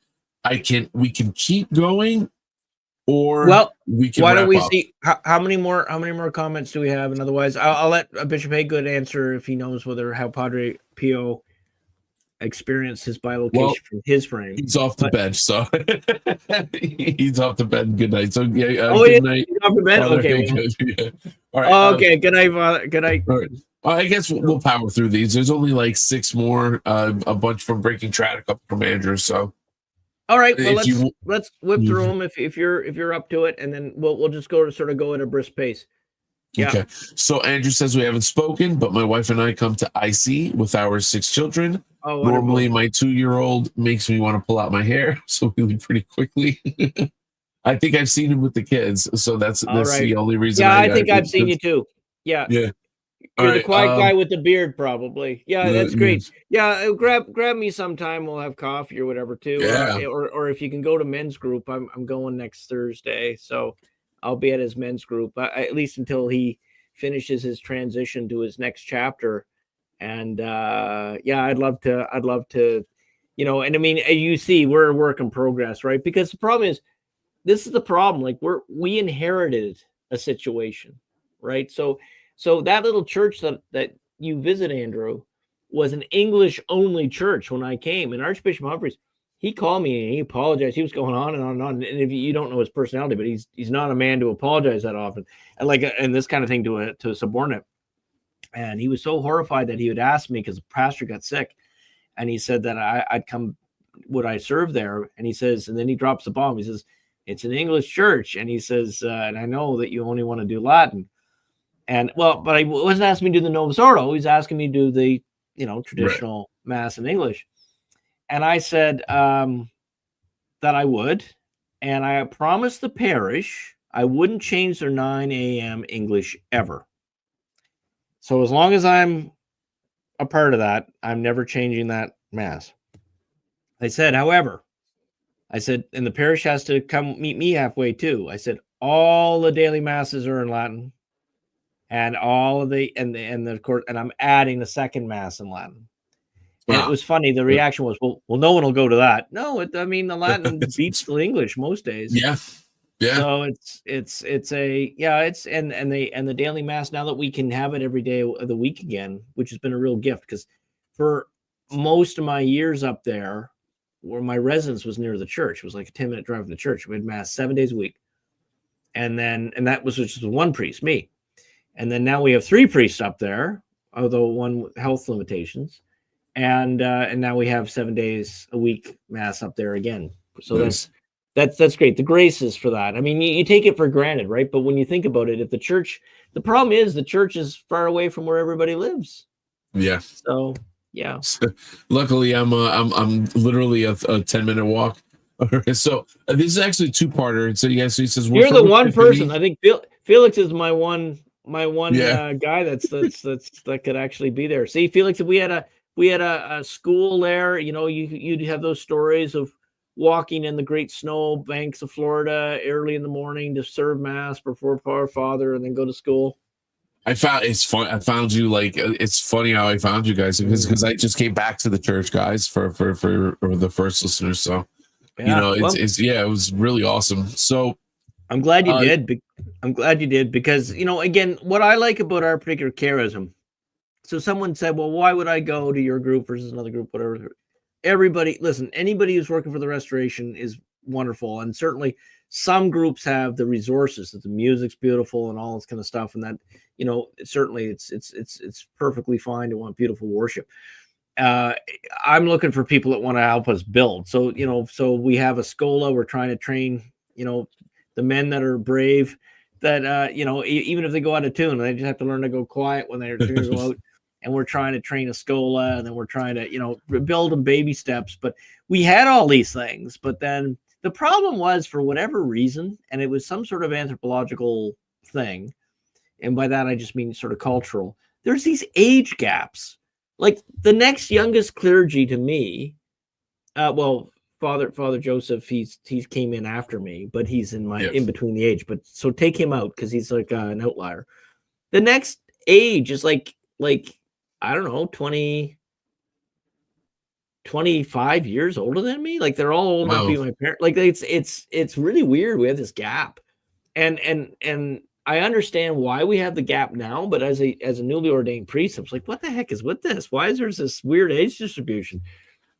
We can keep going, or we can. Why don't we up. see how many more comments do we have? And otherwise, I'll let Bishop Haygood answer if he knows how Padre Pio experienced his bilocation from his frame. He's off the bed, so he's off the bed. Good night. So good night. He's off the bed. Father, Okay. yeah. All right. Okay. Good night, Father. Good night. All right. I guess we'll power through these. There's only like 6 more, a bunch from Breaking Trad, a couple from Andrew. So. All right, well, let's whip through them if you're up to it, and then we'll just go at a brisk pace. Yeah. Okay. So Andrew says we haven't spoken, but my wife and I come to IC with our 6 children. Oh, normally, my 2-year-old makes me want to pull out my hair, so we leave pretty quickly. I think I've seen him with the kids, so that's right. The only reason. Yeah, I think I've seen you too. Yeah. Yeah. You're the quiet guy with the beard, probably. Yeah, that's great. Yeah, grab me sometime. We'll have coffee or whatever too. Yeah. Or if you can go to men's group, I'm going next Thursday, so I'll be at his men's group at least until he finishes his transition to his next chapter. And I'd love to. And I mean, you see, we're a work in progress, right? Because the problem is, this is the problem. Like, we inherited a situation, right? So that little church that you visit, Andrew, was an English-only church when I came. And Archbishop Humphreys, he called me and he apologized. He was going on and on and on. And if you don't know his personality, but he's not a man to apologize that often, and this kind of thing to a subordinate. And he was so horrified that he would ask me because the pastor got sick, and he said that I'd come would I serve there? And he says, and then he drops the bomb. He says, it's an English church. And he says, and I know that you only want to do Latin. And but he wasn't asking me to do the Novus Ordo. He was asking me to do the, traditional Mass in English. And I said that I would. And I promised the parish I wouldn't change their 9 a.m. English ever. So as long as I'm a part of that, I'm never changing that Mass. I said, however, and the parish has to come meet me halfway too. I said, all the daily Masses are in Latin, and all of the course, and I'm adding the second Mass in Latin. And it was funny. The reaction was, well, no one will go to that. No, the Latin beats the English most days. Yeah. Yeah. So it's the daily Mass, now that we can have it every day of the week again, which has been a real gift, because for most of my years up there, where my residence was near the church, it was like a 10-minute drive from the church. We had Mass 7 days a week. And that was just one priest, me. And then now we have 3 priests up there, although one with health limitations. And now we have 7 days a week Mass up there again. So nice. That's great. The graces for that. I mean, you take it for granted, right? But when you think about it, if the problem is the church is far away from where everybody lives. Yeah. So yeah. So, luckily, I'm literally a 10-minute walk. So this is actually a 2-parter. So he says you're the one person. I think Felix is my one guy that could actually be there. See, Felix, if we had a school there, you'd have those stories of walking in the great snow banks of Florida early in the morning to serve Mass before Our Father and then go to school. It's fun. I found you, it's funny how I found you guys, because I just came back to the church, guys, for the first listeners. So, it was really awesome. So I'm glad you did. I'm glad you did, because, again, what I like about our particular charism. So someone said, well, why would I go to your group versus another group, whatever? Everybody, listen, anybody who's working for the Restoration is wonderful. And certainly some groups have the resources, that the music's beautiful and all this kind of stuff. And that, certainly it's perfectly fine to want beautiful worship. I'm looking for people that want to help us build. So, so we have a Scola. We're trying to train, the men that are brave, that, even if they go out of tune, they just have to learn to go quiet when they're going to go out. And we're trying to train a Scola, and then we're trying to, build them baby steps. But we had all these things. But then the problem was, for whatever reason, and it was some sort of anthropological thing, and by that I just mean sort of cultural, there's these age gaps. Like the next youngest clergy to me, Father Joseph, he's came in after me, but he's in between the age. But so take him out, because he's like an outlier. The next age is like I don't know, 25 years older than me. Like they're all old enough to be my parents. Like it's really weird. We have this gap, and I understand why we have the gap now. But as a newly ordained priest, I was like, what the heck is with this? Why is there this weird age distribution?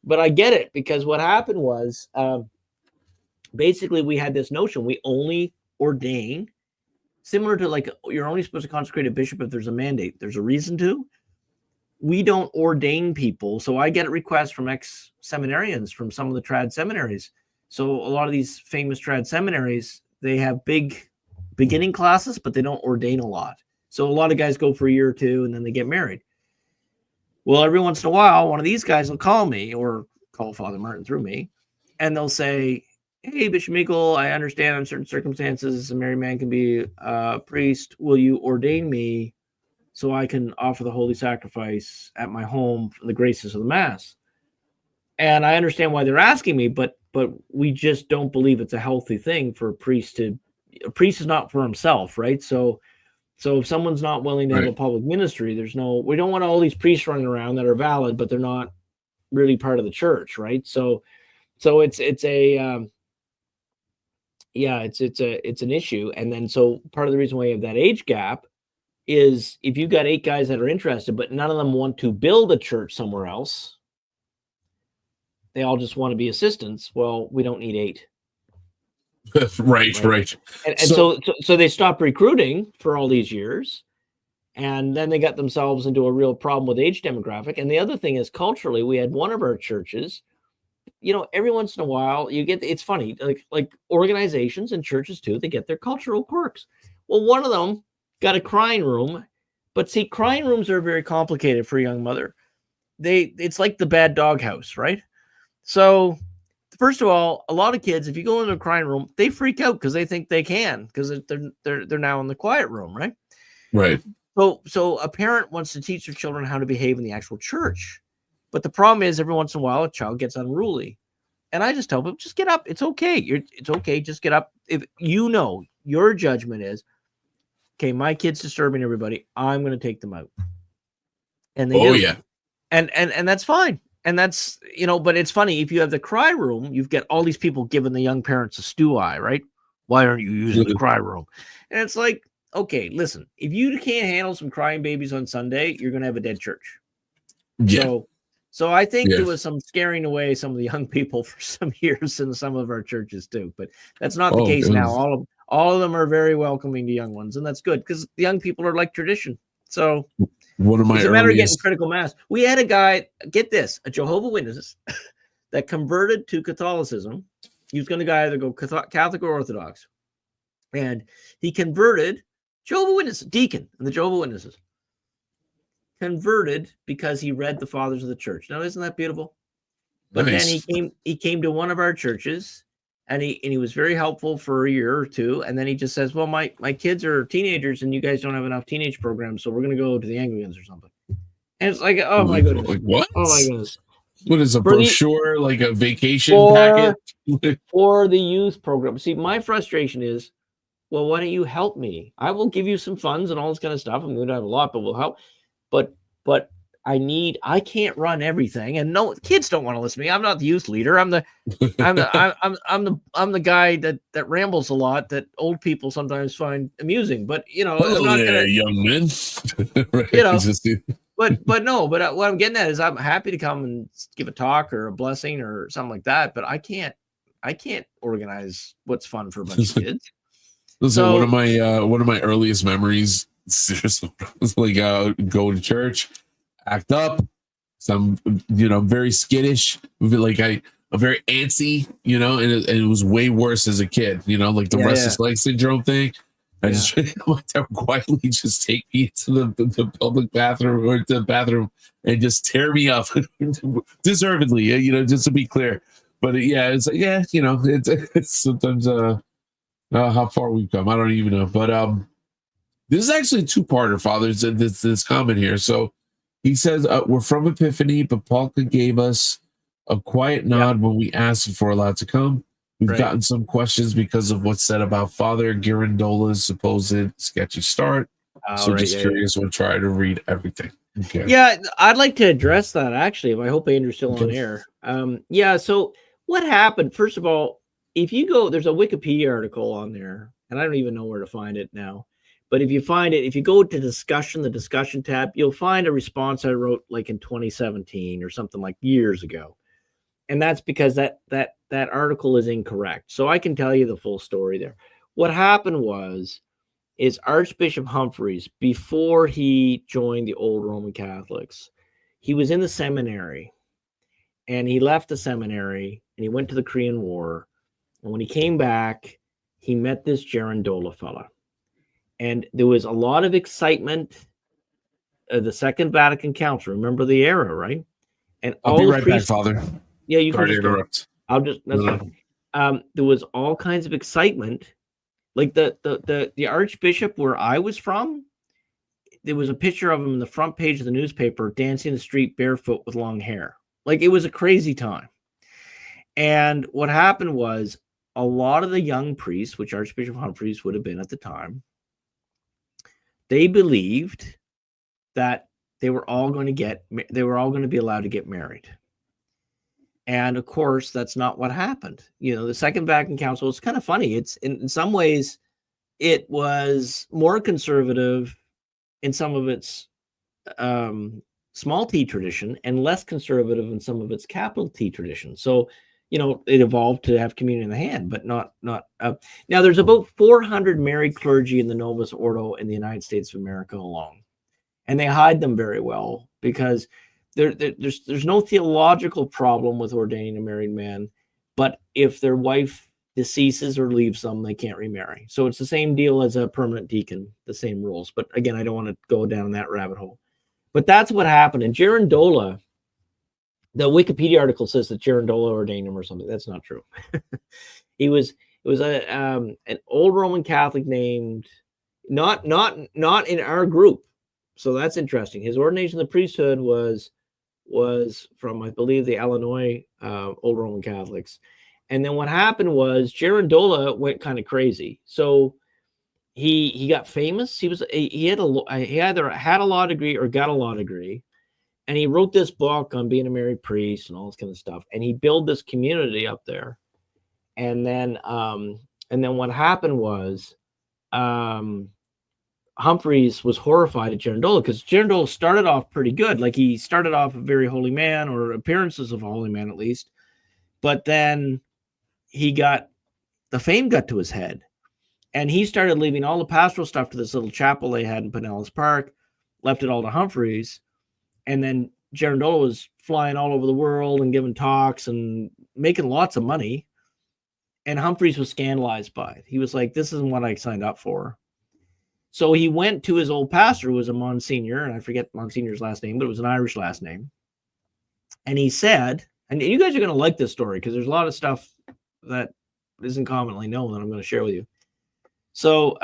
But I get it, because what happened was basically we had this notion we only ordain, similar to you're only supposed to consecrate a bishop if there's a mandate. There's a reason to. We don't ordain people. So I get requests from ex-seminarians from some of the trad seminaries. So a lot of these famous trad seminaries, they have big beginning classes, but they don't ordain a lot. So a lot of guys go for a year or two and then they get married. Well, every once in a while, one of these guys will call me, or call Father Martin through me, and they'll say, hey, Bishop Meikle, I understand in certain circumstances a married man can be a priest. Will you ordain me so I can offer the holy sacrifice at my home for the graces of the Mass? And I understand why they're asking me, but we just don't believe it's a healthy thing for a priest is not for himself, right? So if someone's not willing to have a public ministry, we don't want all these priests running around that are valid, but they're not really part of the church, right? So it's an issue. And then so part of the reason why you have that age gap is if you've got 8 guys that are interested, but none of them want to build a church somewhere else, they all just want to be assistants. Well, we don't need 8. Right. And so they stopped recruiting for all these years, and then they got themselves into a real problem with age demographic. And the other thing is, culturally, we had one of our churches every once in a while you get, it's funny, like organizations and churches too, they get their cultural quirks. Well, one of them got a crying room, but see, crying rooms are very complicated for a young mother. It's like the bad dog house, right? So first of all, a lot of kids, if you go into a crying room, they freak out because they think they can, because they're now in the quiet room, right? Right. So a parent wants to teach their children how to behave in the actual church. But the problem is every once in a while, a child gets unruly. And I just tell them, just get up. It's okay. It's okay. Just get up. If your judgment is, okay, my kid's disturbing everybody, I'm going to take them out. And they do. Yeah. And that's fine. And that's, but it's funny, if you have the cry room, you've got all these people giving the young parents a stew eye, right? Why aren't you using the cry room? And it's like, okay, listen, if you can't handle some crying babies on Sunday, you're going to have a dead church. Yeah. So I think there was some scaring away some of the young people for some years in some of our churches too, but that's not the case now. All of them are very welcoming to young ones, and that's good because the young people are like tradition. So one of my it's a matter of getting critical mass. We had a guy, get this, a Jehovah's Witness that converted to Catholicism. He was going to either go Catholic or Orthodox, and he converted. Jehovah's Witness deacon and the Jehovah's Witnesses converted because he read the Fathers of the Church. Now, isn't that beautiful? But nice. Then he came to one of our churches, and he was very helpful for a year or two, and then he just says, "Well, my kids are teenagers, and you guys don't have enough teenage programs, so we're going to go to the Anglicans or something." And it's like, oh my goodness, like what? Oh my goodness, what is a brochure, like a vacation packet for the youth program? See, my frustration is, well, why don't you help me? I will give you some funds and all this kind of stuff. I'm going to have a lot, but we'll help. But I can't run everything, and no kids don't want to listen to me. I'm not the youth leader. I'm the guy that rambles a lot that old people sometimes find amusing. But I'm not gonna, young men. Right. But what I'm getting at is I'm happy to come and give a talk or a blessing or something like that. But I can't organize what's fun for a bunch of kids. So one of my earliest memories, seriously, was like go to church, act up, some very skittish, like a very antsy, and it was way worse as a kid, like the restless leg syndrome thing. I just my dad would quietly just take me to the public bathroom or to the bathroom and just tear me up, deservedly, just to be clear. But it's like, it's sometimes how far we've come, I don't even know. But this is actually a two-parter, Father. This comment here. So he says, we're from Epiphany, but Polka gave us a quiet nod when we asked if we're allowed to come. We've gotten some questions because of what's said about Father Girandola's supposed sketchy start. Curious. We'll try to read everything. Okay. Yeah, I'd like to address that, actually. I hope Andrew's still on air. So what happened? First of all, if you go, there's a Wikipedia article on there, and I don't even know where to find it now. But if you find it, if you go to the discussion tab, you'll find a response I wrote like in 2017 or something, like years ago. And that's because that article is incorrect. So I can tell you the full story there. What happened is Archbishop Humphreys, before he joined the old Roman Catholics, he was in the seminary, and he left the seminary and he went to the Korean War. And when he came back, he met this Girandola fella. And there was a lot of excitement. The Second Vatican Council, remember the era, right? And I'll be right back, Father. Yeah, you can interrupt. That's fine. There was all kinds of excitement. Like the Archbishop where I was from, there was a picture of him in the front page of the newspaper dancing in the street barefoot with long hair. Like, it was a crazy time. And what happened was, a lot of the young priests, which Archbishop Humphreys would have been at the time, they believed that they were all going to be allowed to get married. And of course, that's not what happened. The Second Vatican Council is kind of funny. It's in some ways, it was more conservative in some of its small t tradition and less conservative in some of its capital T tradition. So, it evolved to have communion in the hand, but not. Now, there's about 400 married clergy in the Novus Ordo in the United States of America alone. And they hide them very well because there's no theological problem with ordaining a married man, but if their wife deceases or leaves them, they can't remarry. So it's the same deal as a permanent deacon, the same rules. But again, I don't want to go down that rabbit hole. But that's what happened. And Girandola, the Wikipedia article says that Girandola ordained him or something. That's not true. It was an old Roman Catholic named, not in our group. So that's interesting. His ordination to the priesthood was from, I believe, the Illinois old Roman Catholics. And then what happened was Girandola went kind of crazy. So he got famous. He either had a law degree or got a law degree. And he wrote this book on being a married priest and all this kind of stuff. And he built this community up there. And then what happened was Humphreys was horrified at Girandola because Girandola started off pretty good. Like he started off a very holy man, or appearances of a holy man at least. But then the fame got to his head. And he started leaving all the pastoral stuff to this little chapel they had in Pinellas Park, left it all to Humphreys. And then Girandola was flying all over the world and giving talks and making lots of money. And Humphreys was scandalized by it. He was like, this isn't what I signed up for. So he went to his old pastor, who was a Monsignor, and I forget Monsignor's last name, but it was an Irish last name. And he said, and you guys are going to like this story because there's a lot of stuff that isn't commonly known that I'm going to share with you. So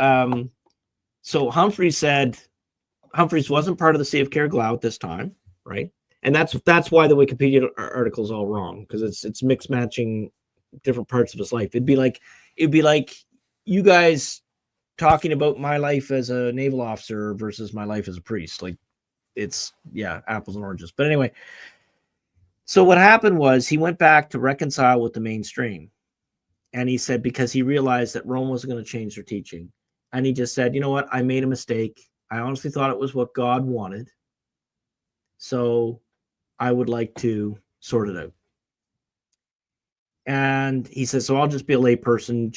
Humphreys said, Humphreys wasn't part of the See of Cariglau at this time, right? And that's why the Wikipedia article is all wrong, because it's mixed matching different parts of his life. It'd be like you guys talking about my life as a naval officer versus my life as a priest. Like it's apples and oranges. But anyway, so what happened was he went back to reconcile with the mainstream, and he said because he realized that Rome wasn't going to change their teaching, and he just said, you know what, I made a mistake. I honestly thought it was what God wanted. So I would like to sort it out. And he says, so I'll just be a lay person.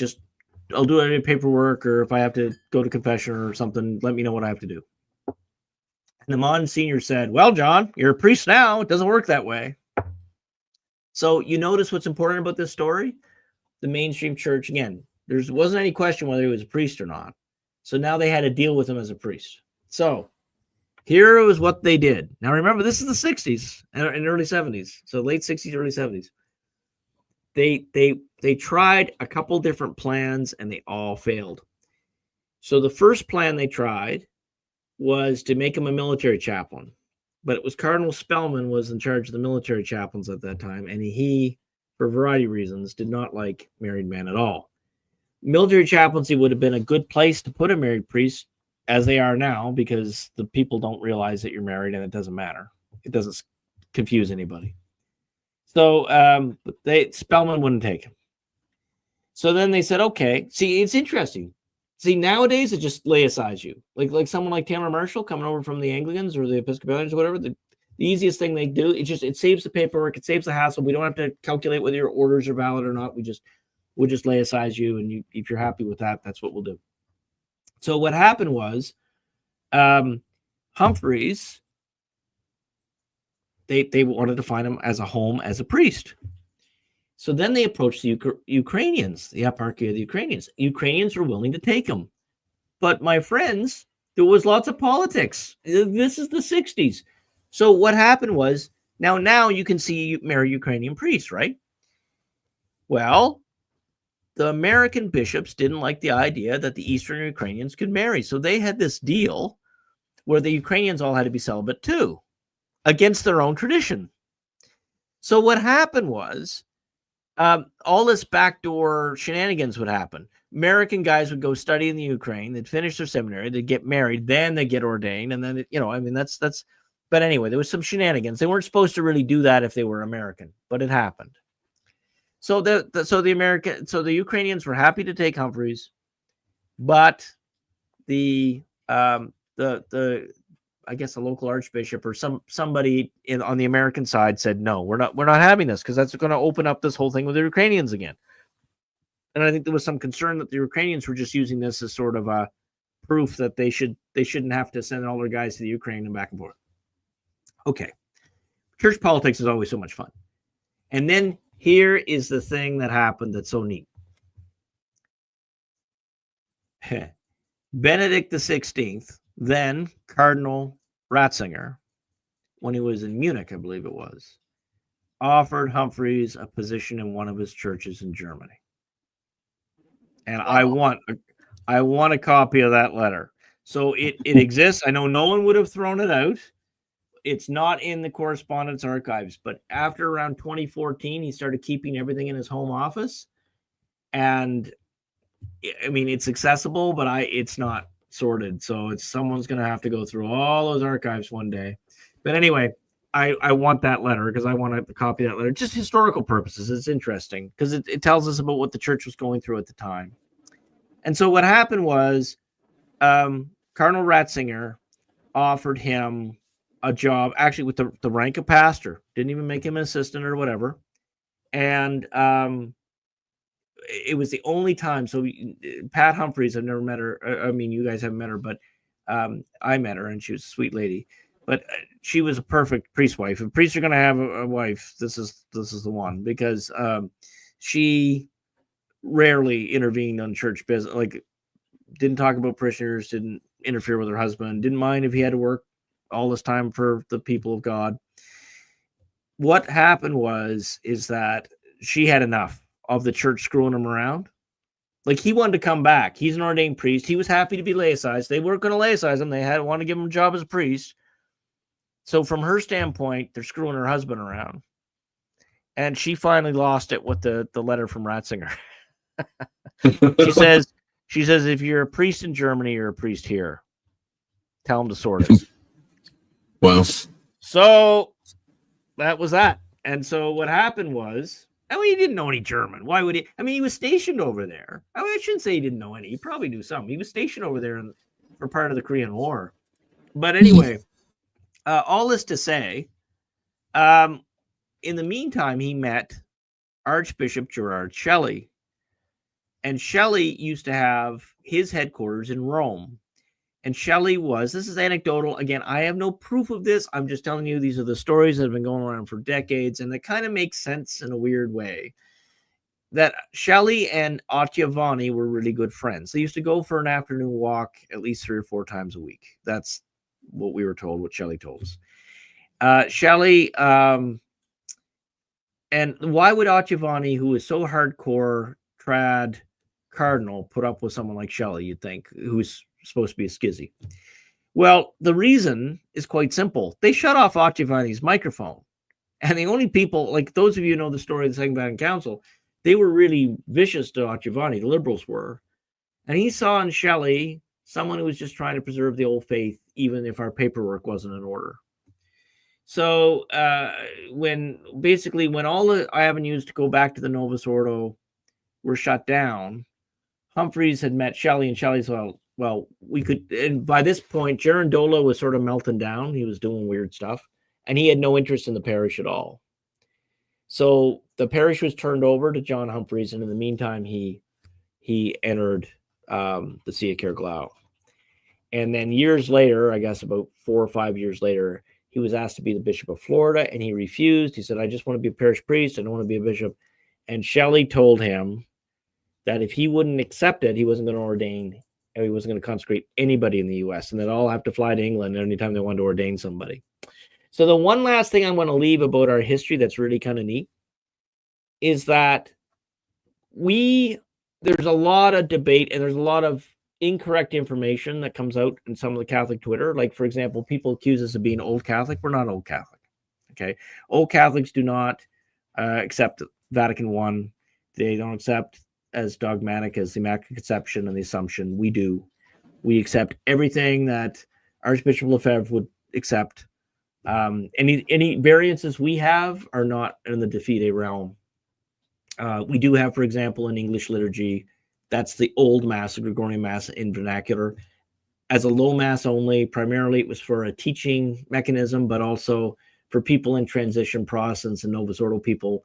I'll do any paperwork, or if I have to go to confession or something, let me know what I have to do. And the Monsignor said, well, John, you're a priest now. It doesn't work that way. So you notice what's important about this story? The mainstream church, again, there wasn't any question whether he was a priest or not. So now they had to deal with him as a priest. So here was what they did. Now remember, this is the 60s and early 70s. So late 60s, early 70s. They tried a couple different plans and they all failed. So the first plan they tried was to make him a military chaplain. But it was Cardinal Spellman was in charge of the military chaplains at that time. And he, for a variety of reasons, did not like married men at all. Military chaplaincy would have been a good place to put a married priest, as they are now, because the people don't realize that you're married and it doesn't matter. It doesn't confuse anybody. So Spellman wouldn't take him. So then they said, okay, see, it's interesting. See, nowadays it just laicize you. Like someone like Tamara Marshall coming over from the Anglicans or the Episcopalians or whatever, the easiest thing they do, it saves the paperwork, it saves the hassle. We don't have to calculate whether your orders are valid or not. We'll just laicize you, and if you're happy with that, that's what we'll do. So what happened was Humphreys, they wanted to find him as a home as a priest. So then they approached the Ukrainians, the eparchy of the Ukrainians. Ukrainians were willing to take him. But my friends, there was lots of politics. This is the 60s. So what happened was, now you can see marry Ukrainian priests, right? Well, the American bishops didn't like the idea that the Eastern Ukrainians could marry. So they had this deal where the Ukrainians all had to be celibate too, against their own tradition. So what happened was, all this backdoor shenanigans would happen. American guys would go study in the Ukraine. They'd finish their seminary. They'd get married. Then they'd get ordained. And then, that's. But anyway, there was some shenanigans. They weren't supposed to really do that if they were American, but it happened. So the Ukrainians were happy to take Humphreys, but the I guess the local archbishop or somebody on the American side said, no, we're not having this, because that's going to open up this whole thing with the Ukrainians again. And I think there was some concern that the Ukrainians were just using this as sort of a proof that they shouldn't have to send all their guys to the Ukraine and back and forth. Okay. church politics is always so much fun. And then here is the thing that happened that's so neat. Benedict XVI, then Cardinal Ratzinger, when he was in Munich, I believe it was, offered Humphreys a position in one of his churches in Germany. And wow. I want a copy of that letter. So it exists. I know no one would have thrown it out. It's not in the correspondence archives, but after around 2014, he started keeping everything in his home office. And I mean, it's accessible, but it's not sorted. So someone's going to have to go through all those archives one day. But anyway, I want that letter because I want to copy that letter. Just historical purposes. It's interesting because it tells us about what the church was going through at the time. And so what happened was Cardinal Ratzinger offered him a job, actually with the rank of pastor. Didn't even make him an assistant or whatever. And it was the only time. So Pat Humphreys, I've never met her. I mean, you guys haven't met her, but I met her, and she was a sweet lady. But she was a perfect priest wife. If priests are going to have a wife, this is the one, because she rarely intervened on church business. Like, didn't talk about parishioners, didn't interfere with her husband, didn't mind if he had to work all this time for the people of God. What happened is that she had enough of the church screwing him around. Like, he wanted to come back. He's an ordained priest. He was happy to be laicized. They weren't going to laicize him. They wanted to give him a job as a priest. So from her standpoint, they're screwing her husband around. And she finally lost it with the letter from Ratzinger. She says, if you're a priest in Germany, you're a priest here. Tell him to sort it. Well, so that was that. And so what happened was, I mean, he didn't know any German. Why would he? I mean, he was stationed over there. I mean, I shouldn't say he didn't know any. He probably knew some. He was stationed over there for part of the Korean War. But anyway, all this to say, in the meantime, he met Archbishop Gerard Shelley. And Shelley used to have his headquarters in Rome. And Shelley this is anecdotal. Again, I have no proof of this. I'm just telling you, these are the stories that have been going around for decades. And they kind of make sense in a weird way. That Shelley and Ottaviani were really good friends. They used to go for an afternoon walk at least 3 or 4 times a week. That's what we were told, what Shelley told us. Shelley, and why would Ottaviani, who is so hardcore trad cardinal, put up with someone like Shelley, you'd think, who's supposed to be a skizzy? Well, the reason is quite simple. They shut off Ottaviani's microphone. And the only people, like those of you who know the story of the Second Vatican Council, they were really vicious to Ottaviani, the liberals were. And he saw in Shelley someone who was just trying to preserve the old faith, even if our paperwork wasn't in order. So when all the avenues to go back to the Novus Ordo were shut down, Humphreys had met Shelley, and Shelley said, well, we could, and by this point, Girandola was sort of melting down. He was doing weird stuff, and he had no interest in the parish at all. So the parish was turned over to John Humphreys, and in the meantime, he entered the See Care Glau. And then years later, I guess about 4 or 5 years later, he was asked to be the Bishop of Florida, and he refused. He said, I just want to be a parish priest. I don't want to be a bishop. And Shelley told him that if he wouldn't accept it, he wasn't going to ordain, and he wasn't going to consecrate anybody in the U.S., and they'd all have to fly to England anytime they wanted to ordain somebody. So the one last thing I want to leave about our history that's really kind of neat is that there's a lot of debate, and there's a lot of incorrect information that comes out in some of the Catholic Twitter. Like, for example, people accuse us of being old Catholic. We're not old Catholic. Okay. Old Catholics do not accept Vatican I. They don't accept as dogmatic as the Immaculate Conception and the Assumption. We do. We accept everything that Archbishop Lefebvre would accept. Any variances we have are not in the De Fide realm. We do have, for example, an English liturgy. That's the old Mass, the Gregorian Mass in vernacular. As a low Mass only, primarily it was for a teaching mechanism, but also for people in transition, Protestants and Novus Ordo people,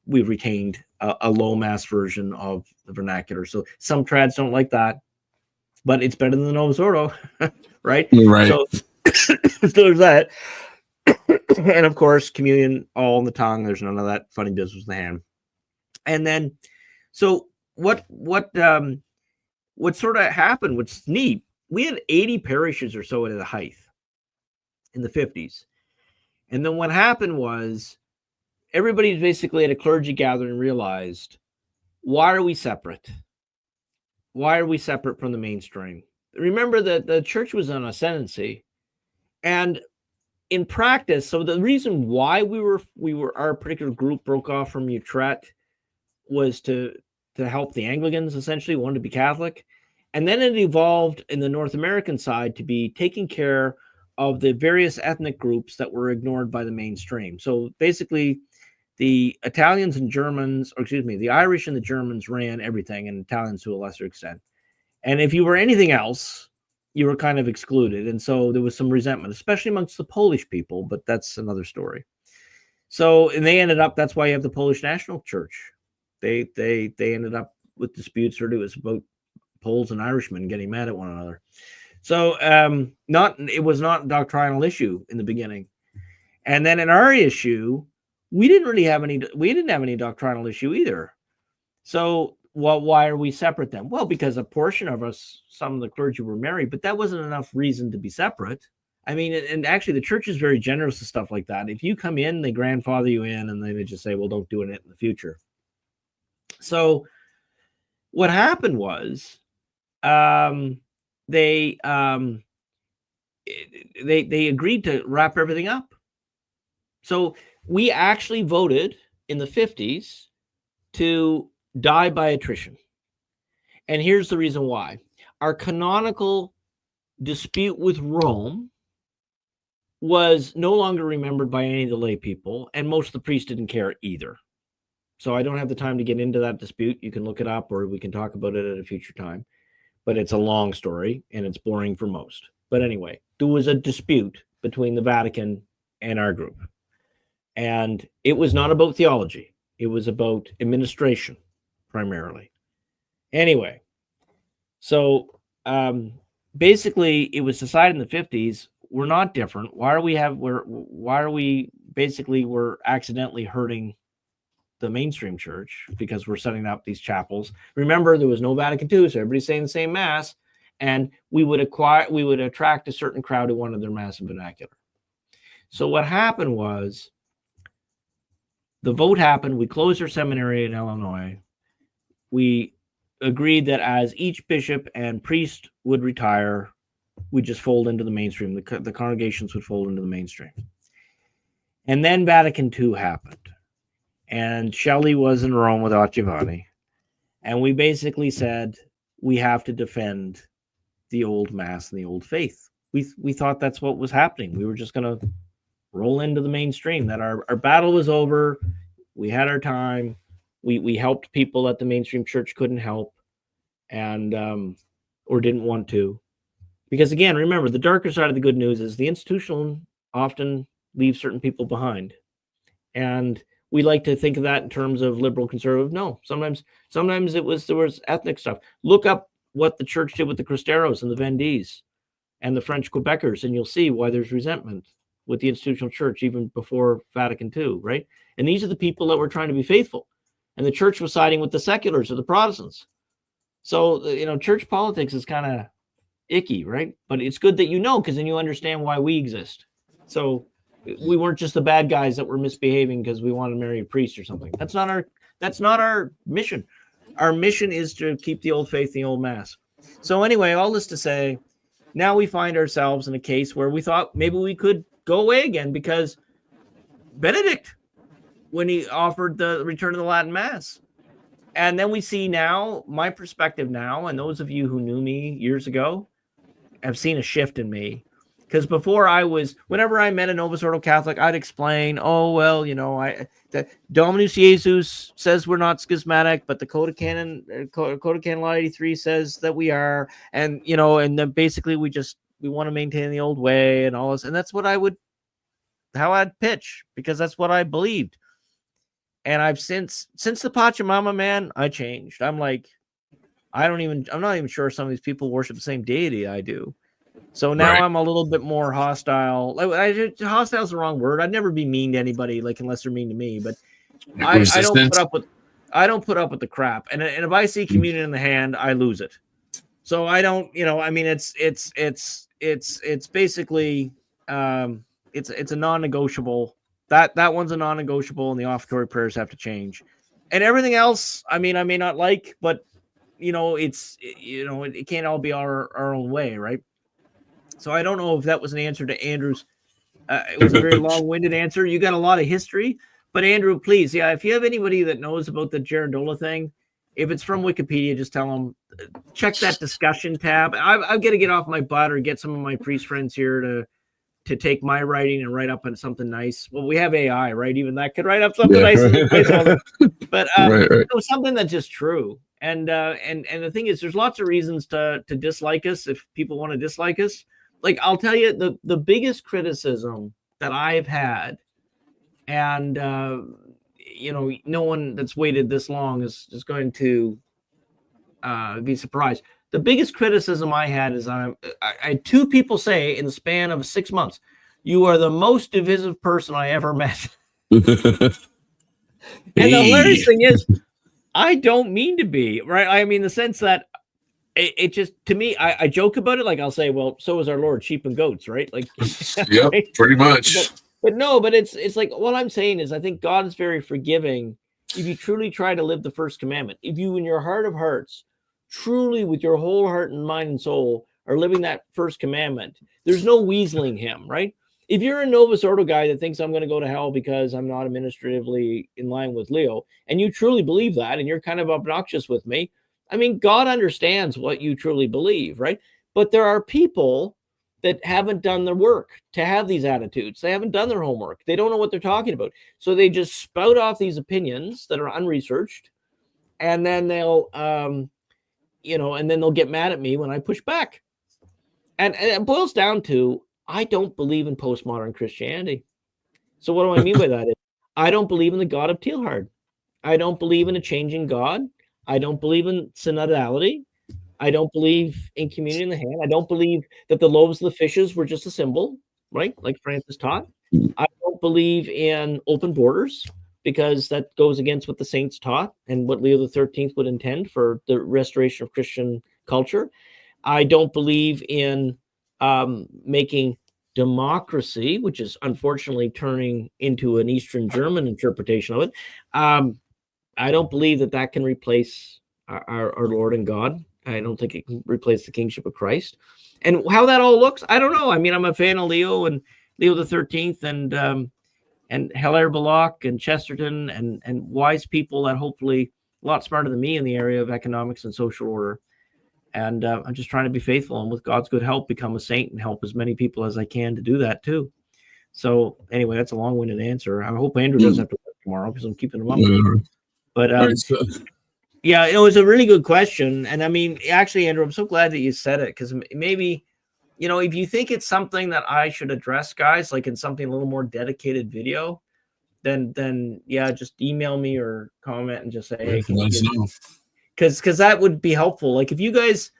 we've retained a low Mass version of the vernacular. So some trads don't like that, but it's better than the Novus Ordo, right? Right. So there's that. And of course, communion all in the tongue. There's none of that funny business with the hand. And then, so what sort of happened? What's neat? We had 80 parishes or so at the height in the 50s. And then what happened was everybody basically at a clergy gathering realized, why are we separate? Why are we separate from the mainstream? Remember that the church was on ascendancy, and in practice, so the reason why we were our particular group broke off from Utrecht was to help the Anglicans, essentially wanted to be Catholic, and then it evolved in the North American side to be taking care of the various ethnic groups that were ignored by the mainstream. So basically, the Italians and Germans, or excuse me, the Irish and the Germans ran everything, and Italians to a lesser extent. And if you were anything else, you were kind of excluded. And so there was some resentment, especially amongst the Polish people, but that's another story. So, and they ended up, that's why you have the Polish National Church. They ended up with disputes, or it was about Poles and Irishmen getting mad at one another. So it was not a doctrinal issue in the beginning. And then in our issue, we didn't have any doctrinal issue either. So why are we separate then? Well, because a portion of us, some of the clergy were married, but that wasn't enough reason to be separate. I mean, and actually the church is very generous to stuff like that. If you come in, they grandfather you in, and they just say, well, don't do it in the future. So what happened was they agreed to wrap everything up. So we actually voted in the 50s to die by attrition. And here's the reason why. Our canonical dispute with Rome was no longer remembered by any of the lay people, and most of the priests didn't care either. So I don't have the time to get into that dispute. You can look it up, or we can talk about it at a future time. But it's a long story, and it's boring for most. But anyway, there was a dispute between the Vatican and our group. And it was not about theology. It was about administration, primarily. Anyway, so basically, it was decided in the 50s, we're not different. Why are we basically we're accidentally hurting the mainstream church because we're setting up these chapels. Remember, there was no Vatican II, so everybody's saying the same mass, and we would attract a certain crowd who wanted their mass in vernacular. So what happened was, the vote happened. We closed our seminary in Illinois. We agreed that as each bishop and priest would retire, we just fold into the mainstream. The congregations would fold into the mainstream. And then Vatican II happened. And Shelley was in Rome without Giovanni. And we basically said, we have to defend the old mass and the old faith. We thought that's what was happening. We were just going to roll into the mainstream, that our battle was over. We had our time. We helped people that the mainstream church couldn't help, and or didn't want to. Because again, remember, the darker side of the good news is the institutional often leaves certain people behind. And we like to think of that in terms of liberal conservative. No, sometimes there was ethnic stuff. Look up what the church did with the Cristeros and the Vendées and the French Quebecers, and you'll see why there's resentment with the institutional church even before Vatican II, right? And these are the people that were trying to be faithful. And the church was siding with the seculars or the Protestants. So, church politics is kind of icky, right? But it's good that you know, because then you understand why we exist. So we weren't just the bad guys that were misbehaving because we wanted to marry a priest or something. That's not our mission. Our mission is to keep the old faith, the old mass. So anyway, all this to say, now we find ourselves in a case where we thought maybe we could go away again, because Benedict, when he offered the return of the Latin Mass. And then we see now, my perspective now, and those of you who knew me years ago have seen a shift in me. Because before whenever I met a Novus Ordo Catholic, I'd explain, the Dominus Jesus says we're not schismatic, but the Code of Canon Law 83 says that we are. And, and then basically we want to maintain the old way and all this. And that's what how I'd pitch, because that's what I believed. And I've since the Pachamama, man, I changed. I'm like, I'm not even sure some of these people worship the same deity I do. So now Right. I'm a little bit more hostile. Hostile is the wrong word. I'd never be mean to anybody, like unless they're mean to me. But I don't put Resistance. up with the crap. And if I see communion in the hand, I lose it. So I don't, I mean, it's basically it's a non-negotiable. That one's a non-negotiable, and the offertory prayers have to change. And everything else, I mean, I may not like, but it can't all be our own way, right? So I don't know if that was an answer to Andrew's. It was a very long-winded answer. You got a lot of history, but Andrew, please, if you have anybody that knows about the Girandola thing, if it's from Wikipedia, just tell them check that discussion tab. I've got to get off my butt or get some of my priest friends here to take my writing and write up on something nice. Well, we have AI, right? Even that could write up something nice. But something that's just true. And the thing is, there's lots of reasons to dislike us if people want to dislike us. Like, I'll tell you, the biggest criticism that I've had, and no one that's waited this long is going to be surprised. The biggest criticism I had is I had two people say in the span of 6 months, "You are the most divisive person I ever met." And the hilarious thing is, I don't mean to be, right? I mean, the sense that it just, to me, I joke about it. Like, I'll say, well, so is our Lord, sheep and goats, right? Like, yep, right? Pretty much. But it's like, what I'm saying is, I think God is very forgiving if you truly try to live the first commandment. If you, in your heart of hearts, truly with your whole heart and mind and soul are living that first commandment, there's no weaseling him, right? If you're a Novus Ordo guy that thinks I'm going to go to hell because I'm not administratively in line with Leo, and you truly believe that, and you're kind of obnoxious with me, I mean, God understands what you truly believe, right? But there are people that haven't done the work to have these attitudes. They haven't done their homework. They don't know what they're talking about. So they just spout off these opinions that are unresearched, and then they'll, and then they'll get mad at me when I push back. And it boils down to, I don't believe in postmodern Christianity. So what do I mean by that? I don't believe in the God of Teilhard. I don't believe in a changing God. I don't believe in synodality. I don't believe in communion in the hand. I don't believe that the loaves and the fishes were just a symbol, right? Like Francis taught. I don't believe in open borders, because that goes against what the saints taught and what Leo XIII would intend for the restoration of Christian culture. I don't believe in making democracy, which is unfortunately turning into an Eastern German interpretation of it. I don't believe that can replace our Lord and God. I don't think it can replace the kingship of Christ. And how that all looks, I don't know. I mean, I'm a fan of Leo and Leo XIII and Hilaire Belloc and Chesterton and wise people that hopefully a lot smarter than me in the area of economics and social order. And I'm just trying to be faithful and with God's good help become a saint and help as many people as I can to do that too. So anyway, that's a long-winded answer. I hope Andrew doesn't have to work tomorrow because I'm keeping him up. But yeah, it was a really good question. And I mean, actually, Andrew, I'm so glad that you said it, because maybe, if you think it's something that I should address, guys, like in something a little more dedicated video, then yeah, just email me or comment and just say, hey, can you know? Because that would be helpful. Like, if you guys,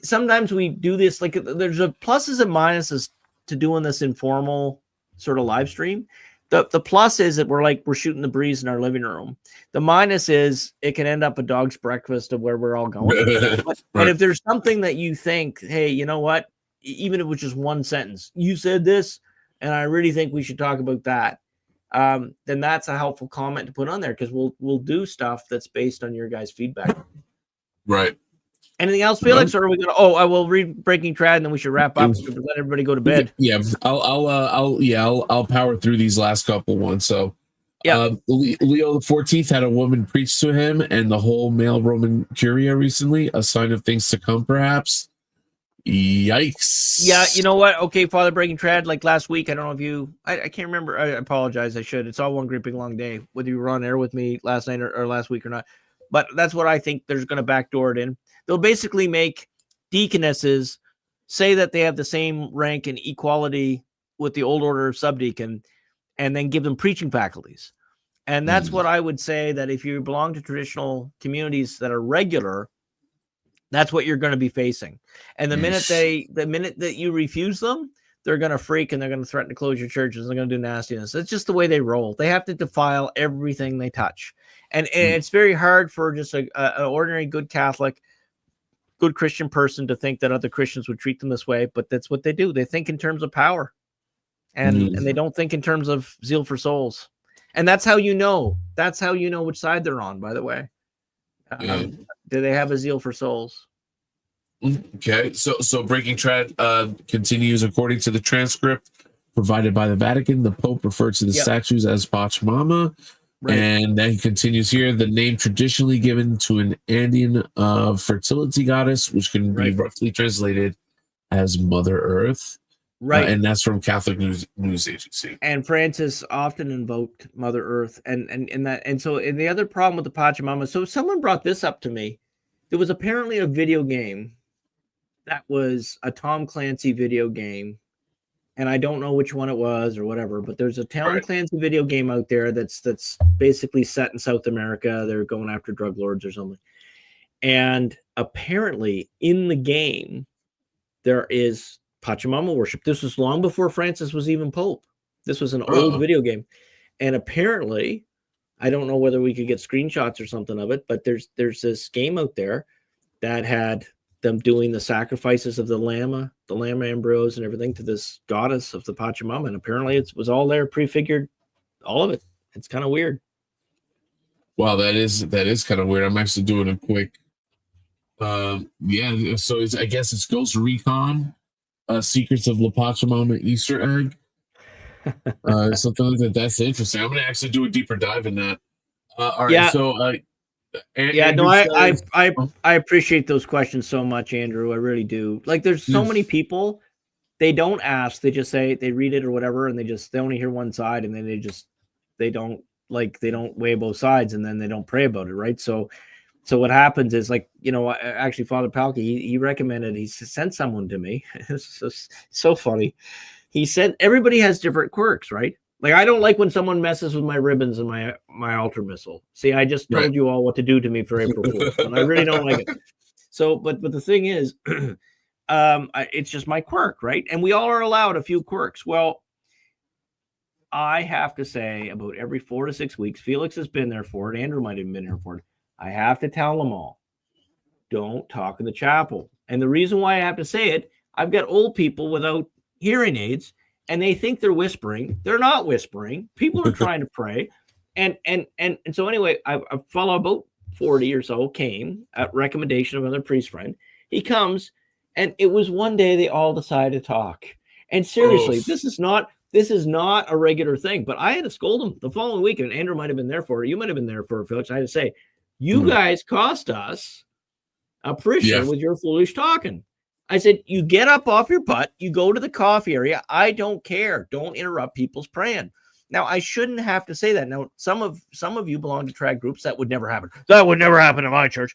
sometimes we do this, like there's a pluses and minuses to doing this informal sort of live stream. The plus is that we're shooting the breeze in our living room. The minus is it can end up a dog's breakfast of where we're all going. But if there's something that you think, hey, you know what, even if it was just one sentence, you said this, and I really think we should talk about that, then that's a helpful comment to put on there, because we'll do stuff that's based on your guys' feedback. Right. Anything else, Felix? Or are we gonna? Oh, I will read Breaking Trad, and then we should wrap up. So let everybody go to bed. Yeah, I'll power through these last couple ones. So, yeah, Leo XIV had a woman preach to him and the whole male Roman Curia recently, a sign of things to come, perhaps. Yikes! Yeah, you know what? Okay, Father Breaking Trad. Like last week, I don't know if you. I can't remember. I apologize. I should. It's all one great big long day. Whether you were on air with me last night or last week or not, but that's what I think. There's going to backdoor it in. They'll basically make deaconesses say that they have the same rank and equality with the old order of subdeacon, and then give them preaching faculties. And that's what I would say, that if you belong to traditional communities that are regular, That's what you're going to be facing. And the minute that you refuse them, they're going to freak and they're going to threaten to close your churches. They're going to do nastiness. It's just the way they roll. They have to defile everything they touch. And it's very hard for just an ordinary good Catholic, good Christian person to think that other Christians would treat them this way. But that's what they do. They think in terms of power. And they don't think in terms of zeal for souls. And that's how you know. That's how you know which side they're on, by the way. Do they have a zeal for souls? Okay, so Breaking Trad continues. According to the transcript provided by the Vatican, the Pope referred to the statues as Pachamama. Right. And then he continues here, the name traditionally given to an Andean fertility goddess, which can be roughly translated as Mother Earth. Right. And that's from Catholic News Agency. And Francis often invoked Mother Earth. And the other problem with the Pachamama, so someone brought this up to me. There was apparently a video game that was a Tom Clancy video game. And I don't know which one it was or whatever, but there's a Tom Clancy video game out there that's basically set in South America. They're going after drug lords or something. And apparently in the game, there is Pachamama worship. This was long before Francis was even Pope. This was an old video game. And apparently, I don't know whether we could get screenshots or something of it, but there's this game out there that had them doing the sacrifices of the llama embryos and everything to this goddess of the Pachamama. And apparently it was all there prefigured, all of it. It's kind of weird. Wow, that is kind of weird. I'm actually doing a quick so I guess it's Ghost Recon. Secrets of La Pachamama Easter egg. Something like that. That's interesting. I'm gonna actually do a deeper dive in that. All right. So I appreciate those questions so much, Andrew. I really do. Like, there's so many people, they don't ask, they just say, they read it or whatever, and they only hear one side, and then they don't weigh both sides, and then they don't pray about it, right? So what happens is, like, actually Father Palki, he recommended, he sent someone to me. It's just so funny. He said, everybody has different quirks, right? Like, I don't like when someone messes with my ribbons and my altar missile. See, I just told you all what to do to me for April Fool's, and I really don't like it. So, but the thing is, it's just my quirk, right? And we all are allowed a few quirks. Well, I have to say, about every 4 to 6 weeks, Felix has been there for it. Andrew might have been here for it. I have to tell them all, don't talk in the chapel. And the reason why I have to say it, I've got old people without hearing aids, and they think they're whispering. They're not whispering. People are trying to pray. And so anyway, a fellow about 40 or so came at recommendation of another priest friend. He comes, and it was one day they all decided to talk. And seriously, this is not a regular thing. But I had to scold them the following week, and Andrew might have been there for it. You might have been there for it, Felix. I had to say, you guys cost us a parishioner with your foolish talking. I said, you get up off your butt, you go to the coffee area. I don't care. Don't interrupt people's praying. Now, I shouldn't have to say that. Now, some of you belong to trad groups. That would never happen. That would never happen in my church.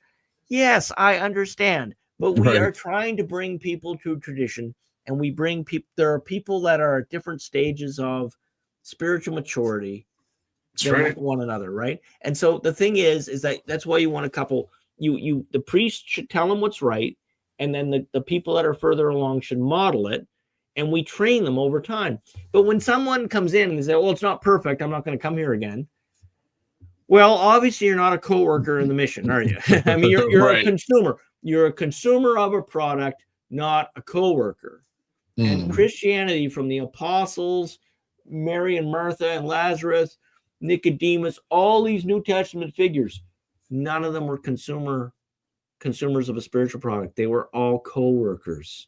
Yes, I understand. But we are trying to bring people to tradition, and we bring people. There are people that are at different stages of spiritual maturity than one another, right? And so the thing is that's why you want a couple. The priest should tell them what's right, and then the people that are further along should model it, and we train them over time. But when someone comes in and they say, well, it's not perfect, I'm not going to come here again. Well, obviously you're not a co-worker in the mission, are you? I mean, you're a consumer. You're a consumer of a product, not a co-worker. And Christianity, from the apostles, Mary and Martha and Lazarus, Nicodemus, all these New Testament figures, none of them were consumers of a spiritual product. They were all co-workers,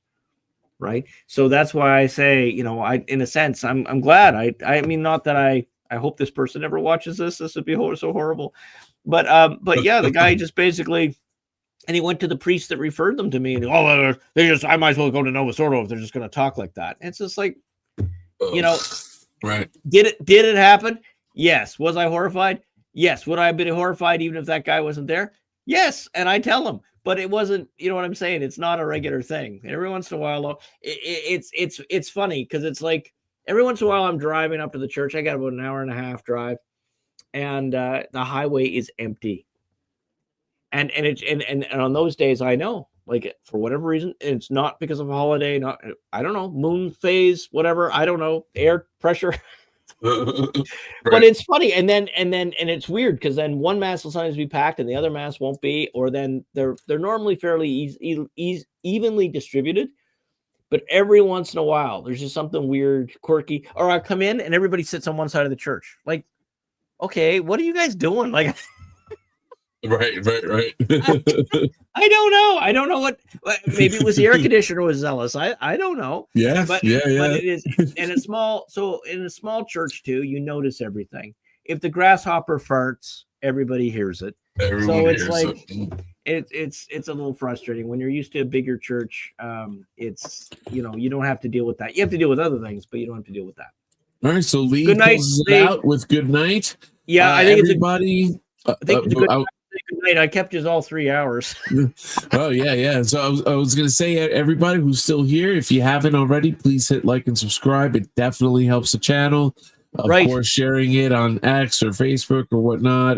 right? So that's why I say, in a sense, I'm glad. I mean, not that I hope this person never watches this. This would be so horrible. But yeah, the guy just basically, and he went to the priest that referred them to me, and I might as well go to Nova Sordo if they're just going to talk like that. And it's just like, right? Did it happen? Yes. Was I horrified? Yes. Would I have been horrified even if that guy wasn't there? Yes. And I tell him, but it wasn't, you know what I'm saying? It's not a regular thing. Every once in a while, it's funny because it's like every once in a while I'm driving up to the church. I got about an hour and a half drive, and the highway is empty. And on those days, I know like for whatever reason. It's not because of a holiday, not, I don't know, moon phase, whatever, I don't know, air pressure. But Right. it's funny, and it's weird because then one mass will sometimes be packed and the other mass won't be, or then they're normally fairly evenly distributed. But every once in a while, there's just something weird, quirky, or I come in and everybody sits on one side of the church. Like, okay, what are you guys doing? Like, Right. I don't know. I don't know what. Maybe it was the air conditioner was zealous. I don't know. Yeah. But it is in a small. So in a small church too, you notice everything. If the grasshopper farts, everybody hears it. Everyone So it's hears like it. it's a little frustrating when you're used to a bigger church. It's, you know, you don't have to deal with that. You have to deal with other things, but you don't have to deal with that. All right. So Lee Good night, closes it Lee. out with good night. Yeah, I think everybody. I think it's a good night. I kept you all 3 hours. Oh yeah. So I was gonna say, everybody who's still here, if you haven't already, please hit like and subscribe. It definitely helps the channel. Of course, sharing it on X or Facebook or whatnot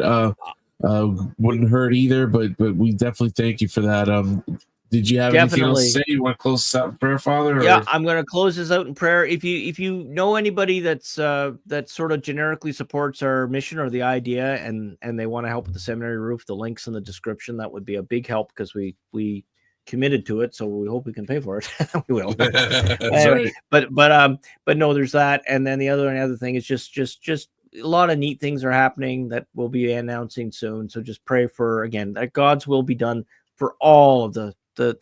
wouldn't hurt either. But we definitely thank you for that. Did you have anything else to say? You want to close this out in prayer, Father? Yeah, I'm going to close this out in prayer. If you know anybody that's that sort of generically supports our mission or the idea, and they want to help with the seminary roof, the link's in the description. That would be a big help because we committed to it, so we hope we can pay for it. We will. Right. But no, there's that, and then the other thing is just a lot of neat things are happening that we'll be announcing soon. So just pray for, again, that God's will be done for all of the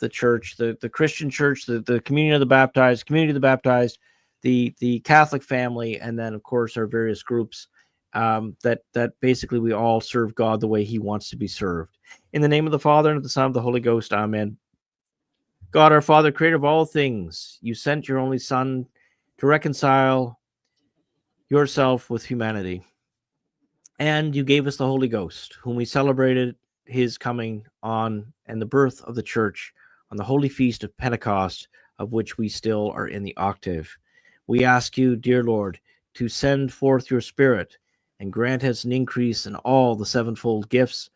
church, the Christian church, the community of the baptized, the Catholic family, and then of course our various groups, that basically we all serve God the way he wants to be served. In the name of the Father, and of the Son, and of the Holy Ghost. Amen. God, our Father, creator of all things, you sent your only Son to reconcile yourself with humanity. And you gave us the Holy Ghost, whom we celebrated his coming on and the birth of the church on the holy feast of Pentecost, of which we still are in the octave. We ask you, dear Lord, to send forth your Spirit and grant us an increase in all the sevenfold gifts,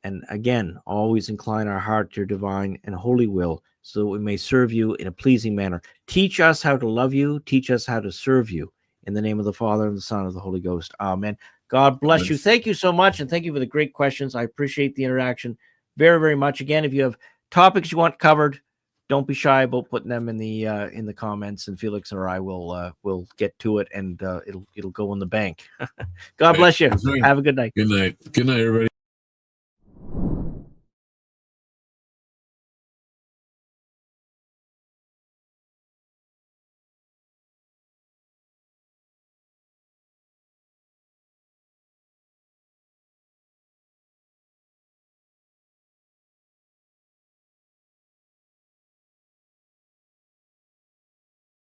and again, always incline our heart to your divine and holy will, so that we may serve you in a pleasing manner. Teach us how to love you. Teach us how to serve you. In the name of the Father, and the Son, and of the Holy Ghost. Amen. God bless you. Thank you so much, and thank you for the great questions. I appreciate the interaction very, very much. Again, if you have topics you want covered, don't be shy about putting them in the comments, and Felix or I will get to it, and it'll go in the bank. God bless you. Have a good night. Good night, everybody.